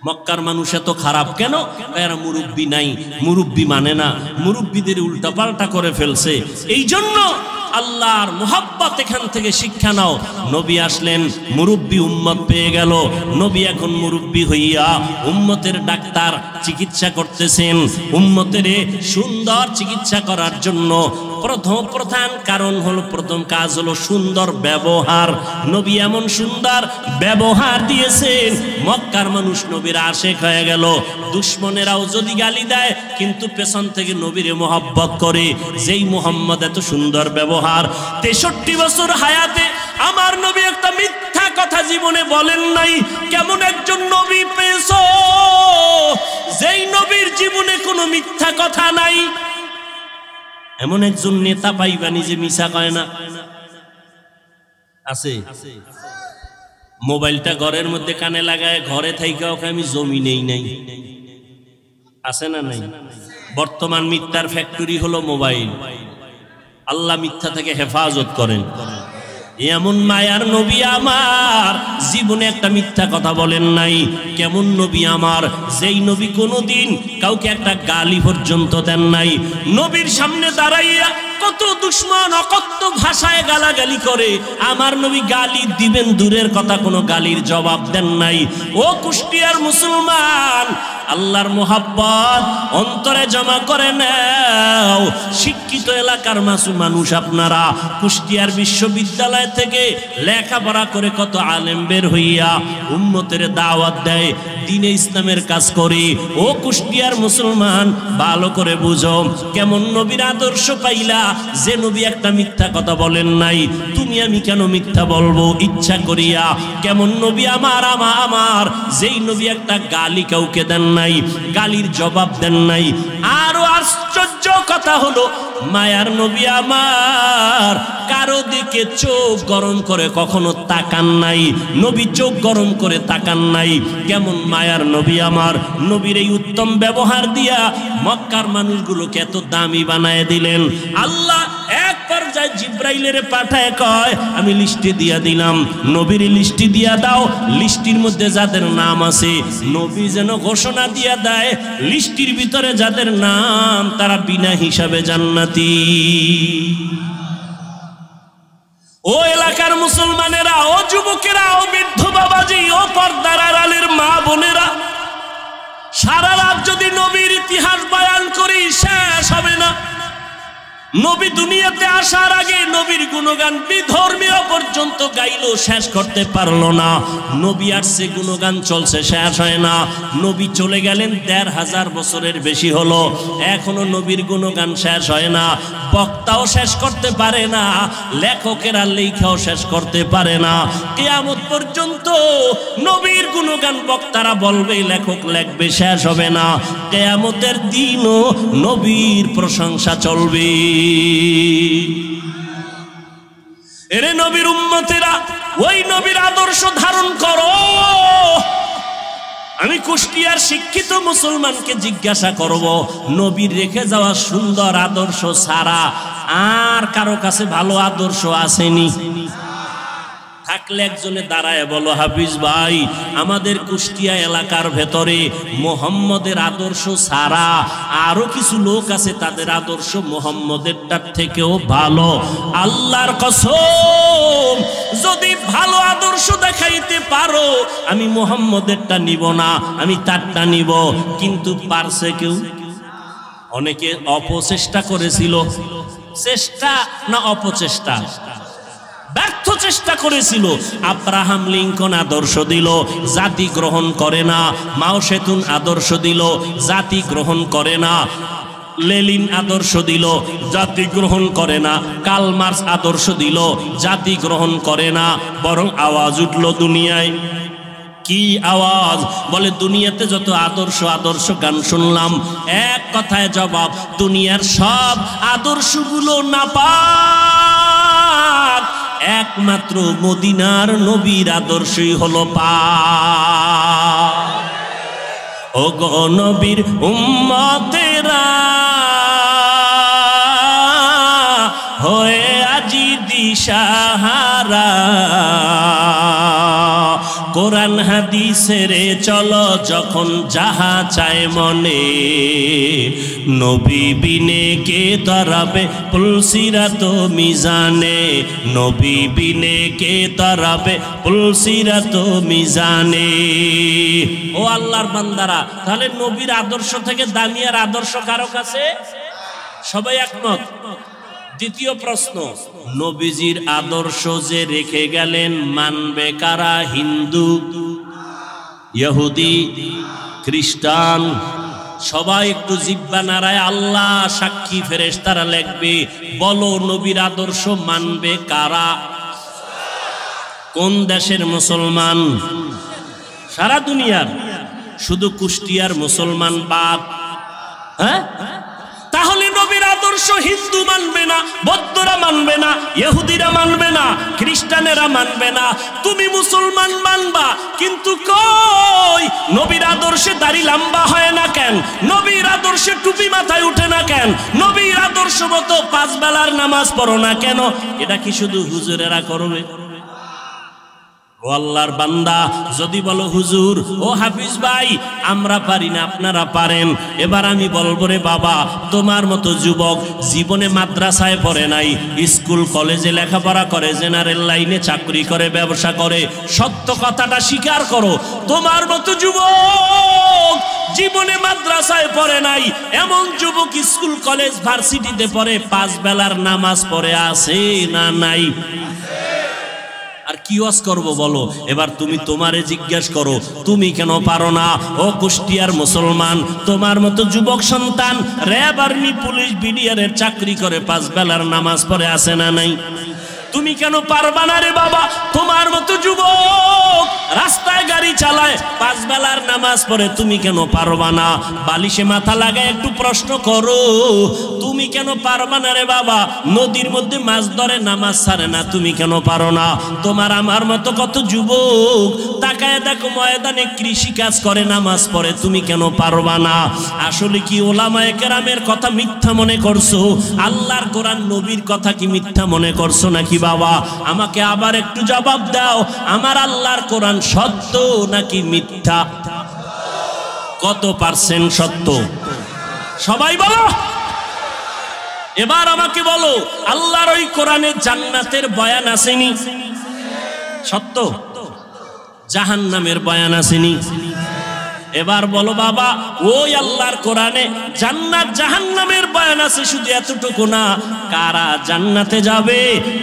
মক্কার মানুষ এত খারাপ কেন? এরা মুরব্বি নাই, মুরব্বি মানে না, মুরব্বিদের উল্টা পাল্টা করে ফেলছে। এই জন্য আল্লাহর মুহাব্বত এখান থেকে শিক্ষা নাও। নবী আসলেন, মুরব্বী উম্মত পেয়ে গেল। নবী এখন মুরব্বী হইয়া উম্মতের ডাক্তার, চিকিৎসা করতেছেন। উম্মতের সুন্দর চিকিৎসা করার জন্য প্রধান কারণ হলো, প্রথম কাজ হলো সুন্দর ব্যবহার। নবী এমন সুন্দর ব্যবহার দিয়েছেন, মক্কার মানুষ নবীর আশেক হয়ে গেল। দুশ্মনেরাও যদি গালি দেয় কিন্তু পেছন থেকে নবীরে মোহাব্বত করে। যেই মুহাম্মদ এত সুন্দর ব্যবহার, 63 বছর হায়াতে আমার নবী একটা মিথ্যা কথা জীবনে বলেন নাই। কেমন একজন নবী পেয়েছো যেই নবীর জীবনে কোনো মিথ্যা কথা নাই? এমন একজন নেতা পাইবানি যে মিছা কয় না? আছে? মোবাইলটা ঘরের মধ্যে কানে লাগায় ঘরে থাইকা ওকে আমি জমি নেই নাই, আছে না নাই? বর্তমান মিথ্যার ফ্যাক্টরি হলো মোবাইল। আল্লাহ মিথ্যা থেকে হেফাজত করেন। এমন মায়ার নবী আমার জীবনে একটা মিথ্যা কথা বলেন নাই। কেমন নবী আমার, যেই নবী কোনোদিন কাউকে একটা গালি পর্যন্ত দেন নাই। নবীর সামনে দাঁড়াইয়া কত দুশ্মন অকথ্য ভাষায় গালাগালি করে, আমার নবী গালি দিবেন দূরের কথা, কোনো গালির জবাব দেন নাই। ও কুষ্টিয়ার মুসলমান, আল্লাহর মুহাব্বত অন্তরে জমা করে নাও। শিক্ষিত এলাকার মানুষ আপনারা, কুষ্টিয়ার বিশ্ববিদ্যালয় থেকে লেখাপড়া করে কত আলেম বের হইয়া উম্মতের দাওয়াত দেয়, দ্বীনে ইসলামের কাজ করে। ও কুষ্টিয়ার মুসলমান, ভালো করে বুঝো, কেমন নবীর আদর্শ পাইলা যে নবী একটা মিথ্যা কথা বলেন নাই। তুমি আমি কেন মিথ্যা বলবো ইচ্ছা করিয়া? কেমন নবী আমার আমার যেই নবী একটা গালি কাউকে দেন নাই, গালির জবাব দেন নাই। আরো আশ্চর্য কথা হলো, মায়ার নবী আমার কারো দিকে চোখ গরম করে কখনো তাকান নাই। নবী চোখ গরম করে তাকান নাই। কেমন মায়ার নবী আমার, নবীর এই উত্তম ব্যবহার দিয়া মক্কার মানুষগুলোকে এত দামি বানায় দিলেন। আল্লাহ এক পর্যায়ে জিব্রাইলের পাঠায় কয়, আমি লিস্টে দিয়া দিলাম, নবীর লিস্টি দিয়া দাও। লিস্টির মধ্যে যাদের নাম আছে, নবী যেন ঘোষণা দিয়া দেয়, লিস্টির ভিতরে যাদের নাম তারা বিনা হিসাবে জান্নাতি। ও এলাকার মুসলমানেরা, ও যুবকেরা, ও বৃদ্ধ বাবাজি, ও পর্দার আড়ালের মা বোনেরা, সারা রাত যদি নবীর ইতিহাস বয়ান করি শেষ হবে না। নবী দুনিয়াতে আসার আগে নবীর গুণগান বিধর্মীয় পর্যন্ত গাইলো, শেষ করতে পারলো না। নবী আসছে, গুণগান চলছে, শেষ হয় না। নবী চলে গেলেন ১৫০০ বছরের বেশি হলো, এখনো নবীর গুণগান শেষ হয় না। বক্তাও শেষ করতে পারে না, লেখকেরা লেখাও শেষ করতে পারে না। কিয়ামত পর্যন্ত নবীর গুণগান বক্তারা বলবে, লেখক লেখবে, শেষ হবে না। কিয়ামতের দিনও নবীর প্রশংসা চলবে। এরে নবীর উম্মতেরা, ওই নবীর আদর্শ ধারণ করো। আমি কুষ্টিয়ার শিক্ষিত মুসলমানকে জিজ্ঞাসা করব, নবীর রেখে যাওয়া সুন্দর আদর্শ ছাড়া আর কারো কাছে ভালো আদর্শ আসেনি? থাকলে একজনে দাঁড়ায় বলো, হাফিজ ভাই, আমাদের কুষ্টিয়া এলাকার ভেতরে মোহাম্মদের আদর্শ ছাড়া আরো কিছু লোক আছে, তাদের আদর্শ মোহাম্মদেরটার থেকেও ভালো। আল্লাহর কসম, যদি ভালো আদর্শ দেখাইতে পারো, আমি মোহাম্মদেরটা নিব না, আমি তারটা নিব। কিন্তু পারছে কেউ? অনেকে অপচেষ্টা করেছিল। চেষ্টা না অপচেষ্টা? ব্যর্থ চেষ্টা করেছিল। আব্রাহাম লিঙ্কন আদর্শ দিল, জাতি গ্রহণ করে না। মাও সেতুন আদর্শ দিল, জাতি গ্রহণ করে না। লেনিন আদর্শ দিল, জাতি গ্রহণ করে না। কার্ল মার্কস আদর্শ দিল, জাতি গ্রহণ করে না। বরং আওয়াজ উঠল দুনিয়ায়। কি আওয়াজ? বলে, দুনিয়াতে যত আদর্শ গান শুনলাম, এক কথায় জবাব, দুনিয়ার সব আদর্শগুলো নাপাক, একমাত্র মদিনার নবীর আদর্শই হলো পাক। ও গো নবীর উম্মতেরা হয়ে আজি দিশাহারা কোরআন হাদিসের চলো যখন যাহা চায় মনে নবী বিনে কে তরাবে পুলসিরাত মিজানে নবী বিনে কে তরাবে পুলসিরাত মিজানে। ও আল্লাহর বান্দারা, তাহলে নবীর আদর্শ থেকে দামি আর আদর্শ কারো কাছে? সবাই একমত? দ্বিতীয় প্রশ্ন, নবীজির আদর্শ যে রেখে গেলেন মানবে কারা? হিন্দু, ইহুদি, খ্রিস্টান? সবাই একটু জিহ্বা নাড়ায় আল্লাহ সাক্ষী, ফেরেশতারা লিখবে। বলো নবীর আদর্শ মানবে কারা? কোন দেশের মুসলমান? সারা দুনিয়ার, শুধু কুষ্টিয়ার মুসলমান বাদ। হ্যাঁ, তাহলে নবীর আদর্শ হিন্দু মানবে না, বৌদ্ধরা মানবে না, ইহুদিরা মানবে না, খ্রিস্টানেরা মানবে না, তুমি মুসলমান মানবা। কিন্তু কই নবীর আদর্শে দাড়ি লম্বা হয় না কেন? নবীর আদর্শে টুপি মাথায় উঠে না কেন? নবীর আদর্শ মতো 5 বেলার নামাজ পড়ো না কেন? এটা কি শুধু হুজুরেরা করবে? ও আল্লাহর বান্দা, যদি বলো হুজুর, ও হাফিজ ভাই, আমরা পারি না, আপনারা পারেন, এবার আমি বলবো রে বাবা, তোমার মতো যুবক জীবনে মাদ্রাসায় পড়ে নাই, স্কুল কলেজে লেখাপড়া করে, জেনারেল লাইনে চাকরি করে, ব্যবসা করে, সত্য কথাটা স্বীকার করো। তোমার মতো যুবক জীবনে মাদ্রাসায় পড়ে নাই, এমন যুবক স্কুল কলেজ ভার্সিটিতে পড়ে, 5 বেলার নামাজ পড়ে আছে না নাই? আর কি ওয়াজ করবো বলো? এবার তুমি তোমারে জিজ্ঞেস করো, তুমি কেন পারো না? ও কুষ্টিয়ার মুসলমান, তোমার মতো যুবক সন্তান র্যাব, আর্মি, পুলিশ, বিডিআরের চাকরি করে, 5 বেলার নামাজ পড়ে আছে না নাই? তুমি কেন পারবা না রে বাবা? তোমার মতো যুবক রাস্তায় গাড়ি চালায়, 5 বেলার নামাজ পড়ে, তুমি কেন পারবা না? বালিশে মাথা লাগায় একটু প্রশ্ন করো, তুমি কেন পারবা না রে বাবা? নদীর মধ্যে মাছ ধরে, নামাজ ছাড়ে না, তুমি কেন পারো না? তোমার আমার মতো কত যুবক তাকায় দেখো ময়দানে কৃষি কাজ করে, নামাজ পড়ে, তুমি কেন পারবা না? আসলে কি ওলামায়ে কেরামের কথা মিথ্যা মনে করছো? আল্লাহর কোরআন নবীর কথা কি মিথ্যা মনে করছো নাকি বাবা? আমাকে আবার একটু জবাব দাও, আমার আল্লাহর কোরআন সত্য নাকি মিথ্যা? কত পার্সেন্ট সত্য? সবাই বলো। এবার আমাকে বলো, আল্লাহর ওই কোরআনে জান্নাতের বয়ান আসেনি? সত্য। জাহান্নামের বয়ান আসেনি? এবার বলো বাবা, ওই আল্লাহর কোরআনে জান্নাত জাহান্নামের বয়ান আছে, শুধু এতটুকু না, কারা জান্নাতে যাবে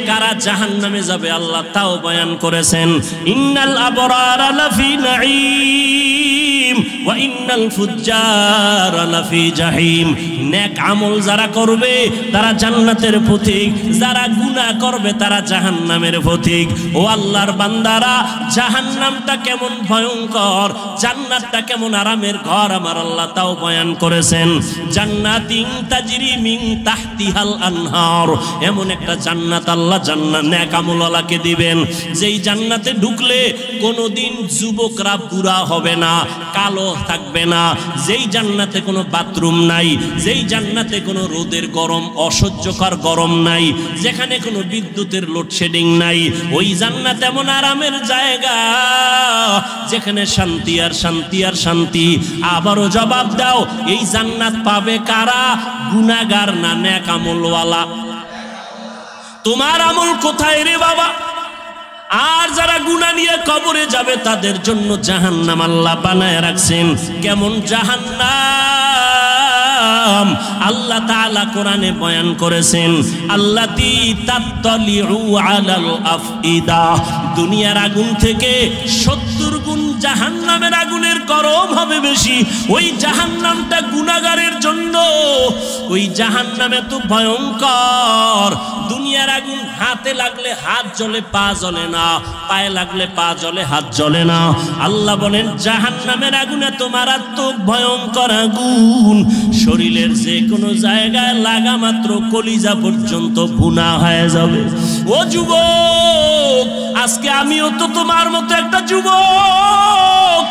কারা জাহান্নামে যাবে আল্লাহ তাও বয়ান করেছেন। ইন্নাল আবরারা লাফি নাঈম ওয়া ইন্নাল ফুজ্জারা লাফি জাহিম। নেক আমল যারা করবে তারা জান্নাতের পথিক, যারা গুনাহ করবে তারা জাহান্নামের পথিক। ও আল্লাহর বান্দারা, জাহান্নামটা কেমন ভয়ঙ্কর, জান্নাতটা কেমন আরামের ঘর আমার আল্লাহ তাও বয়ান করেছেন। জান্নাতিন তাজরি মিন তাহতিহাল আনহার, এমন একটা জান্নাত আল্লাহ জান্নাত নেক আমলওয়ালাকে দিবেন, যেই জান্নাতে ঢুকলে কোনোদিন যুবকরা বুড়া হবে না, কালো থাকবে না, যেই জান্নাতে কোনো বাথরুম নাই, যেই জান্নাতে কোনো রোদের গরম, অসহ্যকর গরম নাই, যেখানে কোনো বিদ্যুতের লোডশেডিং নাই, ওই জান্নাত এমন আরামের জায়গা যেখানে শান্তি আর শান্তি আর শান্তি। আবারও জবাব দাও, এই জান্নাত পাবে কারা? গুনাহগার না নেক আমলওয়ালা? তোমার আমল কোথায় রে বাবা? আর যারা গুনাহ নিয়ে কবরে যাবে তাদের জন্য জাহান্নাম আল্লাহ বানায় রাখছেন। কেমন জাহান্নাম? আল্লাহ তাআলা কোরআনে বয়ান করেছেন, আল্লাতী তাত্তালিউ আলাল আফইদা, দুনিয়ার আগুন থেকে 70 গুণ জাহান্নামের আগুনের গরম হবে বেশি। ওই জাহান্নামটা গুনাহগারের জন্য, ওই জাহান্নাম এত ভয়ঙ্কর, দুনিয়ার আগুন হাতে লাগলে হাত জ্বলে পা জ্বলে না, পায়ে লাগলে পা জ্বলে হাত জ্বলে না। আল্লাহ বলেন জাহান্নামের আগুন এত মারাত্মক ভয়ঙ্কর আগুন, শরীরের যে কোনো জায়গায় লাগা মাত্র কলিজা পর্যন্ত ভুনা হয়ে যাবে। ও যুবক, আজকে আমিও তো তোমার মতো একটা যুবক,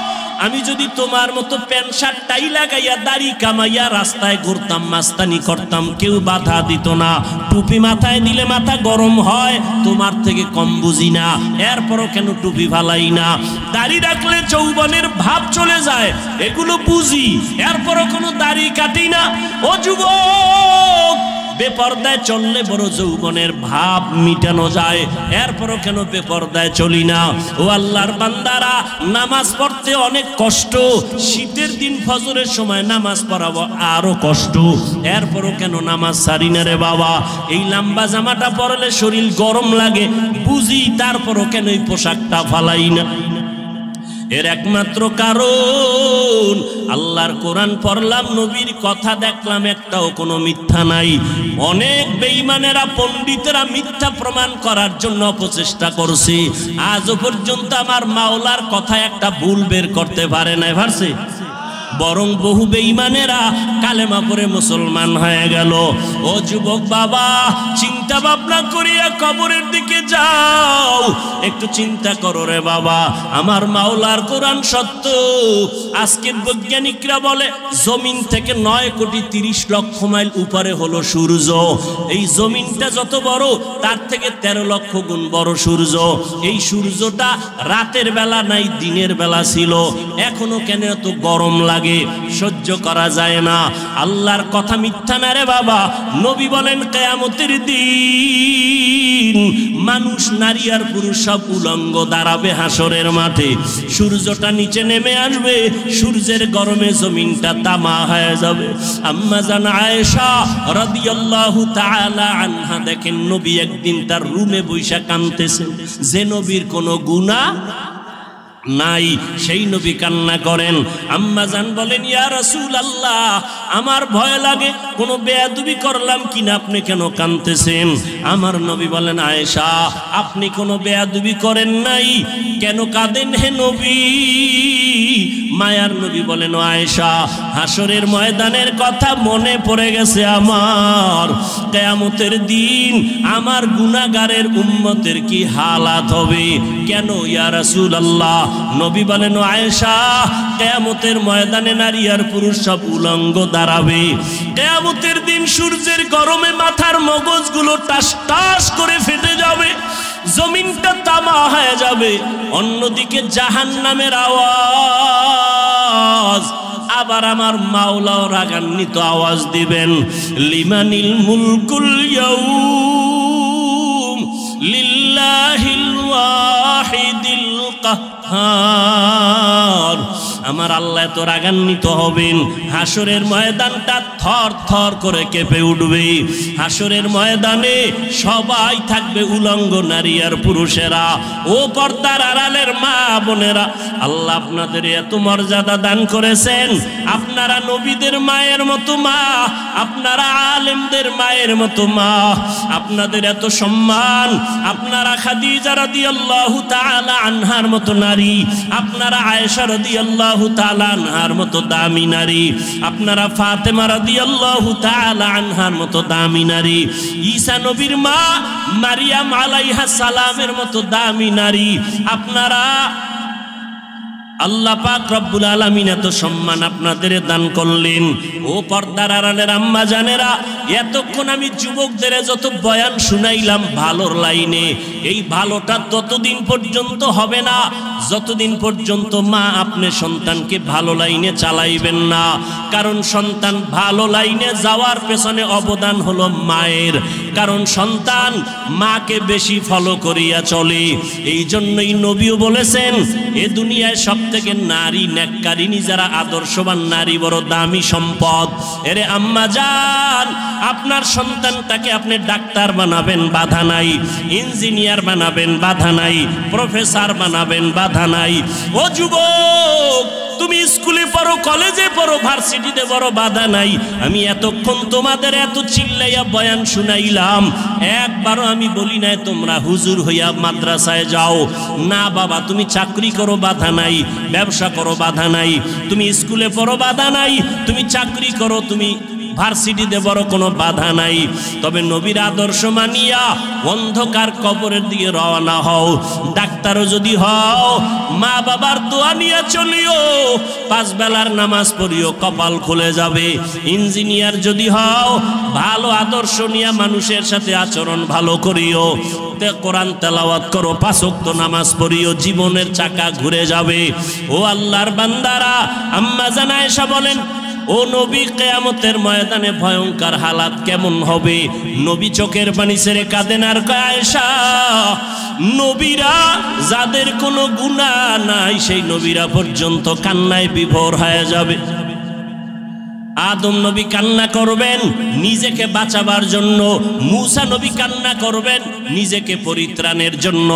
আমি যদি তোমার মতো প্যান্ট শার্ট টাই লাগাইয়া দাড়ি কামাইয়া রাস্তায় ঘুরতাম, মাস্তানি করতাম, কেউ বাধা দিত না। টুপি মাথায় দিলে মাথা গরম হয়, তোমার থেকে কম বুঝি না, এরপরও কেন টুপি ফালাই না? দাড়ি রাখলে যৌবনের ভাব চলে যায়, এগুলো বুঝি, এরপরও কোনো দাড়ি কাটি না। ও যুবক, বেপরদায় চললে বড় যৌবনের ভাব মিটানো যায়, এরপরও কেন বেপরদায় চলি না? ও আল্লাহর বান্দারা, নামাজ পড়তে অনেক কষ্ট, শীতের দিন ফজরের সময় নামাজ পড়াবো আরো কষ্ট, এরপরও কেন নামাজ সারি না রে বাবা? এই লম্বা জামাটা পরলে শরীর গরম লাগে, বুঝি, তারপরও কেন এই পোশাকটা ফালাই না? এর একমাত্র কারণ, আল্লাহর কোরআন পড়লাম, নবীর কথা দেখলাম, একটাও কোনো মিথ্যা নাই। অনেক বেঈমানেরা, পণ্ডিতেরা মিথ্যা প্রমাণ করার জন্য প্রচেষ্টা করছে, আজও পর্যন্ত আমার মাওলার কথা একটা ভুল বের করতে পারে নাই, পারছে? বরং বহু বেঈমানেরা কালেমা পড়ে মুসলমান হয়ে গেল। ও যুবক বাবা, চিন্তা ভাবনা করিয়া কবরের দিকে যাও, একটু চিন্তা করো রে বাবা, আমার মাওলার কোরআন সত্য। আজকের বৈজ্ঞানিকরা বলে জমিন থেকে 9,30,00,000 মাইল উপরে হলো সূর্য। এই জমিনটা যত বড়, তার থেকে 13 লক্ষ গুণ বড় সূর্য। এই সূর্যটা রাতের বেলা নাই, দিনের বেলা ছিল, এখনো কেন এত গরম লাগে, সহ্য করা যায় না? আল্লাহর কথা মিথ্যা না রে বাবা। নবী বলেন কিয়ামতের দিন মানুষ, নারী আর পুরুষ সব উলঙ্গ দাঁড়াবে হাসরের মাঠে। সূর্যটা নিচে নেমে আসবে, সূর্যের গরমে জমিনটা তামা হয়ে যাবে। আম্মা জান আয়েশা রাদিয়াল্লাহু তাআলা আনহা দেখেন, নবী একদিন তার রুমে বৈশা কাঁদতেছেন, যে নবীর কোনো গুনাহ নাই, সেই নবী কান্না করেন। আম্মা জান বলেন, ইয়া রাসূলুল্লাহ, আমার ভয় লাগে কোনো বেয়াদবি করলাম কিনা, আপনি কেন কাঁদতেছেন? আমার নবী বলেন, আয়েশা, আপনি কোনো বেয়াদবি করেন নাই, কেন কাঁদেন হে নবী? মায়ার নবী বলেন, ও আয়েশা, হাসরের ময়দানের কথা মনে পড়ে গেছে আমার। কিয়ামতের দিন আমার গুনাহগারের উম্মতের কি হালাত হবে? কেন ইয়া রাসূলুল্লাহ? নবী বলেন, ও আয়েশা, কিয়ামতের ময়দানে নারী আর পুরুষ সব উলঙ্গ দাঁড়াবে। কিয়ামতের দিন সূর্যের গরমে মাথার মগজগুলো টাস টাস করে ফেটে যাবে, জমিনটা তামা হয়ে যাবে। অন্যদিকে জাহান্নামের আওয়াজ, আবার আমার মাওলাও রাগান্বিত আওয়াজ দিবেন, লিমানিল মুলকুল ইয়াউম লিল্লাহিল ওয়াহিদিল কাহ্হার। আমার আল্লাহ এত রাগান্বিত হবেন, হাসরের ময়দানটা থর থর করে কেঁপে উঠবে। হাসরের ময়দানে সবাই থাকবে উলঙ্গ, নারী আর পুরুষেরা। ও পর্দার আড়ালের মা বোনেরা, আল্লাহ আপনাদের এত মর্যাদা দান করেছেন, আপনারা নবীদের মায়ের মতো মা, আপনারা আলেমদের মায়ের মতো মা, আপনাদের এত সম্মান, আপনারা খাদিজা রাদিয়াল্লাহু তাআলা আনহার মতো নারী, আপনারা আয়েশা রাদিয়াল্লাহু তাআলা আনহার মতো দামি নারী, আপনারা ফাতেমা রাদিয়াল্লাহু তাআলা আনহার মতো দামি নারী, ঈসা নবীর মা মারিয়াম আলাইহাস সালামের মতো দামি নারী, আপনারা আল্লাহ পাক রব্বুল আলামিন এত সম্মান আপনাদের দান করলেন। ও পর্দার আড়ালের আম্মা জানেরা, এতক্ষণ আমি যুবকদের যত বয়ান শুনাইলাম ভালোর লাইনে, এই ভালোটা ততদিন পর্যন্ত হবে না যতদিন পর্যন্ত মা আপনি সন্তানকে ভালো লাইনে চালাইবেন না। কারণ সন্তান ভালো লাইনে যাওয়ার পেছনে অবদান হলো মায়ের, কারণ সন্তান মাকে বেশি ফলো করিয়া চলে। এই জন্যই নবীও বলেছেন, এ দুনিয়ায় সব থেকে নারী নেককারিনী যারা আদর্শবান নারী বড় দামি সম্পদ। এরে আম্মা জান, আপনার সন্তানটাকে আপনি ডাক্তার বানাবেন, বাধা নাই, ইঞ্জিনিয়ার বানাবেন, বাধা নাই, প্রফেসর বানাবেন, বাধা নাই। ও যুবক, তুমি স্কুলে পড়ো, কলেজে পড়ো, ভার্সিটিতে পড়ো, বাধা নাই। আমি এতক্ষণ তোমাদের এত চিল্লাইয়া বয়ান শুনাইলাম, একবারও আমি বলি নাই তোমরা হুজুর হইয়া মাদ্রাসায় যাও। না বাবা, তুমি চাকরি করো, বাধা নাই, ব্যবসা করো, বাধা নাই, তুমি স্কুলে পড়ো, বাধা নাই, তুমি চাকরি করো, তুমি ভার্সিটিতে বড় কোনো বাধা নাই, তবে নবীর আদর্শ মানিয়া অন্ধকার কবরের দিকে রওনা হও। ডাক্তারও যদি হও, মা বাবার দোয়া নিয়ে চলিও, 5 বেলার নামাজ পড়িও, কপাল খুলে যাবে। ইঞ্জিনিয়ার যদি হও, ভালো আদর্শ নিয়ে মানুষের সাথে আচরণ ভালো করিও, কোরআন তেলাওয়াত করো, 5 ওয়াক্ত নামাজ পড়িও, জীবনের চাকা ঘুরে যাবে। ও আল্লাহর বান্দারা, আম্মা জান আয়েশা বলেন, ও নবী, কিয়ামতের ময়দানে ভয়ঙ্কর হালাত কেমন হবে? নবী চোখের পানি ছেড়ে কাঁদেন আর কয়, আয়েশা, নবীরা যাদের কোনো গুনাহ নাই সেই নবীরা পর্যন্ত কান্নায় বিভোর হয়ে যাবে। আদম নবী কান্না করবেন নিজেকে বাঁচাবার জন্য, মূসা নবী কান্না করবেন নিজেকে পরিত্রাণের জন্য,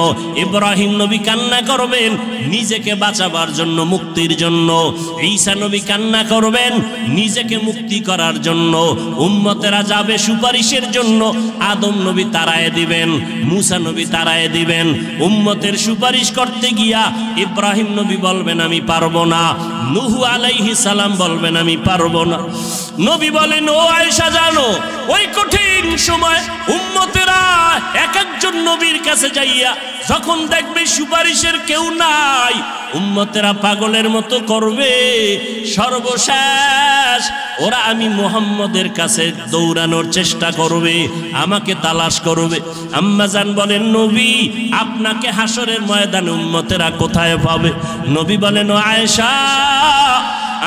ইব্রাহিম নবী কান্না করবেন নিজেকে বাঁচাবার জন্য, মুক্তির জন্য, ঈসা নবী কান্না করবেন নিজেকে মুক্তি করার জন্য, উম্মতেরা যাবে সুপারিশের জন্য, আদম নবী তাড়ায়ে দিবেন, মূসা নবী তাড়ায়ে দিবেন। উম্মতের সুপারিশ করতে গিয়া ইব্রাহিম নবী বলবেন আমি পারবো না, নূহ আলাইহিস সালাম বলবেন আমি পারবো না। নবী বলেন, ও আয়েশা জানো, ওই কঠিন সময় উম্মতেরা এক একজন নবীর কাছে যাইয়া যখন দেখবে সুপারিশের কেউ নাই, উম্মতেরা পাগলের মতো করবে। সর্বশেষ ওরা আমি মুহাম্মদের কাছে দৌড়ানোর চেষ্টা করবে, আমাকে তালাশ করবে। আম্মা জান বলেন, নবী আপনাকে হাসরের ময়দানে উম্মতেরা কোথায় পাবে? নবী বলেন, ও আয়েশা,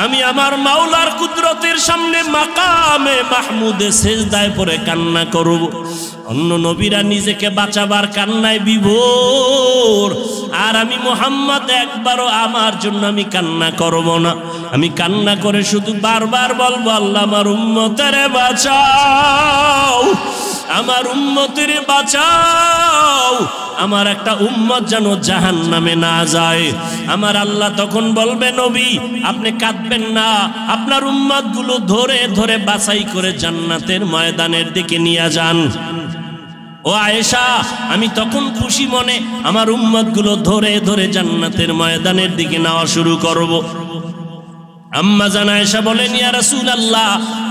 আমি আমার মাওলার কুদরতের সামনে মাকামে মাহমুদে সেজদায় পড়ে কান্না করব। অন্য নবীরা নিজেকে বাঁচাবার কান্নায় বিভোর, আর আমি মুহাম্মদ একবারও আমার জন্য আমি কান্না করব না। আমি কান্না করে শুধু বারবার বলবো, আল্লাহ আমার উম্মতের বাঁচাও, আমার উম্মতের বাঁচাও, আমার একটা উম্মত যেন জাহান্নামে না যায়। আমার আল্লাহ তখন বলবে, নবী আপনি কাঁদবেন না, আপনার উম্মত গুলো ধরে ধরে বাছাই করে জান্নাতের ময়দানের দিকে নিয়ে যান। ও আয়েশা, আমি তখন খুশি মনে আমার উম্মত গুলো ধরে ধরে জান্নাতের ময়দানের দিকে নেওয়া শুরু করব। আম্মা জান আয়েশা বলেন, ইয়া রাসূলুল্লাহ,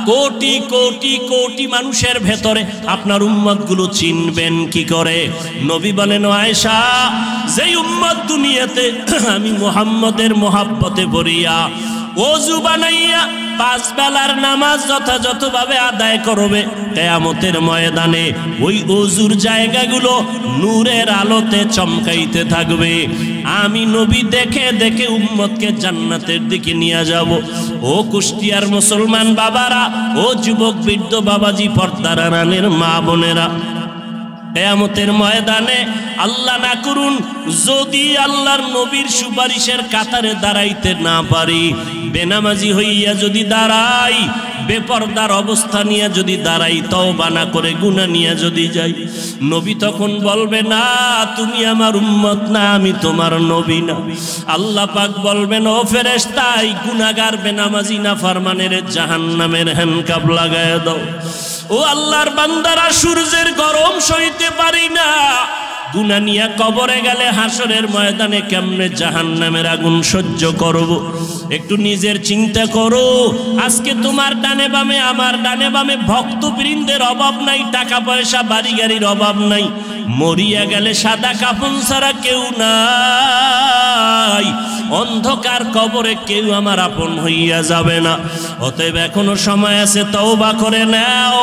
কোটি কোটি কোটি মানুষের ভেতরে আপনার উম্মত গুলো চিনবেন কি করে? নবী বলেন, ও আয়েশা, যেই উম্মত দুনিয়াতে আমি মুহাম্মদের মহব্বতে ভরিয়া ওযু বানাইয়া 5 বেলার নামাজ যথাযথভাবে আদায় করবে, কিয়ামতের ময়দানে ওই ওযুর জায়গাগুলো নূরের আলোতে চমকাইতে থাকবে। আমি নবী দেখে দেখে উম্মতকে জান্নাতের দিকে নিয়ে যাব। ও কুষ্টিয়ার মুসলমান বাবারা, ও যুবক বৃদ্ধ বাবাজি, পর্দার আড়ালের মা বোনেরা, কিয়ামতের ময়দানে আল্লাহ না করুন যদি আল্লাহর নবীর সুপারিশের কাতারে দাঁড়াইতে না পারি, বেনামাজি হইয়া যদি দাঁড়াই, বেপরদার অবস্থা নিয়ে যদি দাঁড়াই, তওবা না করে গুনাহ নিয়ে যদি যাই, নবী তখন বলবে, না তুমি আমার উম্মত না, আমি তোমার নবী না। আল্লাহ পাক বলবেন, ও ফেরেশতা, এই গুনাহগার বেনামাজি নাফরমানের জাহান্নামের হ্যান্ডকাপ লাগায় দাও। ও আল্লাহর বান্দারা, সূর্যের গরম সইতে পারি না, গুনাহ নিয়ে কবরে গেলে হাসরের ময়দানে কেমনে জাহান্নামের আগুন সহ্য করব? একটু নিজের চিন্তা করো। আজকে তোমার ডানে বামে, আমার ডানে বামে ভক্তবৃন্দের অভাব নাই, টাকা পয়সা বাড়ি গাড়ির অভাব নাই, মরিয়া গেলে সাদা কাফন ছাড়া কেউ নাই, অন্ধকার কবরে কেউ আমার আপন হইয়া যাবে না। অতএব এখনো সময় আছে, তওবা করে নাও,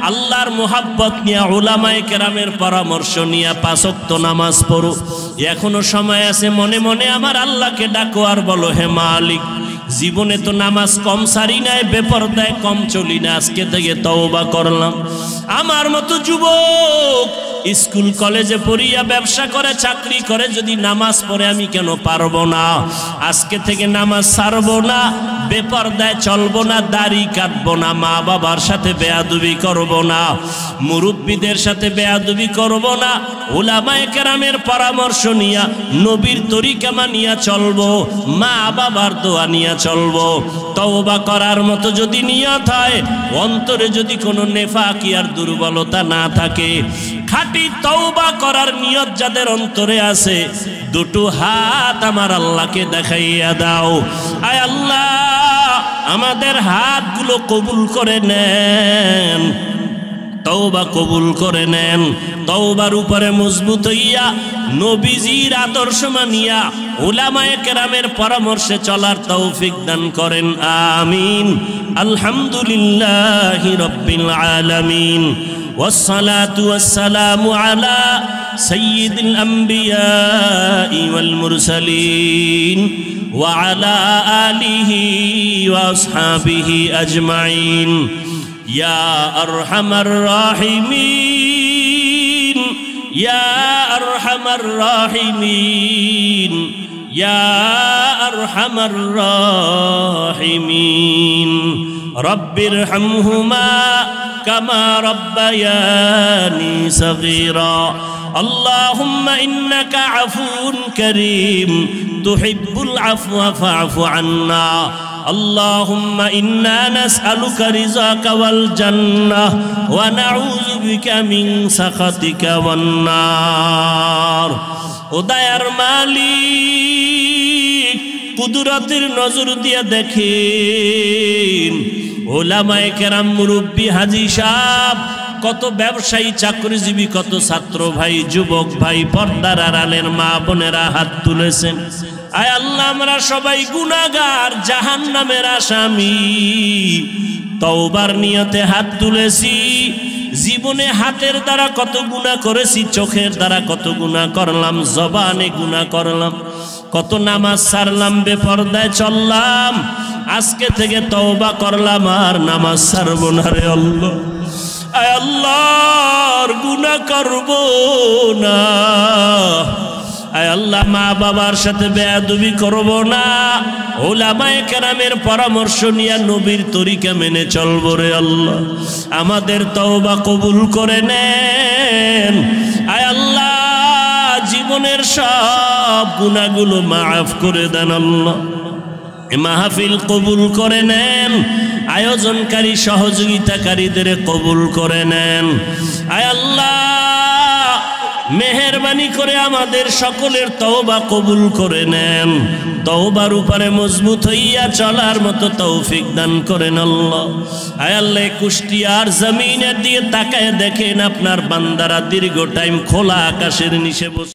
আল্লাহর মুহাব্বত নিয়ে, উলামায়ে কেরামের পরামর্শ নিয়ে 5 ওয়াক্ত নামাজ পড়ো। এখনো সময় আছে, মনে মনে আমার আল্লাহকে ডাকো আর বলো, হে মালিক, জীবনে তো নামাজ কম সারি নাই, বেপরদায় কম চলি না, আজকে থেকে তওবা করলাম। আমার মতো যুবক স্কুল কলেজে পড়িয়া, ব্যবসা করে, চাকরি করে যদি নামাজ পড়ে, আমি কেন পারবো না? আজকে থেকে নামাজ ছাড়বো না, বেপরদায় চলবো না, দাড়ি কাটবো না, মা বাবার সাথে বেয়াদবি করবো না, মুরব্বীদের সাথে বেয়াদবি করবো না, উলামায়ে কেরামের পরামর্শ নিয়া, নবীর তরিকা মানিয়া চলবো, মা বাবার দোয়া নিয়া চলবো। তওবা করার মতো যদি নিয়ত হয়, অন্তরে যদি কোনো নেফাকি আর দুর্বলতা না থাকে, খাঁটি তওবা করার নিয়ত যাদের অন্তরে আছে, দুটো হাত আমার আল্লাহকে দেখাইয়া দাও। আয় আল্লাহ, আমাদের হাতগুলো কবুল করে নেন, তওবা কবুল করে নেন। তওবার উপরে মজবুত হইয়া নবীজির আদর্শ মানিয়া উলামায়ে কেরামের পরামর্শে চলার তৌফিক দান করেন, আমিন। আলহামদুলিল্লাহি রাব্বিল আলামিন, ওয়াসসালাতু ওয়াসসালামু আলা সাইয়্যিদিল আমবিয়াই ওয়াল মুরসালিন ওয়া আলা আলিহি ওয়া আসহাবিহি আজমাইন। ইয়া আরহামার রাহিমিন, ইয়া আরহামার রাহিমিন, ইয়া আরহামার রাহিমিন। রব্বিরহামহুমা কামা রব্বায়ানি সগীরা। আল্লাহুম্মা ইন্নাকা আফুউন কারীম তুহিব্বুল আফওয়া ফা'ফু আন্না। اللهم إنا نسألك رضاك والجنة ونعوذ بك من سخطك والنار। ও দয়ার মালিক, কুদরতের নজর দিয়ে দেখেন উলামায়ে কেরাম, মুরব্বী, হাজী সাহেব, কত ব্যবসায়ী, চাকরিজীবী, কত ছাত্র ভাই, যুবক ভাই, পর্দার আড়ালের মা বোনেরা হাত তুলেছেন। আয় আল্লাহ, আমরা সবাই গুনাহগার, জাহান্নামের আসামি। তওবার নিয়তে হাত তুলেছি। জীবনে হাতের দ্বারা কত গুনাহ করেছি, চোখের দ্বারা কত গুনাহ করলাম, জবানে গুনাহ করলাম, কত নামাজ ছাড়লাম, বেপরদায় চললাম। আজকে থেকে তওবা করলাম, আর নামাজ ছাড়ব না রে আল্লাহ। আয় আল্লাহ, আর গুনাহ করব না। আয় আল্লাহ, মা বাবার সাথে বেয়াদবি করব না। উলামায়ে কেরামের পরামর্শ নিয়ে নবীর তরিকা মেনে চলব রে আল্লাহ। আমাদের তওবা কবুল করে নেন। আয় আল্লাহ, জীবনের সব গুনাহগুলো মাফ করে দেন আল্লাহ। মাহফিল কবুল করে নেন। আয়োজনকারী, সহযোগিতাকারীদের কবুল করে নেন। আয় আল্লাহ, মেহেরবানি করে আমাদের সকলের তওবা কবুল করে নেন। তওবার উপরে মজবুত হইয়া চলার মতো তৌফিক দান করেন আল্লাহ। আয় আল্লাহ, কুষ্টিয়ার জমিনের দিয়ে তাকায় দেখেন আপনার বান্দারা দীর্ঘ টাইম খোলা আকাশের নিচে বসে